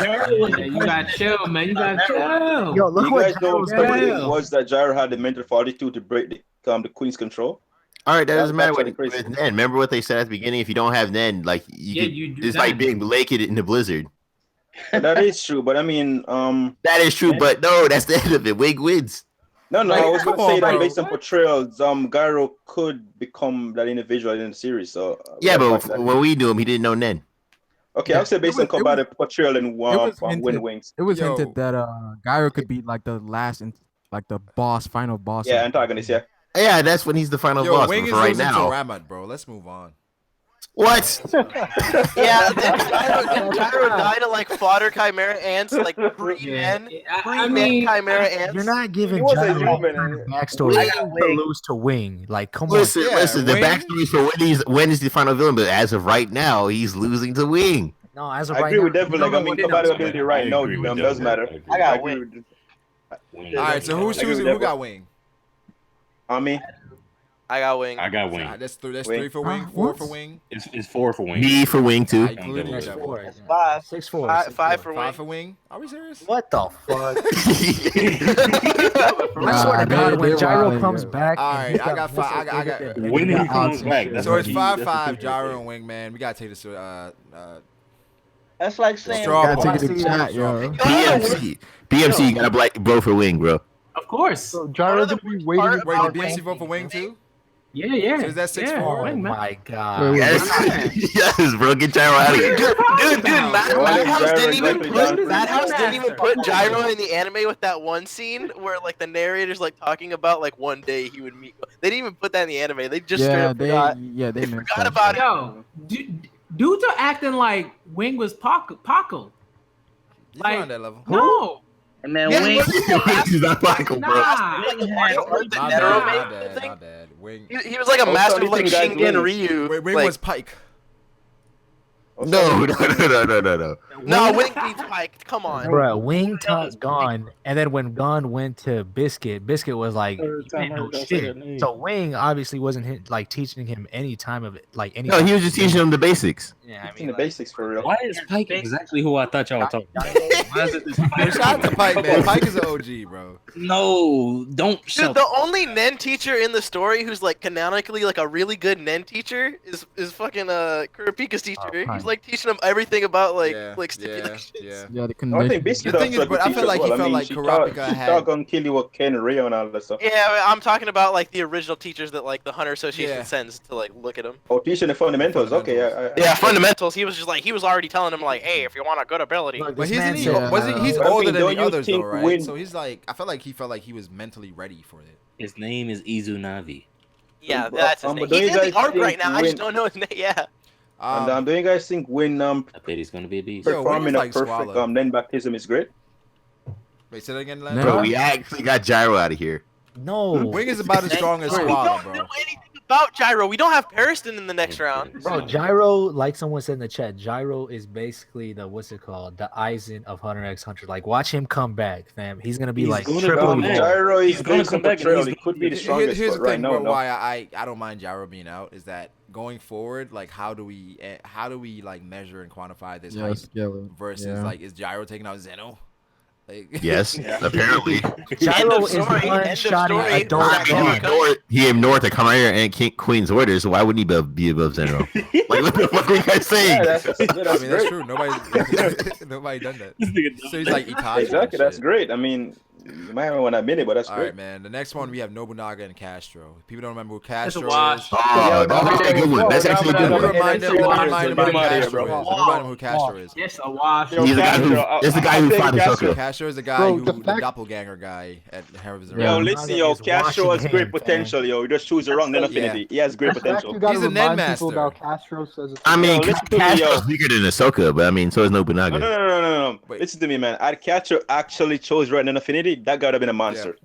Yeah, you gotta chill, man. You gotta chill.
Yo, look
You
what
guys know
Gyro's
what
doing.
was that Gyro had the mental fortitude to break the Queen's control.
All right, that doesn't matter
That's
with
crazy.
Nen. Remember what they said at the beginning? If you don't have Nen, like
You do
it's
that.
like being naked in the blizzard.
That is true, but I mean,
That is true, but no, that's the end of it. Wig wins.
no,
Like,
I was gonna
come on,
say that
bro.
based on portrayals, Gyro could become that individual in the series. So
Yeah, but when we knew him, he didn't know Nen.
okay, I'll say based on combative portrayal and
was
Wind
hinted.
Wings.
It was
Yo.
hinted that Gyro could be like the last, like the final boss.
Yeah, antagonist. Yeah.
Yeah, that's when he's the final
Yo,
boss.
Wing
But
is
for right
losing to
now,
Ramat, bro. Let's move on.
what?
Yeah, Gyro died of like fodder chimera ants, like pre-men, pre-men chimera ants.
You're not giving
He was a
Gyro any
human.
kind of backstory to lose to Wing. Like, come on.
Listen,
Yeah,
the
Wing-
backstory for when is the final villain, but as of right now, he's losing to Wing.
No, as of
I
right
agree
now,
with Devil.
you
Like, I
don't
mean,
know what it is.
compatibility right now does matter.
I got
agree
Wing.
with-
All right, so who's
I agree
choosing?
with
Who
Devil.
got Wing?
Me.
I got Wing.
I got Wing.
That's
Wing.
3 for Wing, 4 for Wing.
It's 4 for Wing.
Me for Wing too.
Including
That's
Devil.
5.
6-4.
5 for
5
Wing.
for Wing. Are we serious?
What the fuck?
Nah,
I swear to God, when
they're
Gyro
wilding,
comes
yo.
back,
All
and
right,
he
I got
missiles
5. I got.
aimed at him,
When
and
he
got
comes
odds and
back,
shit.
that's
So it's
what
5-5.
he-
Gyro and Wing, man. We gotta take this to
That's like saying
straw
Gotta
poll.
take it to chat, yo.
PMC, you gotta vote for Wing, bro.
Of course.
So Gyro
the
gonna be
worst
waiting.
part
Wait,
about
did BMC vote for Wing too?
Yeah.
So is that 6-4?
Oh
Wing, man.
my God.
Yes, bro, get Gyro out of here.
Dude, Madhouse
Gyro
didn't even
exactly
put
done.
Madhouse didn't even put Gyro in the anime with that one scene where like the narrator's like talking about like one day he would meet. They didn't even put that in the anime. They just straight
Yeah,
up forgot.
they mixed
Forgot
that
about
shit.
it.
Yo, dudes are acting like Wing was Paco.
He's
Like-
not on that level.
No.
And man,
Yeah,
Wing.
He's not Michael, bro.
Nah.
Like the
Wing
martial
had-
art that
My
Netero
bad,
made
my
and
bad,
everything.
my bad. Wing.
He was like a master of like
anything, guys,
Shingen
Wing.
Ryu.
Wait, Wing
like,
was Pike.
No.
no, Wing beats Pike. Come on.
Bro, Wing taught Gon, and then when Gon went to Biscuit, Biscuit was like,
Third
he
time
didn't
I
know
heard that
shit.
name.
So Wing obviously wasn't like teaching him any time of it, like any.
No, he was just teaching him the basics.
Yeah, I
In
mean,
the
like,
basics for real.
Why is Pike exactly who I thought y'all were talking about? Why is it this
Yo,
Pike?
shout out to Pike, man. Pike is an OG, bro.
No, don't
Dude,
shout.
the only Nen teacher in the story who's like canonically like a really good Nen teacher is fucking Kurapika's teacher.
Pike.
He's like teaching him everything about like
Yeah,
stipulations.
yeah.
Yeah, the
I think
convention.
Biscuit
The thing
also
is, but I
teacher
feel
as
like he
well.
felt
I mean,
like
she
Kurapika
taught-
had-
She taught on Killua, Canary, and all that stuff.
Yeah, I'm talking about like the original teachers that like the Hunter Association
Yeah.
sends to like look at him.
Oh, teaching the fundamentals. Okay,
Yeah, fundamentals. He was just like he was already telling him like, hey, if you want a good ability.
look,
But
this man
he's
said,
older than
don't
the
you
others though,
think
right?
Wing-
So he's like, I felt like he was mentally ready for it.
His name is Izunavi.
Yeah, that's his name.
but don't
He's
you
in the
guys
arc right
think
now. I just
Wing-
don't know his name. Yeah.
And don't you guys think when
I bet he's gonna be a beast.
Yo, Wing
performing
is
a
like
perfect
Squall.
Nen baptism is great?
Wait, say that again, Len?
No.
Bro, we actually got Gyro out of here.
no,
Wing is about as strong as
We
Squall,
don't
bro.
know anything about Gyro. We don't have Pariston in the next round.
bro. Gyro, like someone said in the chat, Gyro is basically the what's it called, the Aizen of Hunter x Hunter. Like, watch him come back, fam. He's gonna be
He's
like
gonna
triple.
come back.
Gyro
He's
is
gonna
based
come
on
back and
portrayal.
he's
He could be the
Here's
strongest,
the
but right
thing,
now,
bro,
no.
why I don't mind Gyro being out is that going forward, like how do we like measure and quantify this hype versus like is Gyro taking out Zeno? Like,
Yes, apparently.
Gyro
End of
is
story, end
one
of
shot
story.
adult.
He ignored the Camilla and Queen's orders, so why wouldn't he be above Zeno? Like, what the fuck are you guys saying?
Yeah, that's
I mean that's
great.
true. Nobody done that. So he's like Itachi.
Exactly, that's great. I mean, You might want to admit it, but that's
All
great.
right, man. The next one we have Nobunaga and Castro. People don't remember who
It's a
Castro
wash.
is.
Oh, that's actually a good one. That's actually a good
Let me
one.
remind him. Let me remind him who
Get him out of here,
Castro
bro.
is. Let me remind him who Castro is.
It's a wash.
Yo,
He's the guy who.
Castro,
It's the guy
I'll
who
take
fought
Castro.
Hisoka.
Castro is the guy
Bro,
who,
the
the
fact-
doppelganger guy at Heaven's
Yo,
Realm.
listen, yo,
is
Castro has
washing
great
him,
potential, yo. You just choose the wrong then affinity. He has great
The fact
potential.
you gotta
He's a
remind
Nen
people
master.
about Castro says it's
I mean,
Yo, listen to me,
Castro's
yo.
weaker than Hisoka, but I mean, so is Nobunaga.
No.
Wait.
Listen to me, man. Had Castro actually chose right then affinity, that guy would have been a monster.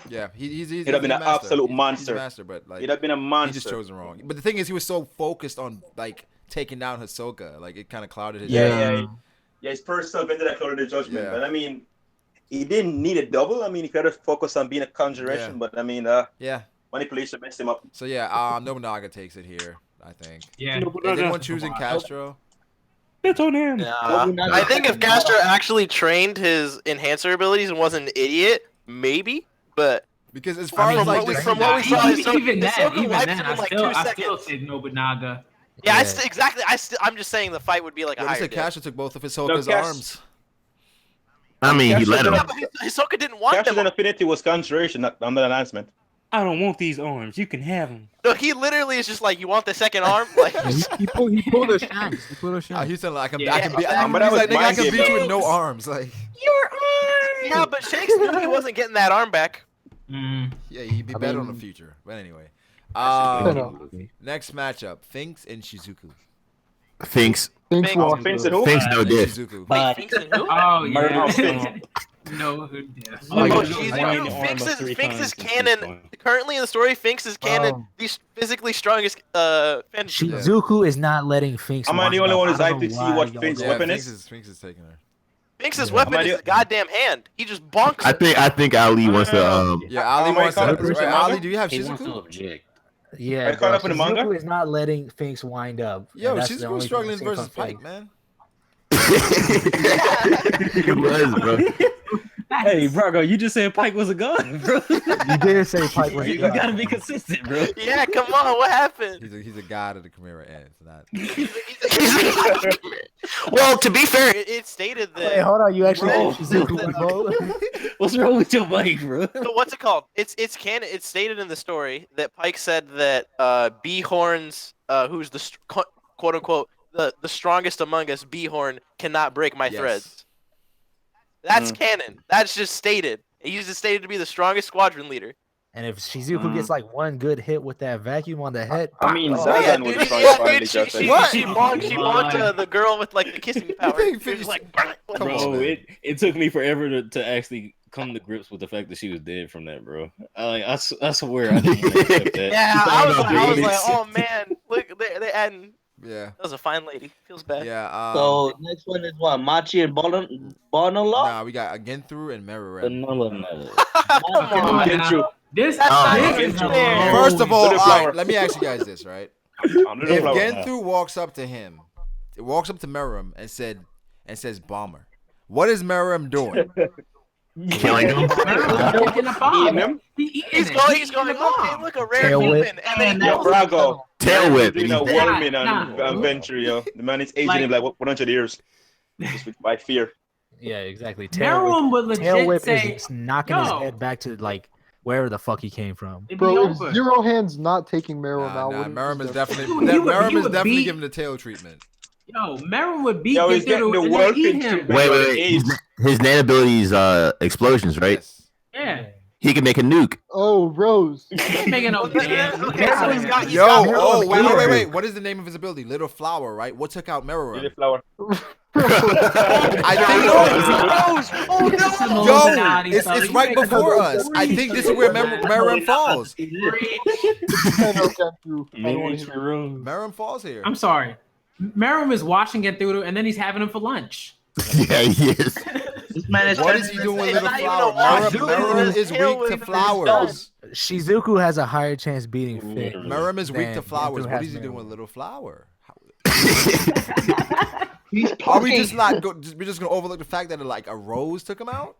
Yeah, he's
He'd have been
a
an
master.
absolute
He's
monster.
a master, but like
He'd have been a
he
monster.
just chose him wrong. But the thing is, he was so focused on like taking down Hisoka, like it kind of clouded his.
Yeah, his first self ended up clouding the judgment.
Yeah.
But I mean, he didn't need a double. I mean, he could have focused on being a conjuration,
Yeah.
but I mean,
Yeah.
manipulation messed him up.
So yeah, Nobunaga takes it here, I think.
Yeah.
Is anyone choosing Castro?
That's on him.
Nobunaga-
I think if Castro actually trained his enhancer abilities and wasn't an idiot, maybe. But
Because as far
from
as like
what we-
this,
from what we saw,
Even then,
Hisoka
even
wiped
then,
him
I
in like
still
2
still
seconds.
take Nobunaga.
Yeah,
Yeah.
exactly. I'm just saying the fight would be like a
what if
higher
said
diff.
Castro took both of Hisoka's
Cas-
arms?
I mean, he let him.
Yeah, but Hisoka didn't want
Castro's
them.
affinity was conjuration, not under announcement.
I don't want these arms. You can have them.
No, he literally is just like, you want the second arm? Like,
He pulled a shanks. He pulled a shanks.
He said like I
Yeah,
can beat.
but
He's
that was
like, nigga, I
mind
can
game,
beat you
though.
with no arms. Like
yeah, but Shanks knew he wasn't getting that arm back.
Mm.
yeah, he'd be better on the
mean-
future. But anyway,
No.
next matchup: Finks and Shizuku.
Thinks.
Thinks
Finks-
walks
Finks
up.
and who?
Thinks no
And
diff.
Shizuku.
Wait, Finks and who?
Oh
Murder
yeah.
Finks.
No, who did?
Oh,
Like,
Shizuku, Finks is canon. Currently in the story, Finks is canon. The physically strongest Fenn.
Shizuku is not letting Finks.
Am I the
wind
only
up.
one who's
I don't
hyped to
know
see
why
what
y'all
Finks'
don't-
weapon
Finks
is?
Finks is taking her.
Finks'
Yeah.
weapon
Am I
is
the-
his goddamn hand. He just bonks
I
it.
think Ali wants to.
Yeah, Ali wants to.
American
Right,
manga?
Ali, do you have
He wants to
Shizuku?
object.
Yeah,
Are you caught
bro,
up in the manga?
Shizuku is not letting Finks wind up. and
Yo,
that's the
Shizuku's
only thing
struggling
I've seen
versus
from
Pike,
Finks.
man.
He was, bro.
Hey, Brago, you just said Pike was a god, bro.
You did say Pike was a
You
god.
gotta be consistent, bro.
Yeah, come on, what happened?
He's a god of the Chimera ends, not.
Well, to be fair, it stated that.
Wait, hold on. You actually
Bro.
think Shizuku, bro?
What's wrong with your mic, bro?
So what's it called? It's canon. It's stated in the story that Pike said that Beehorn's, who's the quote unquote the strongest among us, Beehorn cannot break my
Yes.
threads. That's canon. That's just stated. He's just stated to be the strongest squadron leader.
And if Shizuku gets like one good hit with that vacuum on the head,
I mean,
oh,
Yeah,
Zagan was
dude,
the
yeah,
strongest
dude,
fighter,
she
What?
bonked the girl with like the kissing power.
think
She was
Finks-
like,
Come
Bro,
on, man.
it took me forever to actually come to grips with the fact that she was dead from that, bro. I swear I didn't accept that.
yeah, I was
Babies.
like, oh man, look, they adding.
Yeah.
That was a fine lady. Feels bad.
Yeah.
So next one is what? Machi and Bonolog?
Nah, we got Genthru and Merurem.
Come on.
Get you.
This,
That's
this
not
is
fair.
a
First of all,
Little
all
flower.
right, let me ask you guys this, right? If Genthru walks up to him, walks up to Merurem and says bomber, what is Merurem doing?
Killing him.
Taking a bomb.
Eating him?
He's going, okay, look, a rare
Tail whip.
human. And then he
Yo,
kills him.
Brago.
Tail whip.
You know,
Nah,
Warmin and
nah.
Venture, yo. The man is aging
Like-
him like 100 years. Just by fear.
yeah, exactly. Tail
Meruem would
Tail
legit
whip
say,
is knocking his
"Yo."
head back to like wherever the fuck he came from.
it'd be
Bro, if
over.
Zero Hand's not taking Meruem
Nah,
out,
nah,
what
Merurem is
is
definitely
He would- he
Merurem is
would
definitely
beat-
giving the tail treatment.
Yo, Meruem would beat
Yo, he's getting
Genthru
the
and then eat
Welfin
him.
treatment.
Wait. His nan abilities, explosions, right?
Yes.
Yeah.
He can make a nuke.
Oh, Rose.
He's making no dance.
Okay, so he's got
Yo, oh,
Merurem.
wait. What is the name of his ability? Little Flower, right? What took out Merurem?
Little flower.
I think
Illuminati
it's
stuff. You
right
make
before
a
us. I think this is where Merurem falls. Merurem falls here.
I'm sorry. Meruem is watching Genthru and then he's having him for lunch.
Yeah, he is.
This man is
What
trying
is
to
he doing with
It's
Little
not even
Flower?
a wash.
Merurem is
Tail
weak to
whip is
flowers.
Shizuku has a higher chance beating Fit.
Merurem is weak to
Man,
flowers.
Genthru
What
has
is he doing
Merurem.
with Little Flower?
He's
Are we
talking.
just not? We're just gonna overlook the fact that like a rose took him out?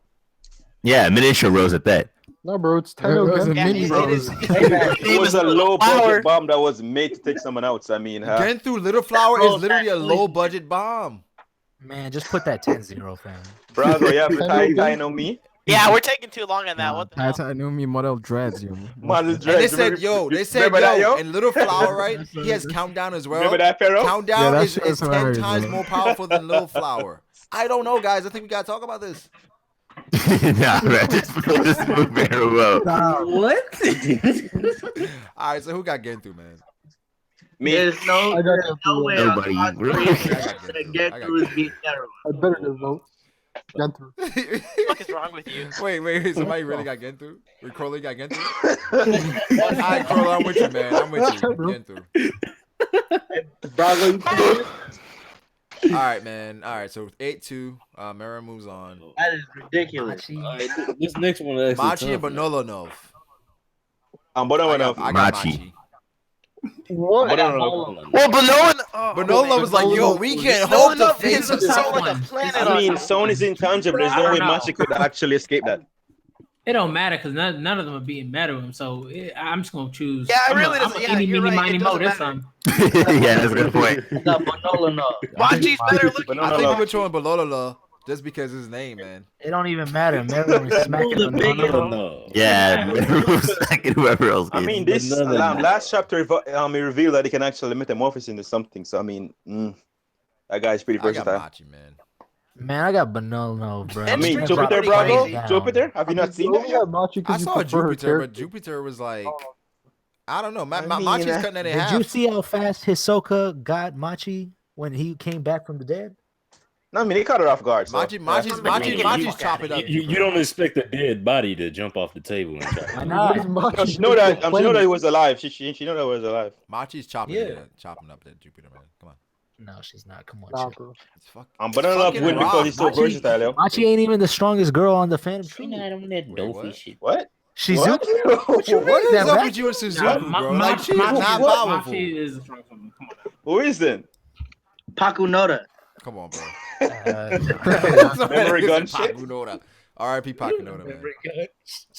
Yeah, miniature rose at that.
No, bro, it's
There
10
was a
again.
mini rose.
It was a low budget bomb that was made to take someone out. I mean, huh?
Genthru Little Flower is literally a low budget bomb.
Man, just put that 10-0, fam.
Brago, you have to tie on me.
Yeah, we're taking too long on that. What the hell?
Tatanumi Morel dreads, yo.
Model
And they said, they said,
Remember that,
yo,
yo?
and Little Flower, right? He has countdown as well.
Remember that, Pharaoh?
Countdown
that
is
shit was
10
hilarious,
times
bro.
more powerful than Little Flower. I don't know, guys. I think we gotta talk about this.
Nah, man, this moved very well.
What?
All right, so who got getting through, man?
Me.
There's no,
I got
there's
that
no
for
way
nobody.
on
Really?
that get through is beat Netero.
I better get vote. Get through.
What the fuck is wrong with you?
Wait. Somebody really got getting through? Wait, Chrollo got getting through? All right, Chrollo, I'm with you, man. I'm with you. Getting through.
Bravo,
All right, man. All right, so 8-2. Mara moves on.
that is ridiculous.
This next one is
Machi and Bonolonov.
But
I
no,
got
Machi.
Machi.
What?
Well, Bonolan.
Bonolov was like, yo, we can hope to face
Bonolan
this.
sound like a planet.
I mean, sound is intangible. There's no
I
way
don't know.
Machi could actually escape that.
It don't matter because none of them are beating Metal, so I'm just gonna choose.
Yeah, it
I'm
really
a,
doesn't.
I'm a
Yeah,
eeny,
you're
meeny,
right.
miny,
It
mo
doesn't
this
matter.
time.
Yeah, that's a good point.
I got Bonolan up.
Machi's better looking.
I think we're showing Bololola just because his name, man.
It don't even matter. Metal is smacking
the
them.
biggest.
No.
Yeah, second whoever else.
I
gets
mean,
it.
this
But none of them.
last chapter, he revealed that he can actually metamorphose into something. So I mean, that guy's pretty
I got
versatile.
Machi, man.
Man, I got Banana, bro.
I
I mean,
It's
Jupiter,
pretty
Bravo,
crazy.
Jupiter. Have you not seen that yet?
Machi
I
because you
saw
prefer her
Jupiter, but
character.
Jupiter was like, I don't know.
I mean,
Machi's cutting it in
Did
half.
you see how fast Hisoka got Machi when he came back from the dead?
No, I mean, he caught her off guard. So,
Machi's chopping up.
You don't expect a dead body to jump off the table and try.
Why
What
not?
is Machi
No, she know that.
doing?
She know that he was alive. She know that he was alive.
Machi's chopping up that Jupiter, man. Come on.
No, she's not. Come on,
Nah,
chill.
bro.
It's fuck.
But I love
fucking
win because
rock.
he's so
Machi-
versatile, yo.
Machi ain't even the strongest girl on the Phantom
She
Troop.
not on that
Wait,
dopey
what?
shit.
What?
Shizuka?
What?
What is
That
up
back-
with you and Suzuki,
Nah,
bro? Like, she's not powerful.
Machi is the strongest one. Come on.
Who is then?
Pakunoda.
Come on, bro.
Memory gun shit.
Pakunoda. R.I.P. Pakunoda, man.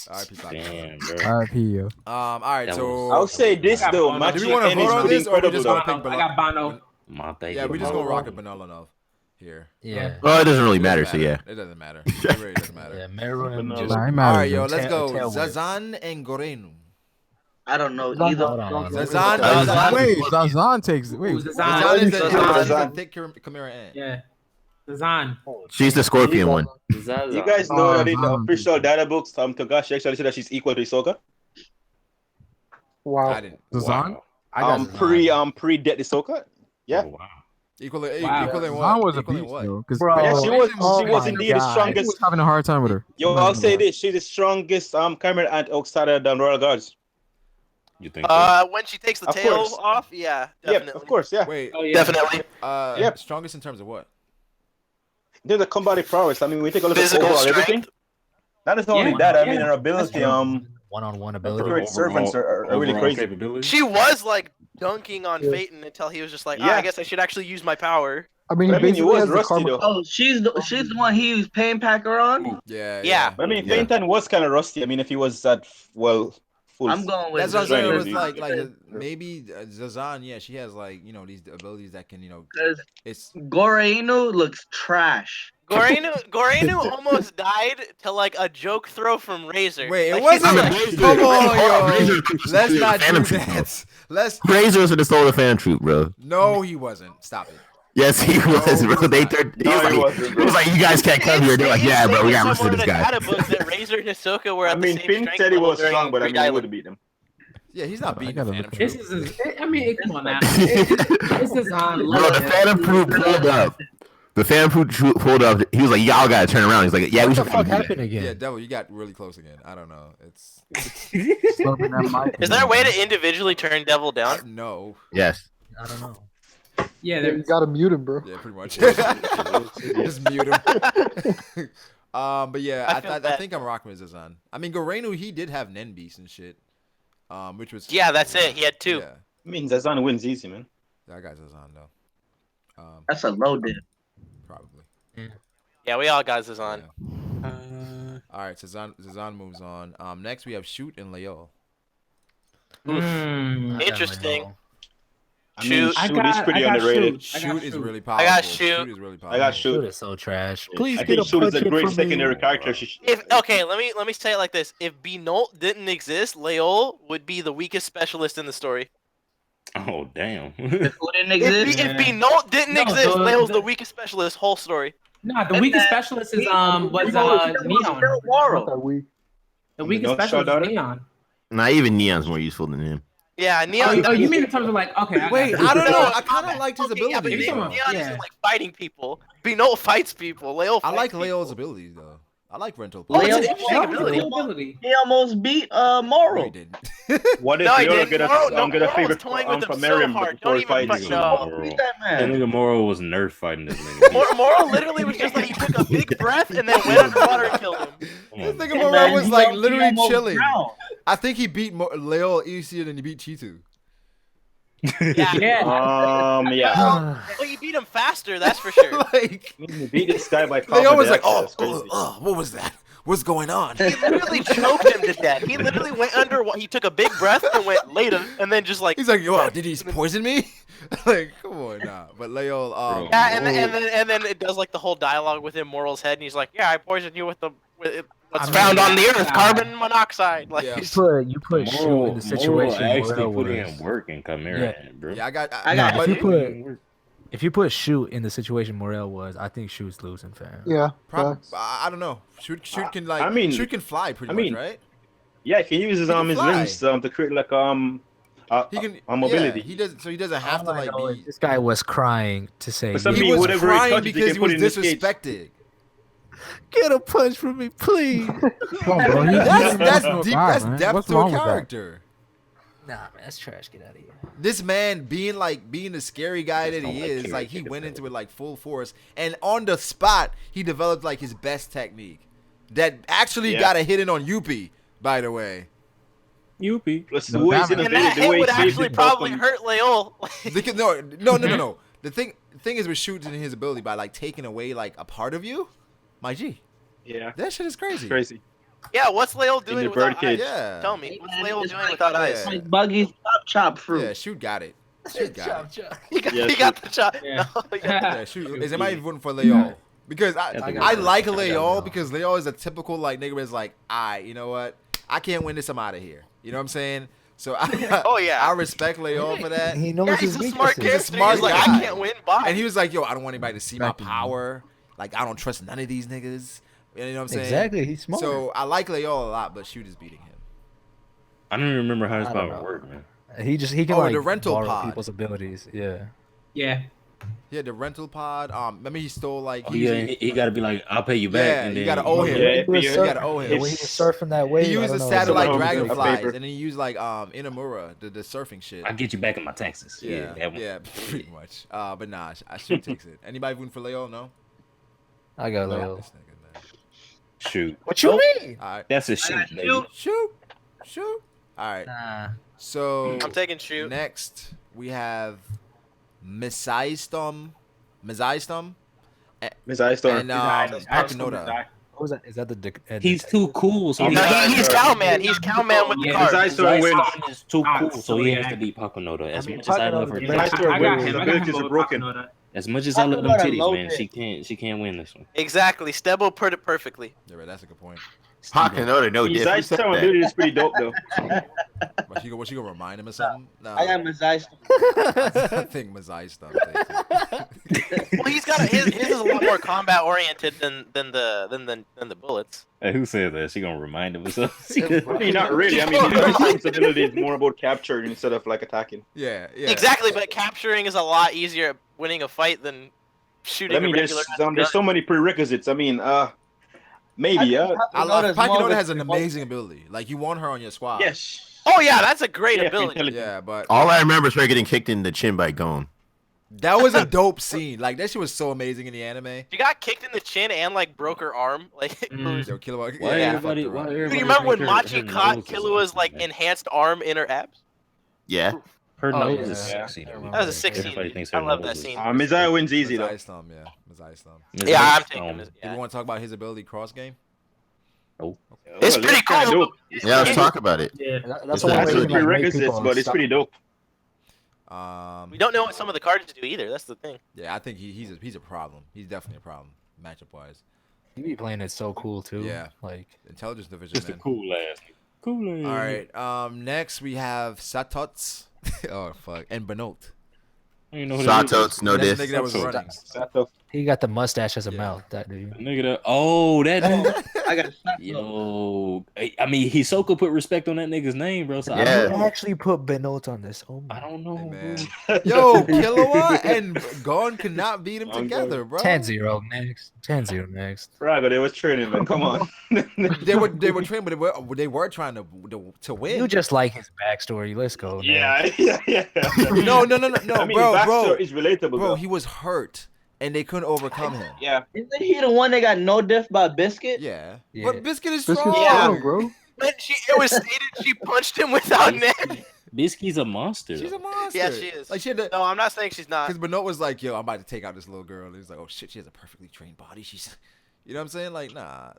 R.I.P. Pakunoda.
Damn, bro.
RIP, yo.
All right,
That
so
I'll say this
I got
though,
Bono.
Machi
Do we wanna
and
vote
is
on
pretty
this, or we
incredible
just
though.
gonna pick
I got Bono.
yeah, we just gonna rock a Bonolonov here.
Yeah.
Well, it doesn't really
It
matter,
doesn't
so yeah.
It doesn't matter. It really doesn't matter.
Yeah, Meru and
Nah,
just
it
All
matters,
right, yo,
bro.
let's go.
Tail whip.
Zazan and Gorenu.
I don't know
Zazan.
either.
Hold on.
Zazan.
Zazan.
Wait, Zazan takes. Wait,
Who's the
Zazan is
Zazan?
the thick Chimera ant.
Yeah. Zazan.
She's the scorpion one.
You guys know that in the
Zazan.
official data books, Togashi actually said that she's equal to Hisoka.
Wow.
I didn't.
Zazan?
I got Zazan.
Pre-death Hisoka. Yeah.
Oh, wow.
Equal in
Zazan
what?
was a
Equal in
beast,
what?
though. Because
Bro,
Yeah, she
oh
was
my
indeed the
God.
I
strongest.
was having a hard time with her.
Yo, I'll say this: she's the strongest camera ant outside than Royal Guards.
You think so?
When she takes the
Of
tail
course.
off, yeah,
Yeah,
definitely.
of course, yeah.
Wait.
Oh, yeah.
Definitely.
Yep.
Strongest in terms of what?
There's a combat prowess. I mean, we take a look
Physical
at overall
strength.
everything. Not just only
Yeah.
that. I mean,
Yeah.
her ability.
One-on-one
Her
ability.
great servants are really
Overall
crazy.
capability?
She was like dunking on
Yeah.
Phaeton until he was just like,
Yeah.
I guess I should actually use my power.
I mean,
But
he
I mean, it
basically
was
has the
rusty
karma.
though.
Oh, she's the one he used pain packer on.
Yeah.
Yeah.
But I mean,
Yeah.
Phaeton was kind of rusty. I mean, if he was at full.
I'm going with
That's what I'm saying. It was
Zazan.
like maybe Zazan. Yeah, she has like these abilities that can
because
it's
Goreinu looks trash.
Gorenu almost died to like a joke throw from Razor.
wait. It
Like,
wasn't.
he's
Come on, yo.
Razor-
Let's not do
Phantom Troop,
that. Let's.
Razor was for the soul of Phantom Troop, bro.
No, he wasn't. Stop it.
Yes, he was, bro. They turned. He was like, you guys can't come here. They're like, yeah, bro, we got to listen to this guy.
Data book that Razor and Hisoka were
I
at
mean,
the same
Finn
strength
said he
level
was
during
strong, but I mean,
Great
he
Island.
would have beat him.
Yeah, he's not beating the
gotta
Phantom
look
This
Troop.
is. I mean, come on now. It's Zazan.
Bro, the Phantom Troop pulled up. The Phantom Troop pulled up. He was like, y'all gotta turn around. He's like, yeah, we
What the
should
fuck
fucking do that.
happened again?
Yeah, Devil, you got really close again. I don't know. It's
Slurping that mic
Is there a
again.
way to individually turn Devil down?
no.
Yes.
I don't know.
Yeah,
You
there's.
gotta mute him, bro.
Yeah, pretty much. Just mute him. But yeah,
I feel
I
bad.
think I'm rocking with Zazan. I mean, Gorenu, he did have Nen Beast and shit. Which was
Yeah, that's it. He had two.
Yeah,
I mean, Zazan wins easy, man.
I got Zazan though.
That's a low dip.
Probably.
Yeah, we all got Zazan.
Yeah. All right, Zazan moves on. Next we have Shoot and Leo.
I got
Interesting.
Manolo.
I mean,
Shoot.
shoot is pretty underrated.
Shoot is really
I
powerful.
got shoot.
Shoot is really powerful.
I got
Shoot
shoot.
is so trash.
I
Please
think
get a
shoot is
punch
a great
from me.
secondary character.
If okay, let me say it like this: if Binolt didn't exist, Leol would be the weakest specialist in the story.
Oh damn.
If who didn't
If,
exist?
if Binolt didn't
No,
exist,
the-
Leol's
the-
the weakest specialist. Whole story.
No, the weakest specialist is was Neon.
Not that weak.
The weakest
Don't
specialist
shout out
is
it.
Neon.
Not even Neon's more useful than him.
Yeah,
Oh,
Neon.
you mean in terms of like okay?
Wait, I don't know. I kind of liked his
Okay, yeah, but
abilities.
Neon,
though.
Neon
Yeah.
isn't like fighting people. Binolt fights people. Leol.
I
Fights
like
people.
Leo's abilities though. I like rental.
Oh, it's
Leo-
an interesting ability.
ability.
He almost beat
No, he
Morel.
didn't.
What if
No, he
Leoro
didn't.
get a
Moro- no,
get a
Moro
favorite
was toying with him
from
so
Miriam
hard.
before
Don't
he
even
fights?
fight- no.
Moral.
Beat that
That
man.
nigga Moral was nerf fighting this nigga.
Moro literally was just like he took a big breath and then went underwater and killed him.
This
Come
nigga
Hey,
Morel
man,
was
he
like
almost-
literally
he almost
chilling.
drowned.
I think he beat Leo easier than he beat Cheetu.
Yeah.
Yeah.
Yeah.
Well, you beat him faster, that's for sure.
Like
He beat this guy by
Leo was like,
confidence.
oh,
That's crazy.
what was that? What's going on?
He literally choked him to death. He literally went under. He took a big breath and went later, and then just like
He's like, yo, did he poison me? Like, come on, nah. But Leo,
yeah, and then it does like the whole dialogue with him, Moral's head, and he's like, yeah, I poisoned you with what's found on the earth, carbon monoxide. Like,
Yeah.
You put Shoot in the situation
actually
Morel
put in
was.
work in Chimera, bro.
yeah, I got.
Nah,
but
if you put Shoot in the situation Morel was, I think Shoot's losing, fam.
Yeah. facts.
I don't know. Shoot can like.
I mean-
Shoot can fly pretty
I mean,
much, right?
Yeah, he can use his
He can
his
fly.
limbs to create like
He can
mobility.
Yeah, he does. So he doesn't have to
All I
like
know is
be.
this guy was crying to say.
But some
He
mean,
was
whatever he
crying
touches, he
because
can
he
put
was
in his cage.
disrespected.
Get a punch from me, please.
Come on, bro.
That's deep.
Guy,
That's
man.
depth
What's
to a
wrong with that?
character.
Nah, man, that's trash. Get out of here.
This man being the scary guy that
don't
he
like
is,
Canary
like he
chicken
went
salad.
into it like full force, and on the spot he developed like his best technique that actually
Yeah.
got a hit in on Youpi, by the way.
Youpi.
Plus the
No,
way he's
damn it.
and that
innovative, the
hit
way
would
he saves
actually
himself
probably
from-
hurt Leol.
No. The thing is with shooting his ability by like taking away like a part of you, my G.
Yeah,
That shit is crazy.
it's crazy.
Yeah, what's Leol doing
the
without
birdcage.
eyes?
Yeah.
Tell me, what's Leol
It's
doing
like-
without eyes?
Yeah.
Like Buggy's chop fruit.
Yeah, shoot got it. Shoot got it.
He got the shot.
Yeah.
No, he got
Yeah, shoot. Is anybody voting for Leo? Because I
I
like
got
Leo
Leo.
because Leo is a typical like nigga that's like, you know what? I can't win this. I'm out of here. You know what I'm saying? So
Oh, yeah.
I respect Leo for that.
He knows
Yeah,
his
he's a smart
weaknesses.
character.
He's a smart
He's like,
guy.
I can't win. Bye.
And he was like, yo, I don't want anybody to see my
Respect him.
power. Like I don't trust none of these niggas. You know what I'm saying?
Exactly, he's smart.
So I like Leo a lot, but shoot is beating him.
I don't even remember how his
I don't
power
know.
worked, man.
He can
Oh,
like
the rental
borrow
pod.
people's abilities. Yeah.
Yeah.
He had the rental pod. Remember he stole like
Oh, yeah, he got to be like, I'll pay you back.
Yeah,
and
you
then
gotta owe him.
Yeah,
You gotta owe
The
him.
way he was surfing that wave.
He
I
used
don't
the
know.
satellite
It's a
dragonflies,
paper.
and then he used like Inamura, the surfing shit.
I'll get you back in my taxes.
Yeah,
that one.
yeah, pretty much. But nah, I shoot takes it. Anybody voting for Leo? No.
I got
No,
Leo.
this nigga, man.
Shoot.
What you mean?
All right,
That's a shoot, baby.
shoot. All right.
Nah.
So
I'm taking shoot.
next we have Misaistum,
Miss Ice Storm.
and Pakinoda.
What was that? Is that the?
He's too cool. So
No, he's Cowman. He's Cowman with the
Yeah,
card.
Miss Ice Storm wins.
is too
Ah,
cool, so he
yeah.
has to beat Pakinoda. As
I mean,
much as I love her,
Pakinoda-
Miss Ice Storm
I got
wins.
him.
His
I got
abilities
him
are
over
broken.
Pakinoda.
as much as I love them
Pakinoda
titties,
low
man,
pick.
she can't win this one.
Exactly. Stebo put it perfectly.
Yeah, right, that's a good point.
Pakinoda, no
Miss
different.
Ice Storm ability is pretty dope though.
What she gonna remind him of something? No,
I got Miss Ice.
I think Misaistum.
Well, he's got his is a lot more combat oriented than the bullets.
Hey, who said that? She gonna remind him of something?
I mean, not really. I mean, Miss Ice Storm's ability is more about capturing instead of like attacking.
Yeah.
Exactly, but capturing is a lot easier at winning a fight than shooting.
I mean,
a regular
there's so many prerequisites. I mean, maybe.
I love Pakinoda has an amazing ability. Like you want her on your squad.
Yes.
Oh yeah, that's a great
Yeah,
ability.
intelligent.
Yeah, but
All I remember is her getting kicked in the chin by Gon.
that was a dope scene. Like that shit was so amazing in the anime.
She got kicked in the chin and like broke her arm. Like,
Yo, Killua,
Why
yeah,
everybody?
fucked her
Why
up.
do
everybody?
you remember when
think her-
Machi
her
caught
nose is
Killua's
ugly,
like
man?
enhanced arm in her abs?
Yeah.
Her
Oh,
nose
yeah.
is sexy.
That
though.
That was a sick
Everybody
scene.
thinks
I
her
love
nose
that
is
scene.
sexy.
Mizai wins easy though.
Misaistum, yeah. Misaistum.
Miss
Yeah, I'm
Ice
taking
Storm.
him.
Did we want to talk about his ability cross game?
It's
Well,
pretty
kinda
cool.
dope.
Yeah, let's talk about it.
Yeah.
That's
It's
the one
actually
way you
There's
can, like, make
prerequisites,
people
but it's pretty dope.
We don't know what some of the cards do either. That's the thing.
Yeah, I think he's a problem. He's definitely a problem matchup wise.
He be playing it so cool too.
Yeah,
like
intelligence division.
Just a cool ass. Cool.
All right. Next we have Satots. Oh fuck, and Benot.
Satots, no
That's
diss.
the nigga that was running.
he got the mustache as a mouth. That dude.
Nigga, that
I got
yo. I mean, Hisoka put respect on that nigga's name, bro. So
I actually put Benot on this. Oh my.
I don't know,
man. Yo, Killua and Gon could not beat him together, bro.
10-0 next. 10-0 next.
Braga, they was training, man. Come on.
they were training, but they were trying to win.
You just like his backstory. Let's go.
Yeah.
No,
I mean,
bro.
Is relatable, bro.
He was hurt, and they couldn't overcome him.
Yeah. Isn't he the one that got no diff by Biscuit?
Yeah.
Yeah.
But Biscuit is
Biscuit's
strong.
strong, bro.
But it was stated she punched him without net.
Biscuit's a monster.
She's a monster.
Yeah, she is.
Like she had to,
No, I'm not saying she's not.
because Benot was like, "Yo, I'm about to take out this little girl." And he's like, "Oh shit, she has a perfectly trained body. She's, you know what I'm saying? Like, nah."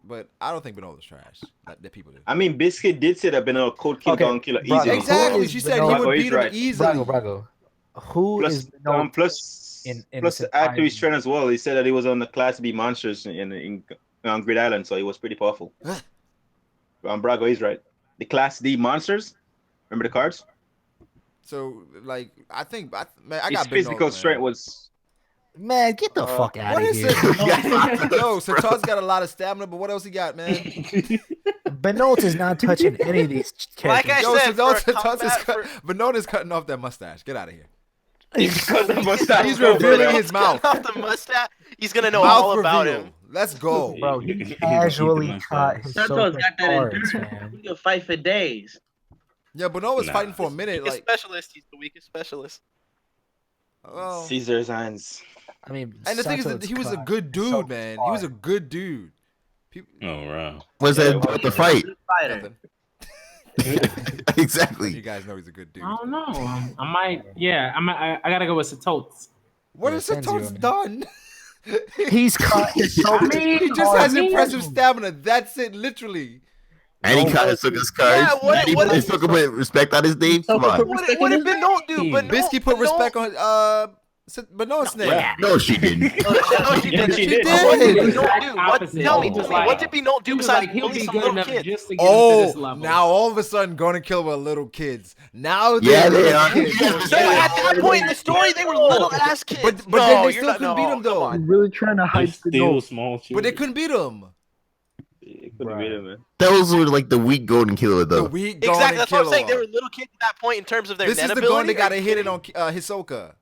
But I don't think Benot was trash. Like that people do.
I mean, Biscuit did say that Benot could kill Gon Killer easily.
Exactly. She said he
Brago
would
is
beat him
right.
easily.
Brago. Who is Benot
Plus,
in
to add to his trend as well, he said that he was on the Class B monsters on Grid Island, so he was pretty powerful. Brago is right. The Class D monsters. Remember the cards?
So, like, I think, man, I
His
got
physical
Benot,
strength was.
Man, get the fuck out
What
of
is
here.
it? Yo, Satot's got a lot of stamina, but what else he got, man?
Benot is not touching any of these
Like
characters.
I said,
Benot is cutting off that mustache. Get out of here.
He's
revealing his mouth.
Off the mustache. He's gonna know
Mouth
all about
reveal.
him.
Let's go.
Bro, he casually cut his
Santos got that
cards,
endurance.
man.
He can fight for days.
Yeah, Benot was fighting for a minute.
Weakest
Like,
specialist. He's the weakest specialist.
well,
Caesar's hands.
I mean,
and the thing is that he was a good dude, man. He was a good dude.
Oh, wow.
Was that the fight?
Fighter.
Exactly.
You guys know he's a good dude.
I don't know. I might. Yeah, I gotta go with Satotes.
What has Satot's done?
He's cut his so
he just has impressive stamina. That's it, literally.
And he cut Hisoka's cards.
Yeah, what
Hisoka put respect on his name. Come on.
What did Benot do?
Biscuit put respect on Benot's name.
Yeah. No, she didn't.
No, she did.
She did.
What did Benot do?
Opposite.
Tell me.
He was
What did Benot do
He was
besides
like, he'll
bully
be
some
good
little
enough
kids?
just to get into this level.
Now all of a sudden going to kill with little kids. Now
Yeah,
they're
they are.
kids.
So at that point in the story, they were little ass kids.
But
no,
then they
you're
still
not,
couldn't beat him though.
I'm really trying to
They're
hype the
still
goal.
small children.
But they couldn't beat him.
Couldn't beat him, man.
Those were like the weak golden killer,
The
though.
weak Gon
Exactly.
and
That's what I'm saying.
Killua.
They were little kids at that point in terms of their
This
net
is the
ability.
Gon that got a hit on Hisoka.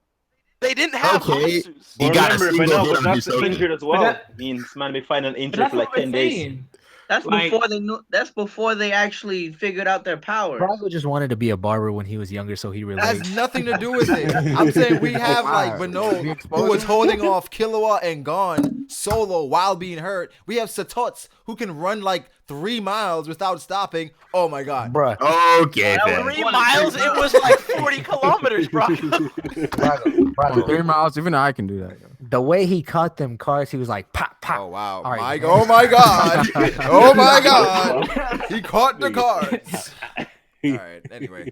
They didn't have
Okay.
Hapsus.
He got a
remember,
single
Benot
hit
was
on
not
Hisoka.
injured as well.
that-
Means man be finding
But
injured
that's
for like
what we're
10 days.
saying.
That's
Like-
before they knew. That's before they actually figured out their powers.
Brago just wanted to be a barber when he was younger, so he
That
relates.
has nothing to do with it. I'm saying we have like Benot who was holding off Killua and Gon solo while being hurt. We have Satots who can run like 3 miles without stopping. Oh my god.
Bruh,
Okay,
That
fam.
was 3 miles. It was like 40 kilometers, bro.
Brago.
3 miles, even I can do that.
The way he caught them cards, he was like pop, pop.
Oh wow.
All right,
My,
man.
oh my god. Oh my god. He caught the cards. All right. Anyway.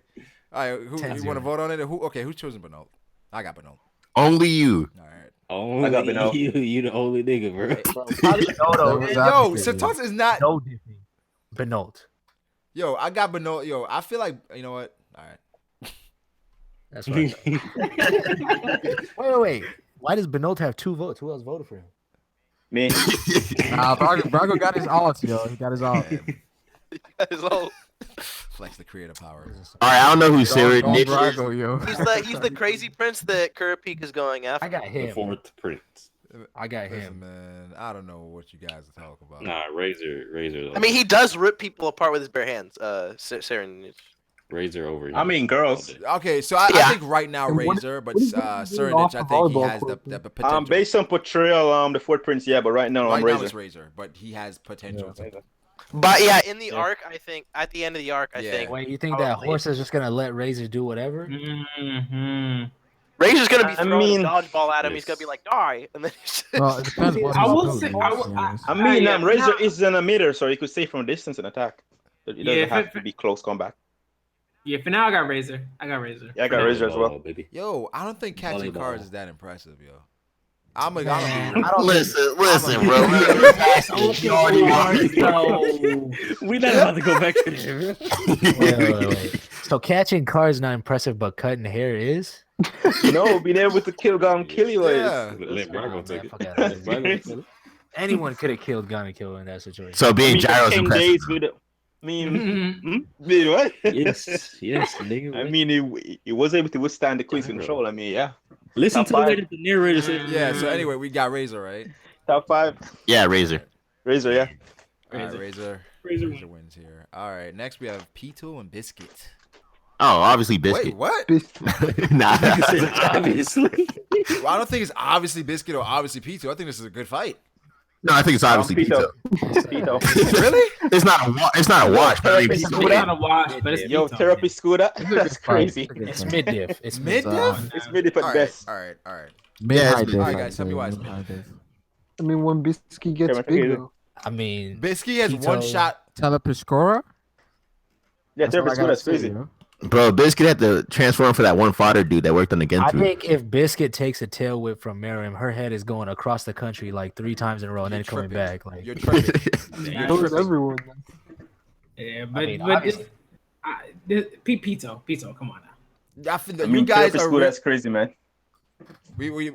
All right. Who you want to vote on it? Who's choosing Benot? I got Benot.
Only you.
All right.
Only
I got Benot.
you the only nigga, bro.
Yo, Satots is not.
No different. Benot.
Yo, I got Benot. Yo, I feel like you know what? All right.
That's right. Wait. Why does Benot have 2 votes? Who else voted for him?
Me.
Nah, Brago got his odds, yo. He got his odds.
His whole-
Flex the creative power.
All right, I don't know who Sarah
Don't
Nick is.
Brago, yo.
He's the crazy prince that Kurapika is going after.
I got
The
him.
fourth prince.
I got
Listen,
him.
man. I don't know what you guys are talking about.
Nah, Razor.
I mean, he does rip people apart with his bare hands. Saren.
Razor over here.
I mean, girls.
Okay, so I think right now
And what-
Razor, but
what is he doing
Surinich,
off
I
the
think he
volleyball
has
court,
the potential.
Based on portrayal, the fourth prince, yeah, but right now I'm
right now
Razor.
it's Razor, but he has potential.
But yeah, in the arc, I think at the end of the arc, I
Yeah.
think
Wait, you think that horse is just gonna let Razor do whatever?
Mm-hmm.
Razor's gonna be
I
throwing
mean-
a dodgeball at him. He's
Yes.
gonna be like, die, and then he's
Well, it depends what
I
his
will
ability
say-
is,
I will-
to be honest.
I mean,
yeah,
Razor
nah.
is an emitter, so he could stay from distance and attack. It doesn't
Yeah,
have to be close combat.
Yeah, for now I got Razor.
Yeah, I got Razor as well.
Baby.
Yo, I don't think catching
Volleyball.
cards is that impressive, yo. I'm a
Listen, bro.
We're not about to go back to this.
Wait. So catching cards not impressive, but cutting hair is.
No, being able to kill Killua
Yeah.
Let Brago take it.
Fuck out of here. Anyone could have killed Killua in that situation.
So being Gyro's
10
impressive.
days with, what?
Yes, nigga.
I mean, he was able to withstand the Queen's control. I mean, yeah.
Listen
Top
to
five.
the narrator say.
Yeah, so anyway, we got Razor, right?
Top 5.
Yeah, Razor.
Razor, yeah.
All right, Razor wins here. All right, next we have P2 and Biscuit.
Oh, obviously Biscuit.
Wait, what?
Nah.
Obviously.
Well, I don't think it's obviously Biscuit or obviously P2. I think this is a good fight.
No, I think it's obviously
Pito.
Pito.
Really?
It's not a watch, but I mean,
It's
Pito.
not a wash, but it's
Yo,
Pito,
therapy
man.
scooter. That's crazy.
It's mid diff. It's
Mid diff?
It's mid at best.
All right.
Yeah,
All right, guys, tell me why it's mid.
I mean, when Biscuit gets big, though.
I mean,
Biscuit has
Pito.
one shot.
Telepiscora?
Yeah, therapy scooter. That's crazy.
Bro, Biscuit had to transform for that one fodder dude that worked on the
I
Genfu.
think if Biscuit takes a tail whip from Miriam, her head is going across the country like 3 times in a row and then coming back. Like
You're tripping.
So is everyone.
Yeah, but
I mean,
but
obviously.
Pito, come on now.
I mean, you guys
therapy
are.
scooter. That's crazy, man.
We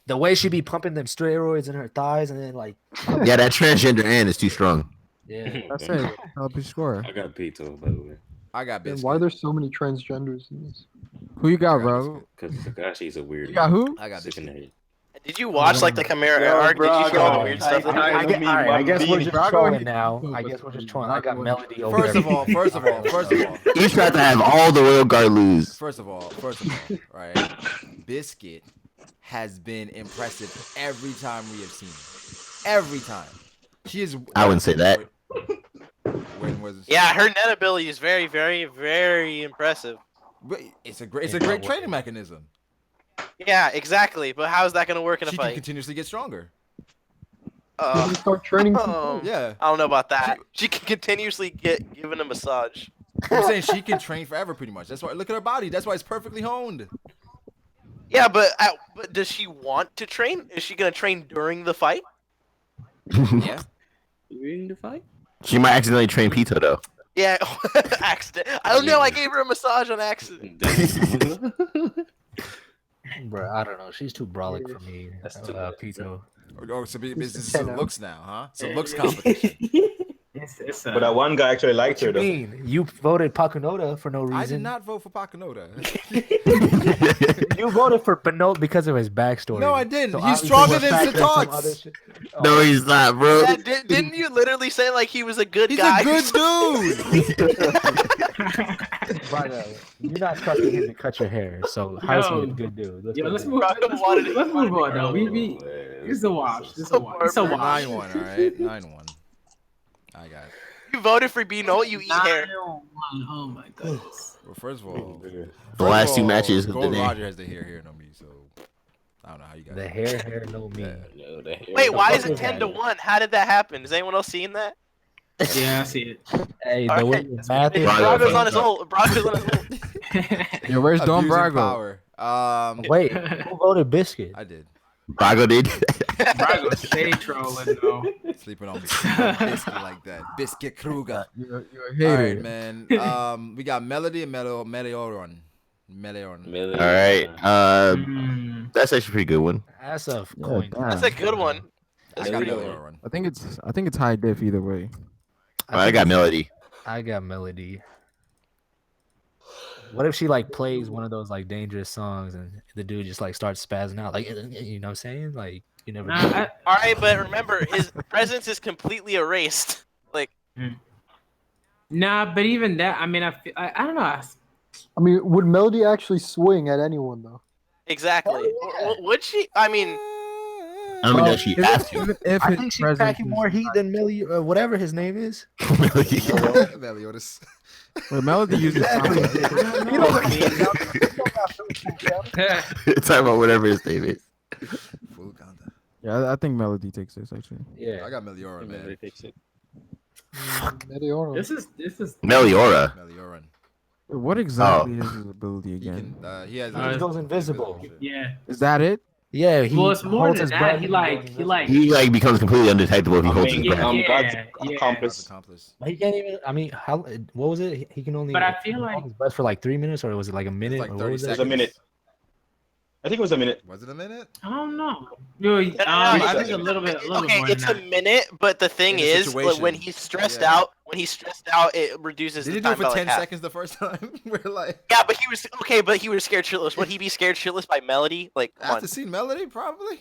The way she be pumping them steroids in her thighs and then like.
Yeah, that transgender and is too strong.
Yeah.
That's it. Telepiscora.
I got Pito, by the way.
I got
And
Biscuit.
why are there so many transgenders in this?
Who you got, bro?
Because Takashi's a weird.
You got who?
I got
Sick in
Biscuit.
the head.
Did you watch like the Camaro arc? Did you see all the weird stuff?
I guess we're just trolling now. I guess we're just trolling. I got Melody over
First
there.
of all,
He tried to have all the royal guard lose.
First of all, right? Biscuit has been impressive every time we have seen her. Every time. She is.
I wouldn't say that.
When was?
Yeah, her net ability is very, very, very impressive.
But it's a great training mechanism.
Yeah, exactly. But how is that going to work in a
She can
fight?
continuously get stronger.
You start training.
Yeah.
I don't know about that. She can continuously get given a massage.
I'm saying she can train forever, pretty much. That's why. Look at her body. That's why it's perfectly honed.
Yeah, but does she want to train? Is she going to train during the fight?
Yeah.
During the fight?
She might accidentally train Pito though.
Yeah, accident. I don't know. I gave her a massage on accident.
Bro, I don't know. She's too brolic for me. Pito.
Oh, so this is some looks now, huh? Some looks competition.
But that one guy actually liked her,
What
though.
you mean? You voted Pakunoda for no reason.
I did not vote for Pakunoda.
You voted for Pinot because of his backstory.
No, I didn't.
So
He's
obviously
stronger
we're
than
factoring some
Satox.
other shit.
No, he's not, bro.
Yeah, didn't you literally say like he was a good
He's
guy?
a good dude.
Braga, you're not trusting him to cut your hair, so how's he a good dude?
Let's
go
move.
there.
Let's move on though. This is a wash. This is a wash. It's a wash.
9-1, all right? 9-1. I got it.
You voted for Bino. You eat hair.
Oh my goodness.
Well, first of all,
The last two matches of the
Gold
day.
Roger has the hair, no me, so I don't know how you got
The
it.
hair, no me.
Wait, why is it 10-1? How did that happen? Has anyone else seen that?
Yeah, I see it.
Hey,
All
the way
right.
the math is.
Braga's on his old. Braga's on his old.
Yo, where's Don
Abusing
Brago?
power.
Wait, who voted Biscuit?
I did.
Brago did.
Brago's stay trolling though.
Sleeping on Biscuit like that. Biscuit Kruger.
You're a
All
hater.
right, man. We got Melody and Melioron.
All right. That's actually a pretty good one.
That's a coin.
That's a good one.
I got Melioron.
I think it's high diff either way.
I got Melody.
I got Melody. What if she like plays one of those like dangerous songs and the dude just like starts spazzing out, like, you know what I'm saying? Like, you never know.
All right, but remember, his presence is completely erased. Like,
Nah, but even that, I mean, I don't know.
I mean, would Melody actually swing at anyone though?
exactly. Would she? I mean,
I don't know if she has to.
I think she's packing more heat than Millie, whatever his name is.
Meliodas.
Wait, Melody uses.
Talk about whatever his name is.
Yeah, I think Melody takes this actually.
Yeah,
I got Melioron, man.
Netero.
This is
Meliora.
Melioron.
What exactly is his ability again?
He has.
He goes invisible.
Yeah.
Is that it?
Yeah, he
Well, it's more
holds
than
his
that.
breath
He
and
like
goes
he like
He like becomes completely undetectable if he holds his
yeah,
breath.
God's
yeah.
accomplice.
But he can't even. I mean, how? What was it? He can only.
But I feel
hold
like-
his breath for like 3 minutes, or was it like a minute?
like
or
30
what was
It was
that?
a minute. I think it was a minute.
Was it a minute?
I don't know. I think a little bit.
Okay,
more
it's a
than that.
minute, but the thing
In a
is,
situation.
when he's stressed
Yeah.
out, it reduces
Did
the
he do
time
it for
by like
10
half.
seconds the first time? We're like.
Yeah, but he was okay. But he was scared shitless. Would he be scared shitless by Melody? Like, come on.
After seeing Melody, probably.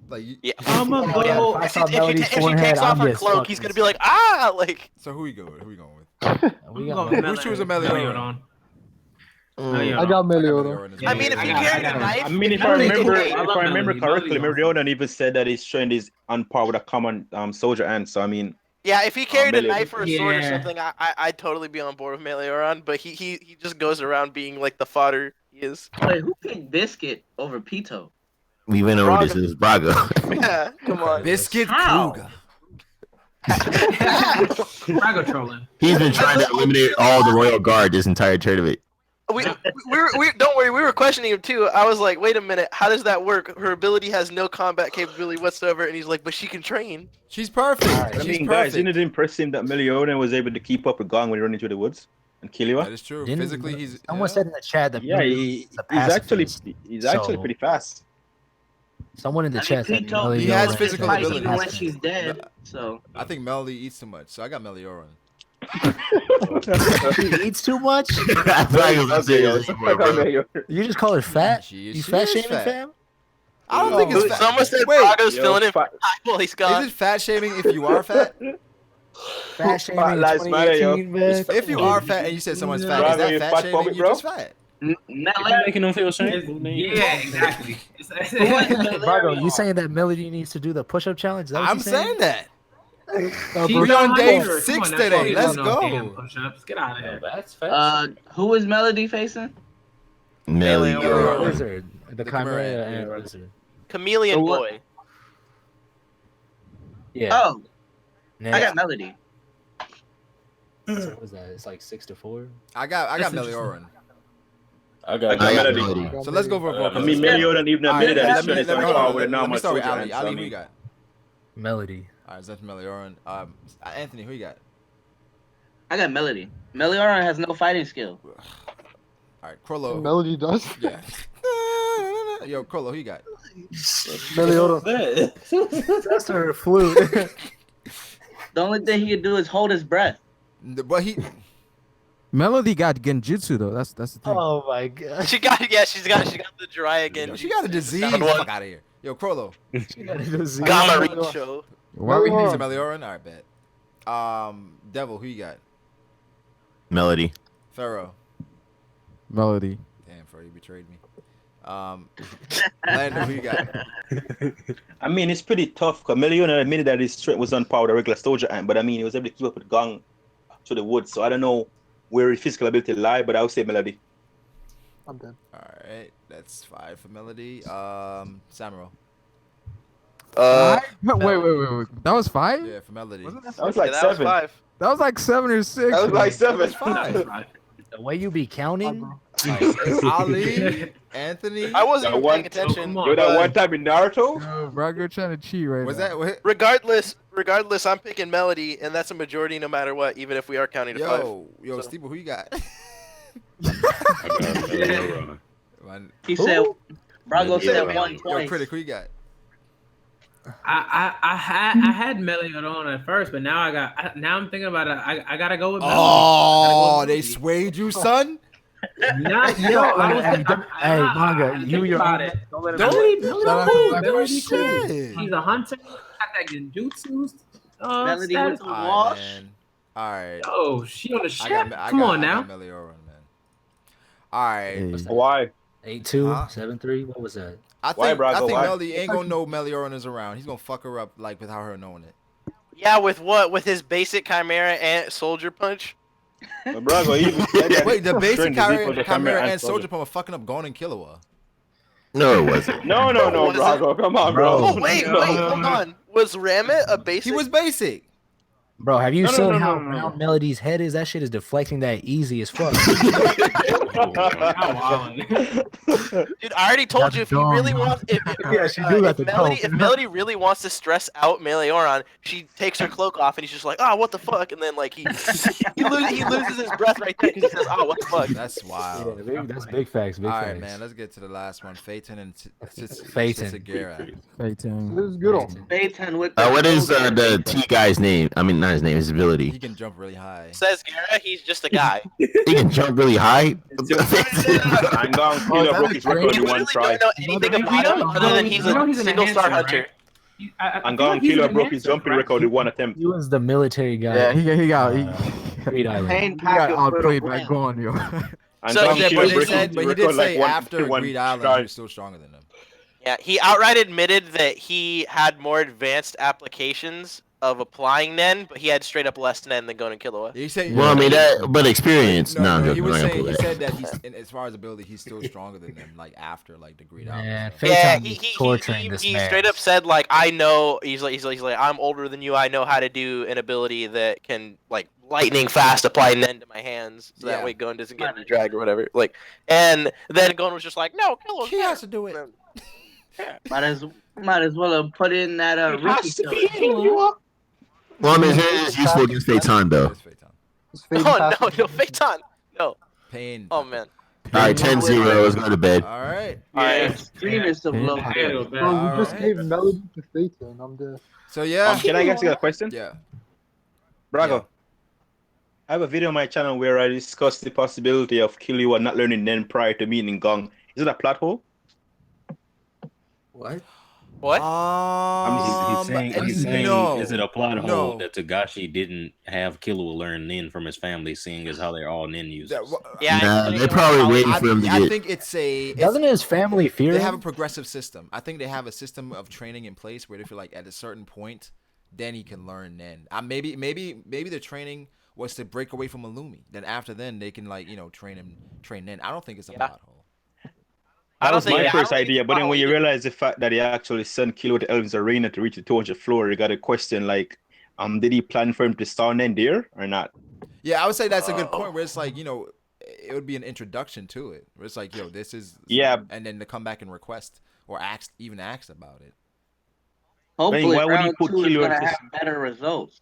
Like.
Yeah.
I'm a
Oh, yeah,
go.
if I
If
saw Melody's
she
forehead,
takes off
I'm
her
just
cloak, he's gonna be like, ah, like.
So who we going with?
We
I'm
got
going
Who's choosing Meliodas?
I got Meliodas.
I mean, if he carried a knife,
I mean, if I
Melody-
remember,
I
if
love
I remember
Melody.
correctly,
Melody
Meridian even said that his strength is on par with a common soldier ant. So I mean,
yeah, if he carried a
Melody.
knife or a sword or
Yeah.
something, I'd totally be on board with Meliodas. But he just goes around being like the fodder he is.
Wait, who picked Biscuit over Pito?
We went over this. It was Braga.
Yeah, come on.
Biscuit
How?
Kruger.
Brago trolling.
He's been trying to eliminate all the royal guard this entire tournament.
We don't worry, we were questioning him too. I was like, wait a minute, how does that work? Her ability has no combat capability whatsoever, and he's like, but she can train.
She's perfect.
I
She's
mean, guys,
perfect.
didn't it impress him that Meliodas was able to keep up with Gong when he ran into the woods and Killua?
That is true.
Didn't-
Physically, he's.
Someone said in the chat that
Yeah,
Melody's a
he's actually
pacifist. So-
pretty fast.
Someone in the chat said
Pito,
Melody
He has
Yoda
physical
is a
fight even when
abilities.
she's dead. So
I think Melody eats too much, so I got Meliodas.
He eats too much.
I thought he was gonna say this before, bro.
You just call her fat?
She
You
is
fat shaming,
fat.
fam?
I don't think it's fat.
Someone said
Wait,
Brago's
yo,
filling in
fat-
well, he's gone.
is it fat shaming if you are fat?
Fat shaming in
lives matter, yo.
2018, man.
If you are fat and you said someone's fat,
Brago,
is that
you
fat
fat
shaming?
phobic,
You're
bro?
just fat.
Melody,
Making them feel shame.
Yeah, exactly.
Brago, you saying that Melody needs to do the push-up challenge? Is that what
I'm
you're
saying that.
She's
We on day
Come on
6
now,
today.
she's
Let's
doing
go.
damn push-ups. Get out of here.
That's fat.
who is Melody facing?
Meliodas.
Lizard. The Chimera
Chimera,
and
yeah.
Lizard.
Chameleon
So what-
boy.
Yeah.
Oh,
Next.
I got Melody.
So what was that? It's like 6-4.
I got
That's
Meliodas.
I got
I got
Melody.
Melody.
So let's go for a vote.
I mean, Meliodas even admitted that his
let
strength is on
me
par with a
let
normal
me start with
soldier
Ali.
ant. So
Ali,
I
who you
mean,
got?
Melody.
All right, that's Meliodas. Anthony, who you got?
I got Melody. Melody has no fighting skill.
All right, Chrollo.
Melody does.
Yeah. Yo, Chrollo, who you got?
Meliodas.
That's her flute.
The only thing he can do is hold his breath.
But he.
Melody got genjutsu though. That's the thing.
Oh my god.
She's got the dry again.
She got a disease.
Found one.
Fuck out of here. Yo, Chrollo.
She got a disease.
Gamma show.
Why we
He's a
here?
Meliodas? All right, bet. Devil, who you got?
Melody.
Pharaoh.
Melody.
Damn, Pharaoh, you betrayed me. Landon, who you got?
I mean, it's pretty tough because Meliodas admitted that his strength was on par with a regular soldier ant, but I mean, he was able to keep up with Gong to the woods. So I don't know where his physical ability lie, but I would say Melody.
I'm dead.
All right, that's 5 for Melody. Samuel.
Wait. That was 5?
Yeah, for Melody.
That was like
Yeah, that was
7.
5.
That was like 7 or 6.
That was like
That was
7.
5.
The way you be counting?
Ali, Anthony.
I wasn't
That
even
one-
paying attention.
come on.
Yo, that one time in Naruto?
Yo, bro, you're trying to cheat right
Was
now.
that what?
Regardless, I'm picking Melody, and that's a majority no matter what, even if we are counting to 5.
Yo,
So-
Steve, who you got?
I got Meliodas.
Man,
He said, Brago
Yeah.
said one
yo,
twice.
critic, who you got?
I had Melody on at first, but now now I'm thinking about it. I gotta go with Melody.
Oh, they swayed you, son.
Nah, yo, I was,
Hey, Manga, you your
about
own.
it.
Don't let him
Melody,
Shout out
Melody,
to Black
Melody,
Shit.
cool. She's a hunter. Got that genjutsu.
Melody
Status.
with the
All right,
wash.
man. All right.
Oh, she on the ship.
I
Come on
I
now.
got Meliodas, man. All right.
Hey,
Why?
8-2,
Huh?
7-3. What was that?
I
Why,
think
Brago, why?
Melody ain't gonna know Meliodas around. He's gonna fuck her up like without her knowing it.
Yeah, with what? With his basic Chimera and Soldier Punch?
But Brago, even said that
Wait, the
his
basic
strength is equal to
Chimera and
Soldier.
Soldier Pump are fucking up Gon and Killua.
No, it wasn't.
No,
Was it?
Brago, come on, bro.
Oh wait, hold on. Was Ramit a basic?
He was basic.
Bro, have you
No, no,
seen
no,
how
no, no, no.
round Melody's head is? That shit is deflecting that easy as fuck.
Dude, I already told you if he really wants,
Yeah, she do got the
if
dome.
Melody really wants to stress out Leorio, she takes her cloak off and he's just like, oh, what the fuck, and then like he loses his breath right there because he says, oh, what the fuck.
That's wild.
Yeah, baby, that's big facts. Big
All
facts.
right, man. Let's get to the last one. Phaeton and
Phaeton.
Tsugura.
Phaeton.
This is good on.
Phaeton with the
What is the T guy's name? I mean, not his name, his ability.
He can jump really high.
Says Gara, he's just a guy.
He can jump really high.
I'm going Killua broke his record
You
in one
really
try.
don't know anything about him other than he's a single star hunter.
I'm going Killua broke his jumping record in one attempt.
He was the military guy.
Yeah, he got
Greed Island.
Pain
he got
packet for the
outplayed by
win.
Gon, yo.
I'm
So
going
he-
But
Killua
he
break
said,
his
but he
record
did
like
say
one
after
one
Greed Island,
try.
he was still stronger than him.
Yeah, he outright admitted that he had more advanced applications of applying Nen, but he had straight up less Nen than going to Killua.
He said,
Well, I mean that, but experience. No, I'm
he
joking.
was
I'm not
saying,
gonna
he
pull
said that he's, as far as ability, he's still stronger than them. Like after like the Greed
Man,
Island. So.
Phaeton
Yeah,
is torturing this
he
man.
straight up said like, I know. He's like, I'm older than you. I know how to do an ability that can like lightning fast apply Nen to my hands, so
Yeah.
that way Gon doesn't get me dragged or whatever. Like, and then Gon was just like, no, Killua.
He has to do it.
Might as well have put in that rookie killer.
Well, I mean, it's useful against Phaeton though.
It's Phaeton.
It's Phaeton
Oh
passive.
no, Phaeton. No.
Pain.
Oh man.
All right, 10-0. Let's go to bed.
All right.
Extremist of low.
Bro, we just
Alright.
gave Melody to Phaeton. I'm dead.
So yeah.
Can I ask you a question?
Yeah.
Brago.
Yeah.
I have a video on my channel where I discuss the possibility of Killua not learning Nen prior to meeting Gong. Is it a plot hole?
What?
What?
He's saying
no.
is it a plot
No.
hole that Togashi didn't have Killua learn Nen from his family, seeing as how they're all Nen users?
Yeah,
Nah, they're probably waiting for him to
I
get.
think it's a.
Doesn't his family fear
They have a
him?
progressive system. I think they have a system of training in place where they feel like at a certain point, then he can learn Nen. Maybe the training was to break away from Illumi. Then after then they can train Nen. I don't think it's a plot hole.
That was my
I
first
don't think
idea,
it's
but then
plot
when you
hole either.
realize the fact that he actually sent Killua to Elvin's arena to reach the 200th floor, you got a question like, did he plan for him to start Nen there or not?
Yeah, I would say that's a good point where it's like, it would be an introduction to it. Where it's like, this is and then to come back and request or ask about it.
Hopefully,
why would he
round
put
2 is
Killua
gonna
to-
have better results.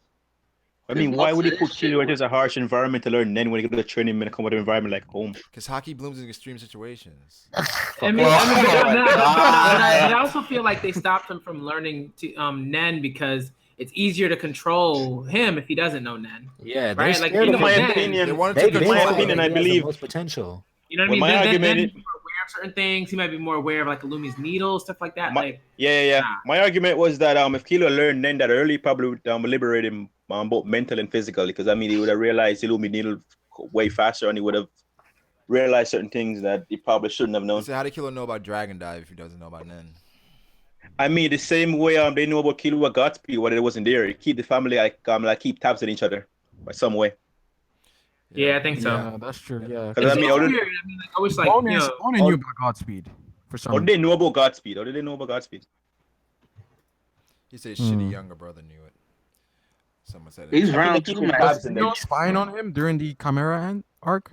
I mean,
There's
why
lots
would he
of
put
this shit
Killua into a harsh environment to learn Nen when he could have trained him in a comfortable environment like home?
Because hockey blooms in extreme situations.
But I also feel like they stopped him from learning Nen because it's easier to control him if he doesn't know Nen.
Yeah,
right.
they're
Like
scared
you
of
know
him.
Nen,
They wanted
They
to
been
control
told
him.
opinion,
that
I
he has the
believe-
most potential.
you know what I
Well,
mean?
my
Then
argument
he's more aware of certain things. He might be more aware of like Illumi's needle, stuff like that. Like
Yeah.
Nah.
My argument was that if Killua learned Nen that early, probably would liberate him both mental and physically. Because I mean, he would have realized Illumi needle way faster, and he would have realized certain things that he probably shouldn't have known.
So how did Killua know about Dragon Dive if he doesn't know about Nen?
I mean, the same way they know about Killua Godspeed when it wasn't there. He keep the family like keep tabs on each other by some way.
yeah, I think so.
Yeah, that's true. Yeah.
Because I mean,
It's
how
weird.
did,
I mean, like, I wish like
Only
you know,
knew about Godspeed for some
how did they know about Godspeed? How did they know about Godspeed?
He said his shitty younger brother knew it. Someone said it.
He's
I think
round
they
2
keep him
man.
tabs in
You
there.
know, spying on him during the Chimera arc.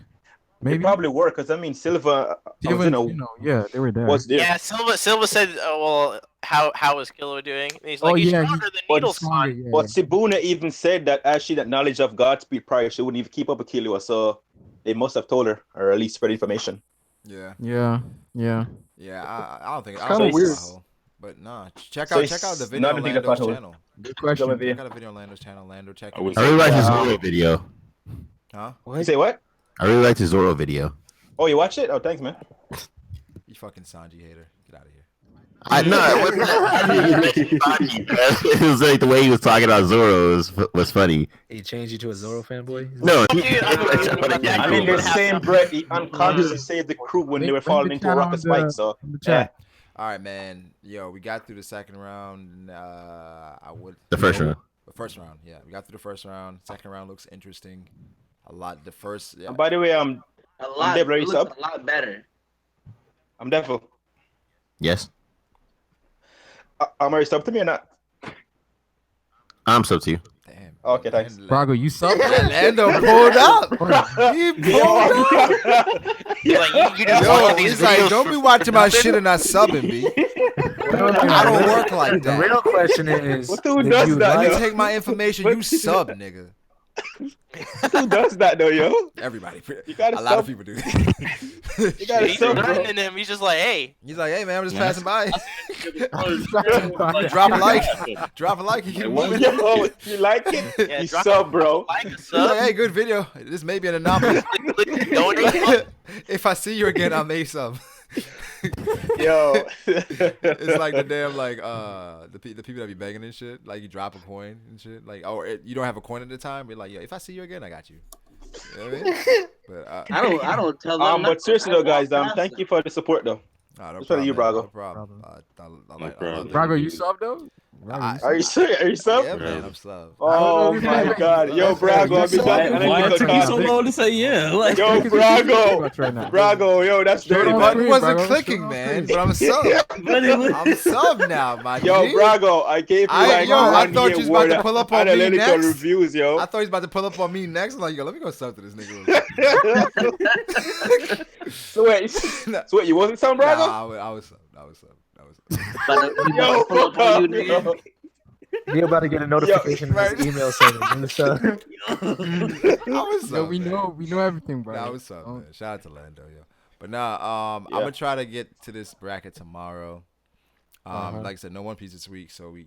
They
Maybe.
probably were, because I mean, Silva
Even, yeah, they were there.
was there.
Yeah, Silva said, well, how is Killua doing? And he's like,
Oh,
he's
yeah,
stronger than
but
Needle's
stronger,
son.
yeah.
But Sibuna even said that as she had knowledge of Godspeed prior, she wouldn't even keep up with Killua, so they must have told her, or at least spread information.
Yeah.
Yeah.
I don't think. I
kinda
don't think
weird.
it's a hole. But nah, check
So
out
it's
the video
not
on
a big
Lando's
plot hole.
channel.
Good question.
Check out a video on Lando's channel. Lando, check it.
was-
I really like the Zoro video.
Huh?
You say what?
I really like the Zoro video.
Oh, you watch it? Oh, thanks, man.
You fucking Sanji hater. Get out of here.
I know. It was like the way he was talking about Zoro was funny.
He changed you to a Zoro fanboy?
No,
Dude,
I mean, the same breath, he unconsciously saved the crew when they were falling into a rocket spike, so.
In the chat.
All right, man. Yo, we got through the second round.
The first round.
The first round, yeah. We got through the first round. Second round looks interesting. A lot. The first. Yeah.
And by the way,
A lot,
Deborah,
it
you
looks
sub?
a lot better.
I'm Devil.
Yes.
I'm already sub to me or not?
I'm so too.
Damn.
Okay, thanks.
Brago, you subbed?
Lando pulled up. He pulled up.
Like, you just
Yo,
watch these
he's like,
videos
don't
for
be watching my
nothing?
shit and not subbing, B. I don't work like
The
that.
real question is,
Who
did
does
you
that,
like-
You take my information, you sub, nigga.
Who does that though, yo?
Everybody.
You gotta
A lot of
sub.
people do.
You gotta
He's
sub, bro.
threatening him. He's just like, hey.
He's like, hey man, I'm just passing by.
Drop
Drop a like. Drop a like. You keep moving.
Yo, you like it?
Yeah,
You
drop
sub, bro.
Like a
He's
sub.
like, hey, good video. This may be an anomaly.
Donate.
If I see you again, I may sub.
Yo.
It's like the damn like the people that be begging and shit. Like you drop a coin and shit. Like you don't have a coin at the time. But like, yo, if I see you again, I got you. You know what I mean? But
I don't tell them.
But seriously though, guys, thank you for the support though.
no
Just for you,
problem,
Brago.
No problem. I love
Brago, you subbed though?
Are you serious? Are you sub?
Yeah, man, I'm sub.
Oh my God, yo, Brago, I've been talking.
Why it took you so long to say yeah? Like,
Yo, Brago, yo, that's dirty.
The
Man.
button wasn't clicking, man. But I'm sub. I'm sub now, my
Yo,
G.
Brago, I gave you like
I thought you was about to pull up on me
analytical
next.
reviews, yo.
I thought he was about to pull up on me next. I'm like, yo, let me go sub to this nigga.
So wait, you wasn't sub, Brago?
Nah, I was sub.
Yo, fuck up, yo.
You're about to get a notification in his email saying,
I was
Yo,
sub.
we know everything, bro.
Nah, I was sub, man. Shout out to Lando, yo. But nah, I'm gonna try to get to this bracket tomorrow. Like I said, no One Piece this week, so we,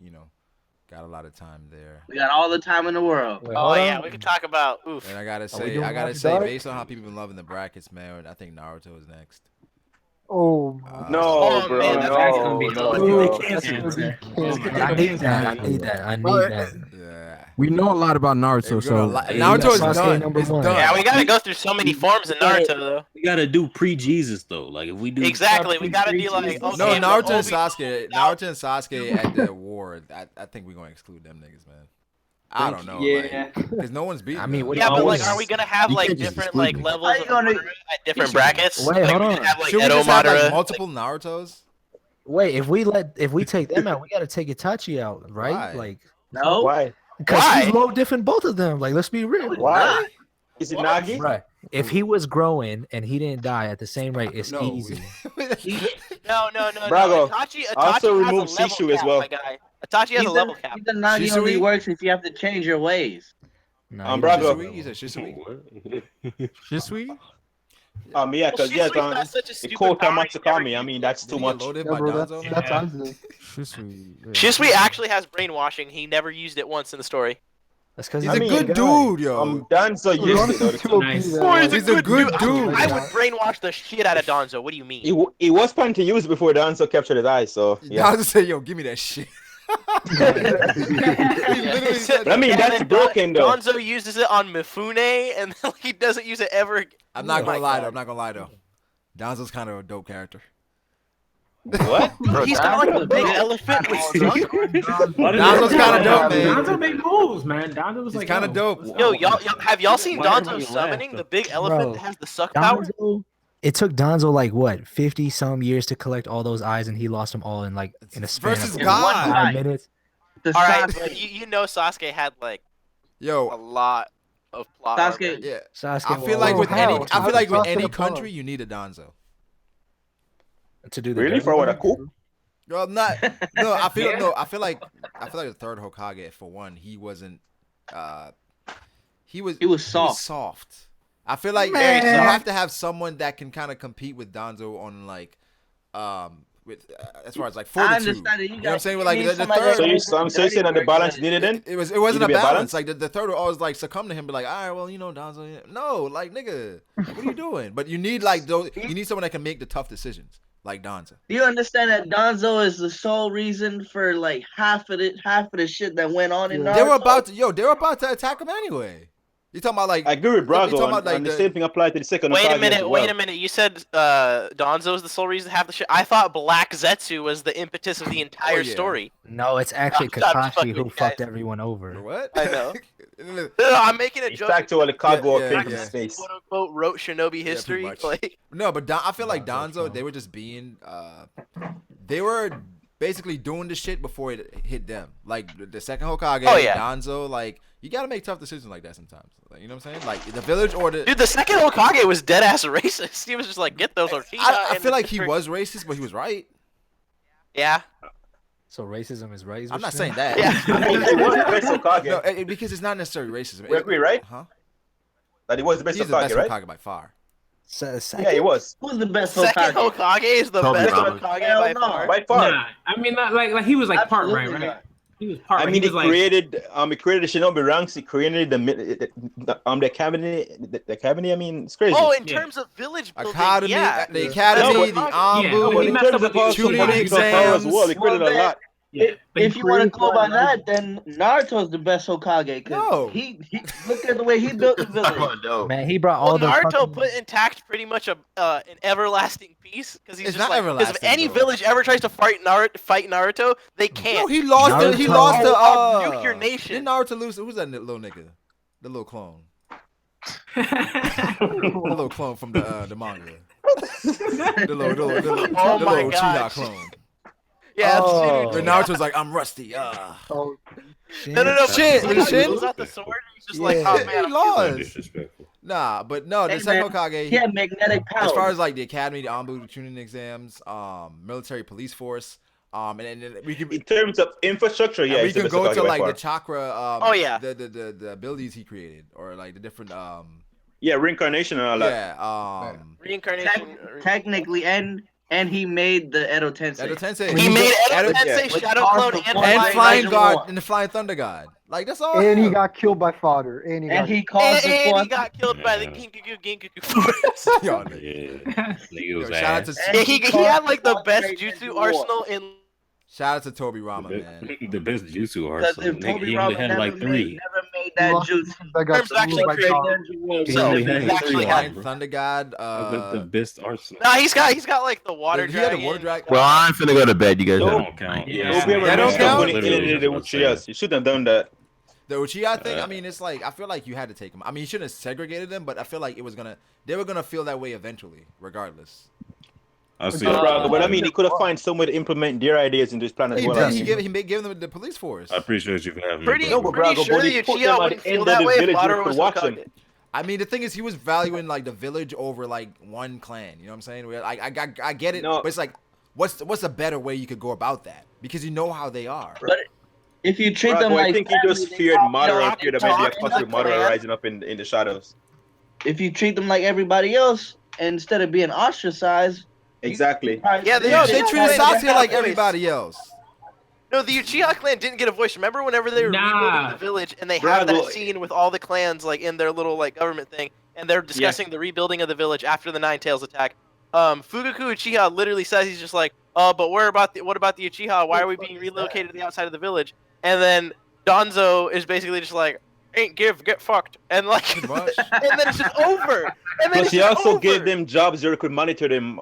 got a lot of time there.
We got all the time in the world.
Oh yeah, we could talk about oof.
And I gotta
doing
say,
Dark?
based on how people been loving the brackets, man, I think Naruto is next.
Oh,
No, bro,
man,
no,
that's
no,
I need that.
Yeah.
We know a lot about Naruto, so
Naruto is
Sasuke
done.
number
It's
one.
done.
Yeah, we gotta go through so many forms in Naruto though.
We gotta do pre-Jesus though. Like if we do
Exactly, we gotta be like, okay,
No, Naruto and
Obi-
Sasuke at the war. I think we're gonna exclude them niggas, man. I don't know, because no one's beating.
I mean,
them.
Yeah, but like,
always-
are we gonna have
you
like
can't just
different
exclude
like
me.
levels
How you
of
gonna-
Naruto at different brackets?
Wait,
Like,
hold
we
on.
could have like
should we
Edo
just have like
Madara.
multiple Narutos?
Wait, if we take them out, we gotta take Itachi out, right?
Why?
Like,
No.
Why?
because
Why?
he's low diff in both of them. Like, let's be real.
Why? Is it Nagi?
Right. If he was growing and he didn't die at the same rate, it's
No.
easy.
No.
Bravo.
Itachi
Also
has a
remove
level
Shishu as
cap,
well.
my guy. Itachi has a level cap.
He's a Nagi only
Shisui?
works if you have to change your ways.
No,
Bravo.
Shisui? He said Shisui.
Shisui?
Yeah, because
Well, Shisui's not
it's
such a stupid
Kota
power, he never
Matsukami. I mean, that's
Did
too
he get
much.
loaded
yeah,
by
bro,
Danzo, man?
that's Hanzo.
Shisui. Yeah.
Shisui actually has brainwashing. He never used it once in the story.
That's because
He's
he's
a
mean,
good
guy.
dude, yo.
Danzo
To be
used
honest,
it,
he's
though.
too OP,
Nice.
man.
Boy,
He's a good dude.
I would brainwash the shit out of Donzo. What do you mean?
He was planning to use it before Danzo captured his eyes, so yeah.
Danzo said, yo, give me that shit. He literally said
But I mean,
And
that's
then
broken, though.
Donzo uses it on Mifune, and then he doesn't use it ever.
I'm not
Oh
gonna
my
lie
God.
though. I'm not gonna lie though. Danzo's kind of a dope character.
What?
He's kind of like the big elephant with
Danzo's kind of dope, man.
Donzo made moves, man. Donzo was
He's
like,
kind of dope.
Yo, y'all have y'all seen
Why
Donzo
everybody
summoning
laugh,
the big elephant
Bro,
that has the suck power?
Donzo, it took Donzo like what 50 some years to collect all those eyes, and he lost them all in like in a span
Versus
of
God.
5 minutes.
The
All right,
Sasuke-
but you know Sasuke had like a
Yo,
lot of plot.
Sasuke-
armor.
yeah.
Sasuke
I feel like
was
with any, I feel like with
Sasuke
any
the
country, you need a Danzo.
to do the
Really?
dirty
For what, a
work.
coup?
Yo, I'm not. No, I feel like the third Hokage, for one, he wasn't. He was soft. I feel like you have to have someone that can kind of compete with Danzo on like, with as far as like fortitude.
understand it.
You know what I'm saying? With like the
somebody
third.
So you're saying that the balance needed then?
It wasn't
Need
a
to be a
balance.
balance?
Like the third would always like succumb to him, be like, all right, well, Danzo. Yeah. No, like nigga, what are you doing? But you need like those. You need someone that can make the tough decisions, like Danzo.
Do you understand that Donzo is the sole reason for like half of the shit that went on in Naruto?
They were about to attack him anyway. You talking about like?
I agree with
you
Brago,
talking about, like,
and the same thing applied to the second
Wait a
Hokage
minute,
as well.
wait a minute. You said Donzo's the sole reason to have the shit. I thought Black Zetsu was the impetus of the entire
yeah.
story.
No, it's actually
I'm fucking
Kakashi who
with you
fucked
guys.
everyone over.
What?
I know. No, I'm making a
He's
joke.
back to all the Kaguya
Yeah,
thing
yeah,
in
yeah.
his face.
Quote unquote wrote Shinobi history.
much.
Like
No, but I feel like Danzo, they were just being, they were basically doing the shit before it hit them. Like the second Hokage, Hanzo, like you gotta make tough decisions like that sometimes. Like, you know what I'm saying? Like the village or the
dude, the second Hokage was dead ass racist. He was just like, get those Uchiha.
I feel like he was racist, but he was right.
Yeah.
So racism is right.
I'm not saying that.
Yeah.
He was the best Hokage.
No, because it's not necessarily racism.
We agree, right?
Huh?
That he was the best
He's
Hokage,
the best
right?
Hokage by far.
Yeah, he was.
Who's the best
Second
Hokage?
Hokage is the best Hokage by far.
By far.
Nah, I mean, like he was like part right, right? He was part.
I mean,
he
he
was
created the Shinobi ranks. He created the academy. I mean, it's crazy.
Oh, in terms of village building,
Academy,
yeah.
the academy, the Anbu,
but in terms of
Chunin exams.
as well, he created a lot.
If you want to go by that, then Naruto's the best Hokage.
No.
He look at the way he built the village.
Man, he brought all the
Naruto
fucking...
put intact pretty much an everlasting peace because he's
It's
just
not
like, because if
everlasting,
any
though.
village ever tries to fight Naruto, they can't.
No, he lost the. He
Naruto.
lost the.
I'll nuke your nation.
Didn't Naruto lose? Who's that little nigga? The little clone. The little clone from the manga. The little
Oh my
Uchiha
God.
clone.
Yeah,
Oh.
Where Naruto's like, I'm rusty.
Oh,
no.
Shit,
He
with the shin?
pulls out the sword. He's just like,
Yeah.
oh
He
man, I'm
lost.
Disrespectful.
Nah, but no, the
Hey,
second
man,
Hokage.
he had magnetic power.
As far as like the academy, the Anbu, the Chunin exams, military police force, and then we can.
In terms of infrastructure, yeah,
we
he's the
can
best
go
Hokage
to
by
like
far.
the chakra.
Oh, yeah.
The abilities he created, or like the different.
Yeah, reincarnation and all that.
Yeah.
reincarnation.
Technically, and he made the Edo Tensei.
Edo Tensei.
He made Edo
Edo-
Tensei,
Which
Shadow
caused
Clone,
the
and
Flying
and
Dragon
Flying
War.
God and the Flying Thunder God. Like that's all.
and he got killed by fodder. And he got
And he caused the
And he
fourth.
got killed by the
Yeah.
Ginkaku Force.
Yo, nigga.
Yeah. Nigga was
Yo, shout out to
ass.
Yeah, he had like the best
Great
jutsu
Ninja War.
arsenal in.
shout out to Toby Rama, man.
The best jutsu
Because
arsenal.
if
Nigga,
Toby
he only
Rama
had
never,
like three.
never made that jutsu.
That got
Terms actually
killed by
created-
fodder.
He
So,
only
he's
had
actually
three.
had-
Flying
bro.
Thunder God.
The best arsenal.
Nah, he's got like the water
he had
dragon.
the water dragon.
Well, I'm finna go to bed. You guys
That
have
don't count.
Yeah.
Yeah,
Toby ever
That don't
messed up
count?
when he
Literally
eliminated the
what I was about to
Uchihas. He shouldn't have done that.
The Uchiha thing, I mean, it's like I feel like you had to take them. I mean, you shouldn't have segregated them, but I feel like they were gonna feel that way eventually, regardless.
I see.
But I mean, he could have found some way to implement their ideas into his plan as
He
well.
did.
I
He
mean.
gave them the police force.
I appreciate you for having me.
Pretty,
bro.
No, but
pretty
Brago,
sure
but
the
he put them
Uchiha
at
wouldn't
the end
feel
of
that
the
way if
village
Madara
where
was
to watch
Hokage.
them.
I mean, the thing is, he was valuing like the village over like one clan. You know what I'm saying? Where, I get it,
No.
but it's like, what's a better way you could go about that? Because you know how they are.
But if you treat them
Brago,
like
I think he
family,
just
they
feared
probably
Madara
don't
and feared maybe a
talk in
possible
the
Madara
clan.
rising up in the shadows.
If you treat them like everybody else, instead of being ostracized,
Exactly.
Yeah,
Yo, they
Yeah,
treated
yeah,
Sasuke
yeah.
like everybody else.
No, the Uchiha clan didn't get a voice. Remember whenever they were rebuilding the village and they have
Brago.
that scene with all the clans like in their little like government thing, and they're discussing the rebuilding of the village after the Nine Tails attack. Fugaku Uchiha literally says he's just like, but what about the Uchiha? Why are we being relocated to the outside of the village? And then Danzo is basically just like, ain't give, get fucked, and like, and then it's just over. And then
Plus,
it's
he
just
also
over.
gave them jobs where he could monitor them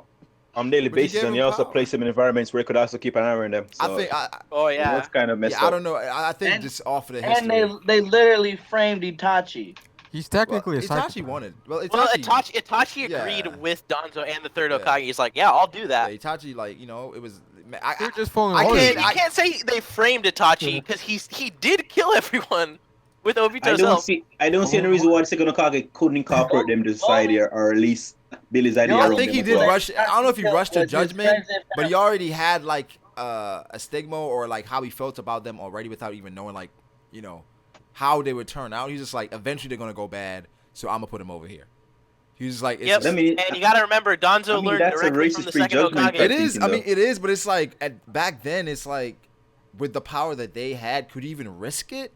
on a daily
But he
basis,
gave
and he
them
also
power.
placed them in environments where he could also keep an eye on them. So,
I think.
Oh yeah.
that's kind of messed
Yeah, I
up.
don't know. I think
And-
just off of the
and
history.
they literally framed Itachi.
He's technically a
Itachi
psychopath.
wanted. Well,
Well,
Itachi.
Itachi agreed
Yeah.
with Danzo and the third
Yeah.
Hokage. He's like, yeah, I'll do
Yeah,
that.
Itachi, like it was.
They're just following
I
orders.
can't-
You can't say they framed Itachi because he did kill everyone with Obito's help.
I don't see any reason why the second Hokage couldn't incorporate them to society, or at least build his idea
I
around
think he
them as
did
well.
rush. I don't know if he rushed to
His
judgment,
friends and
but he already had like a stigma or like how he felt about them already without even knowing like how they would turn out. He's just like eventually they're gonna go bad, so I'm gonna put him over here. He was just like, it's
Yep.
just-
And you gotta remember, Danzo learned
that's a
directly from
racist
the second
prejudgment.
Hokage.
it is. I mean,
thinking,
it is, but it's like back then, it's like with the power that they had, could he even risk it?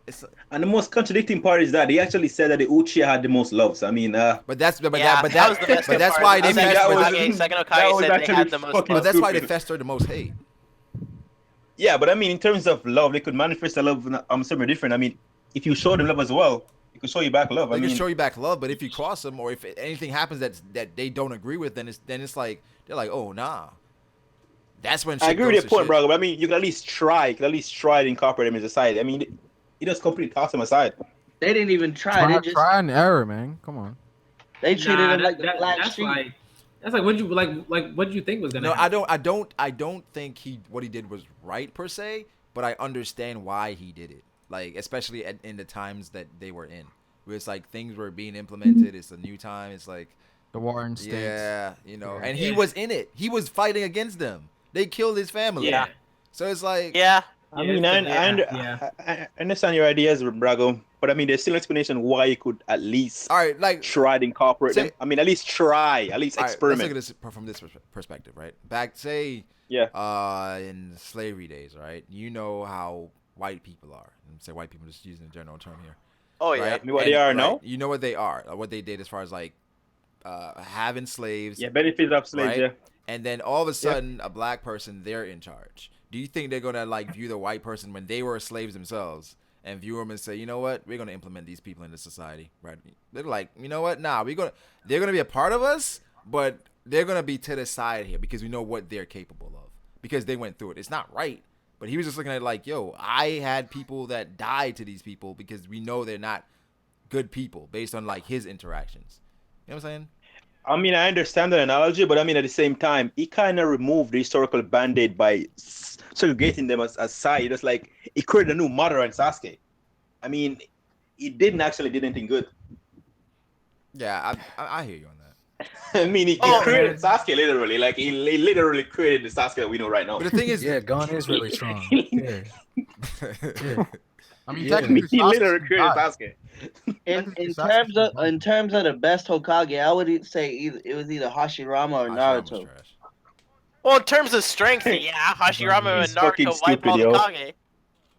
It's
And the most contradicting part is that he actually said that the Uchiha had the most love. So I mean,
but that's but
Yeah,
that
that was the best
that's
part.
why
The
they
second
that was-
Hokage, second
that
Hokage
was
said they
actually
had the most
fucking
but
love.
that's why they
stupid.
festered the most hate.
yeah, but I mean, in terms of love, they could manifest the love somewhere different. I mean, if you show them love as well, it could show you back love.
They
I
can
mean,
show you back love, but if you cross them or if anything happens that they don't agree with, then it's like they're like, oh nah. That's when shit
I agree with
goes
your
to
point,
shit.
bro. But I mean, you can at least try. You can at least try to incorporate them in society. I mean, he just completely tossed them aside.
They didn't even try. They just
Try and error, man. Come on.
they treated
Nah,
him like the black
that's
sheep.
like That's like what you what did you think was gonna
No,
happen?
I don't think what he did was right per se, but I understand why he did it. Like especially in the times that they were in, where it's like things were being implemented. It's a new time. It's like
The war in states.
yeah, you know, and
Yeah.
he was in it. He was fighting against them. They killed his family.
Yeah.
So it's like
Yeah.
I mean, I understand your ideas, Brago, but I mean, there's still an explanation why you could at least
all right, like
try to incorporate them. I mean, at least try, at least
all right,
experiment.
let's look at this from this perspective, right? Back, say, in slavery days, right? You know how white people are. I'm say white people, just using a general term here.
Oh yeah.
Right?
I mean, what they are now?
You know what they are, what they did as far as like having slaves.
Yeah, benefits of slaves.
Right?
Yeah.
And then all of a sudden, a black person, they're in charge. Do you think they're gonna like view the white person when they were slaves themselves and view them and say, you know what, we're gonna implement these people into society, right? They're like, you know what, nah, they're gonna be a part of us, but they're gonna be to the side here because we know what they're capable of because they went through it. It's not right, but he was just looking at it like, yo, I had people that died to these people because we know they're not good people based on like his interactions. You know what I'm saying?
I mean, I understand the analogy, but I mean, at the same time, he kind of removed the historical band-aid by segregating them aside. It's like he created a new Madara and Sasuke. I mean, he didn't actually do anything good.
Yeah, I hear you on that.
I mean, he created Sasuke literally. Like, he literally created the Sasuke that we know right now.
But the thing is,
yeah, Gon is really strong. Yeah.
I mean,
he literally created Sasuke.
In terms of the best Hokage, I would say it was either Hashirama or Naruto.
Well, in terms of strength, yeah, Hashirama and Naruto wipe all the Kage.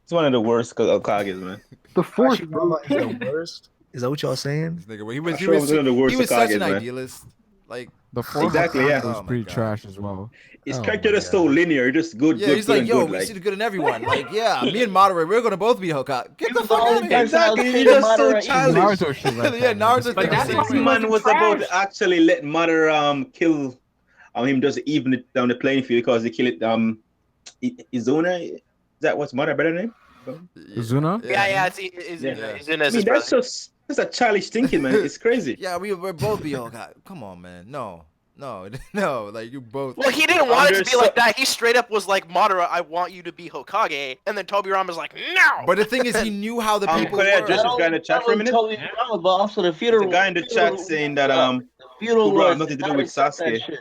It's one of the worst Hokages, man.
The fourth
Hashirama is the worst. Is that what y'all saying?
This nigga, he was
one of the worst
such an
Hokages, man.
idealist. Like
The fourth
Exactly,
Hokage
yeah.
was
Oh my
pretty
God.
trash as well.
His
Oh
character
my
is so linear, just good,
yeah,
good,
he's
good,
like,
and
yo,
good.
we
Like,
see the good in everyone. Like, yeah, me and Madara, we're gonna both be Hokage. Get the fuck out of here.
exactly, he's just so childish.
Naruto shit like
Yeah,
that.
Naruto.
But
thinks
that's
the
why
same
he
way.
Man was about
trash.
to actually let Madara kill him, just even it down the playing field because they kill it. Izuna, is that what's Madara better name?
Zuna?
Yeah, it's in
I
his
mean, that's
brother.
just a childish thinking, man. It's crazy.
Yeah, we're both be Hokage. Come on, man. No, like you both.
Well, he didn't want it to be
Under-
like that. He straight up was like, Madara, I want you to be Hokage. And then Tobirama's like, no!
But the thing is, he knew how the people
Could I
were.
address this guy in the chat for a minute?
But also the feudal.
There's a guy in the chat saying that
feudal
Killua has
lords
nothing to
did
do
not
with
accept that
Sasuke.
shit.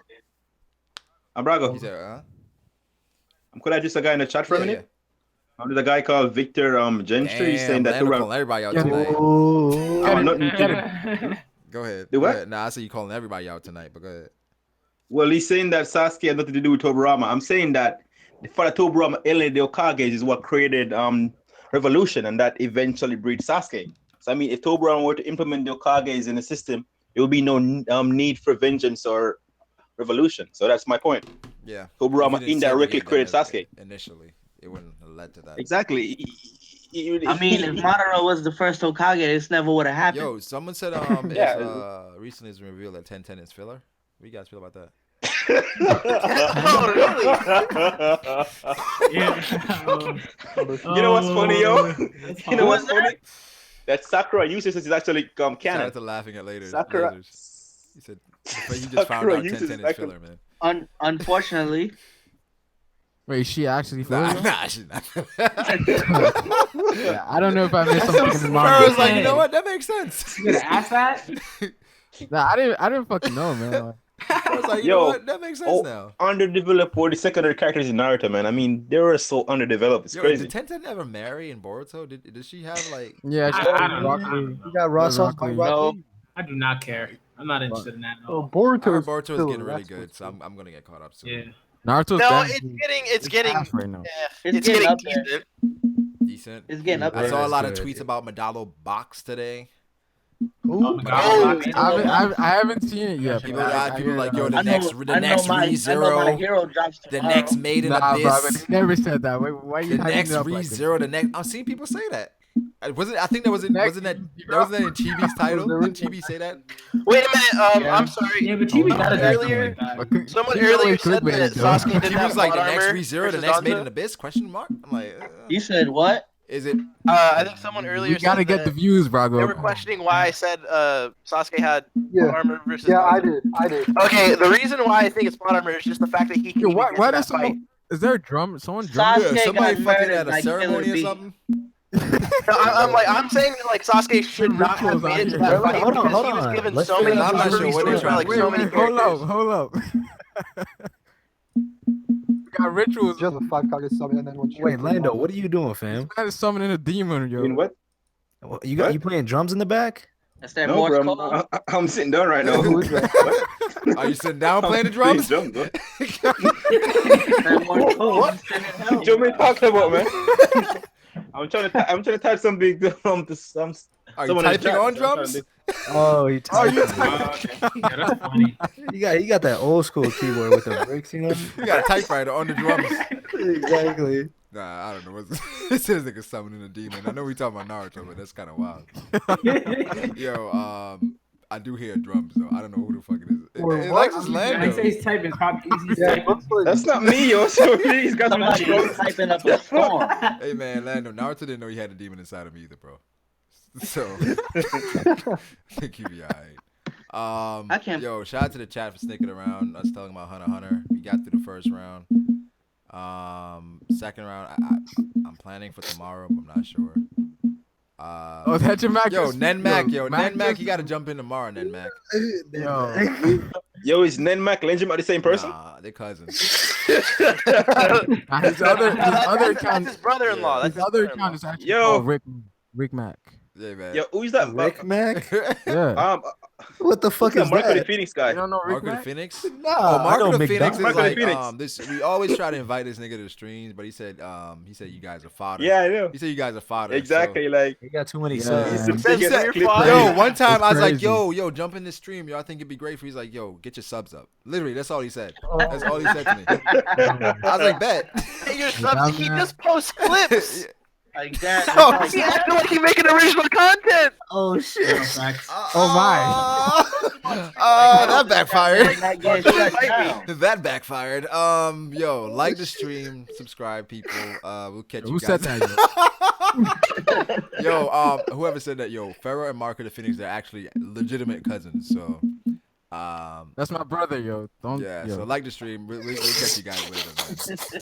Brago.
He said, huh?
Could I just a guy in the chat for a
Yeah,
minute? There's a guy called Victor Gentry. He's saying that
Damn,
Killua.
calling everybody out
Yeah.
tonight.
Oh, nothing.
Go ahead.
The
Go
what?
ahead. Nah, I see you calling everybody out tonight, but go ahead.
Well, he's saying that Sasuke had nothing to do with Tobirama. I'm saying that the fact that Tobirama alienated the Hokages is what created revolution, and that eventually breed Sasuke. So I mean, if Tobirama were to implement the Hokages in the system, there would be no need for vengeance or revolution. So that's my point.
Yeah.
Tobirama
If you didn't
indirectly
segregate
created
them
Sasuke.
Initially, it wouldn't have led to that.
Exactly.
I mean, if Madara was the first Hokage, this never would have happened.
Yo, someone said
Yeah.
recently it's been revealed that 1010 is filler. What do you guys feel about that?
Oh, really?
You know what's funny, yo?
That's
You know what's
fine.
funny? That Sakura uses is actually
Shout
canon.
out to laughing at later.
Sakura.
Lasers. He said, but you just found
Sakura
out
uses
1010 is
actually-
filler, man.
Unfortunately,
Wait, she actually
Nah,
filled?
nah, she's not.
Yeah, I don't know if I missed something in the
Bro, I was
manga.
like, you know what? That makes sense.
You gonna ask that?
Nah, I didn't fucking know, man.
I was like, you
Yo,
know what? That makes sense now.
Underdeveloped or the secondary characters in Naruto, man. I mean, they were so underdeveloped. It's
Yo,
crazy.
did 1010 ever marry in Boruto? Did she have like?
Yeah, she
I don't
Rock
know.
Lee.
You got Ross off by
Rock Lee.
Rock Lee.
I do not care. I'm not interested in that at
Oh,
all.
I
Boruto
heard
is
Boruto is
filler,
getting really
that's
good,
what's
so I'm gonna get caught up soon.
Yeah.
Naruto's
No,
bad.
it's getting
ass right now.
it's
getting
getting
up there.
decent.
Decent.
it's getting up
I
there.
saw a lot of
Good.
tweets about Medallo box today.
Oh,
Oh,
I haven't seen it yet.
People
but
got
I
people
heard
like,
about
yo,
it.
the next
my
ReZero,
hero drops
the
tomorrow.
next Made in
Nah, bro, but
Abyss,
they never said that. Why you
the
hyping
next
it up like this?
ReZero, the next. I've seen people say that. Was it? I think that wasn't that in Chibi's title. Did Chibi say that?
Wait a minute. I'm sorry.
Yeah, but TV got it
Earlier,
But
someone
Chibi always
earlier said
clickbaited,
that
though.
Sasuke didn't
Chibi
have
was like the
plot
next
armor
ReZero, the
versus
next Made
Hanzo.
in Abyss? Question mark. I'm like,
You said what?
Is it?
I think someone earlier
We gotta
said
get
that
the views,
they were
Brago.
questioning why I said Sasuke had
Yeah.
plot armor versus
Yeah, I
Naruto.
did. I did.
Okay, the reason why I think it's plot armor is just the fact that he can
Yo,
even
why?
get
Why
to
does
that fight.
Is there a drum? Someone drum?
Sasuke
Yeah, somebody
got
fucking
murdered
at a
by
ceremony
Killer
or
Bee.
something.
No, I'm saying like Sasuke should not have
rituals out
made it to
here.
that
Wait,
fight
hold on,
because
hold
he was
on.
given
Let's
so
figure
many
out
I'm not
who's
sure what they're
stories for
trying
like
to
so
do.
many
Hold
characters.
up, hold up. We got rituals.
Just a 5 Kage summon and then one.
Wait, Lando, what are you doing, fam?
I just summoning a demon, yo.
In what?
You
What?
playing drums in the back?
That's that
No,
Morse
bro.
code.
I'm sitting down right now.
Who is that?
Are you sitting down
I'm
playing the drums?
bro.
That Morse code.
What? What you talking about, man? I'm trying to type some big to some.
Are you
someone in the
typing
chat,
on
so I'm trying
drums?
to-
Oh, you typing.
Yeah, that's funny.
You got that old school keyboard with the bricks, you know?
You got a typewriter on the drums.
Exactly.
Nah, I don't know. What's it says like a summoning a demon. I know we talking about Naruto, but that's kind of wild. Yo, I do hear drums though. I don't know who the fuck it is. It's like just
I
Lando.
say he's typing. He's
Yeah,
typing.
That's not me, yo. So he's got
Somebody was typing up a storm.
Hey man, Lando, Naruto didn't know he had a demon inside of me either, bro. So I think he'll be alright.
I can't-
Yo, shout out to the chat for sticking around. Us talking about Hunter x Hunter. We got through the first round. Second round, I'm planning for tomorrow, but I'm not sure.
Oh, that's your Mac.
Yo, Nen Mac,
Yo,
yo,
Mac
Nen Mac,
just-
you gotta jump in tomorrow, Nen Mac.
Yo,
Yo, is Nen Mac Lenjim at the same person?
Nah, they're cousins.
his other
That's
account,
his brother-in-law. That's
his
his
other
brother-in-law.
account is actually
Yo.
called Rick Mac.
Yeah, man.
Yo, who's that?
Rick Mac?
Yeah.
What the fuck
Who's
is
that Marco the
that?
Phoenix guy?
You don't know Rick
Marco the
Mac?
Phoenix?
Nah,
Oh,
I
Marco
know
the Phoenix
McDonald's.
is
Marco the
like
Phoenix.
this. We always try to invite this nigga to the streams, but he said you guys are fodder.
Yeah, I know.
He said you guys are fodder.
Exactly. Like
He got too many
Yeah.
subs.
he's
So,
the
Says
biggest
you're
clip.
fodder.
yo, one time I was like,
crazy.
yo, jump in this stream. Yo, I think it'd be great for you. He's like, yo, get your subs up. Literally, that's all he said. That's all he said to me. I was like, bet.
Hey, your subs, he just posts clips.
Like that.
Oh,
Like
he acting like he making original content.
Oh shit.
Oh my.
That backfired.
Not getting shut down.
That backfired. Yo, like the stream, subscribe, people. We'll catch you
Who
guys.
said that?
Yo, whoever said that, yo, Pharaoh and Marco the Phoenix, they're actually legitimate cousins. So,
That's my brother, yo. Don't.
yeah.
Yo.
So like the stream. We'll catch you guys later, man.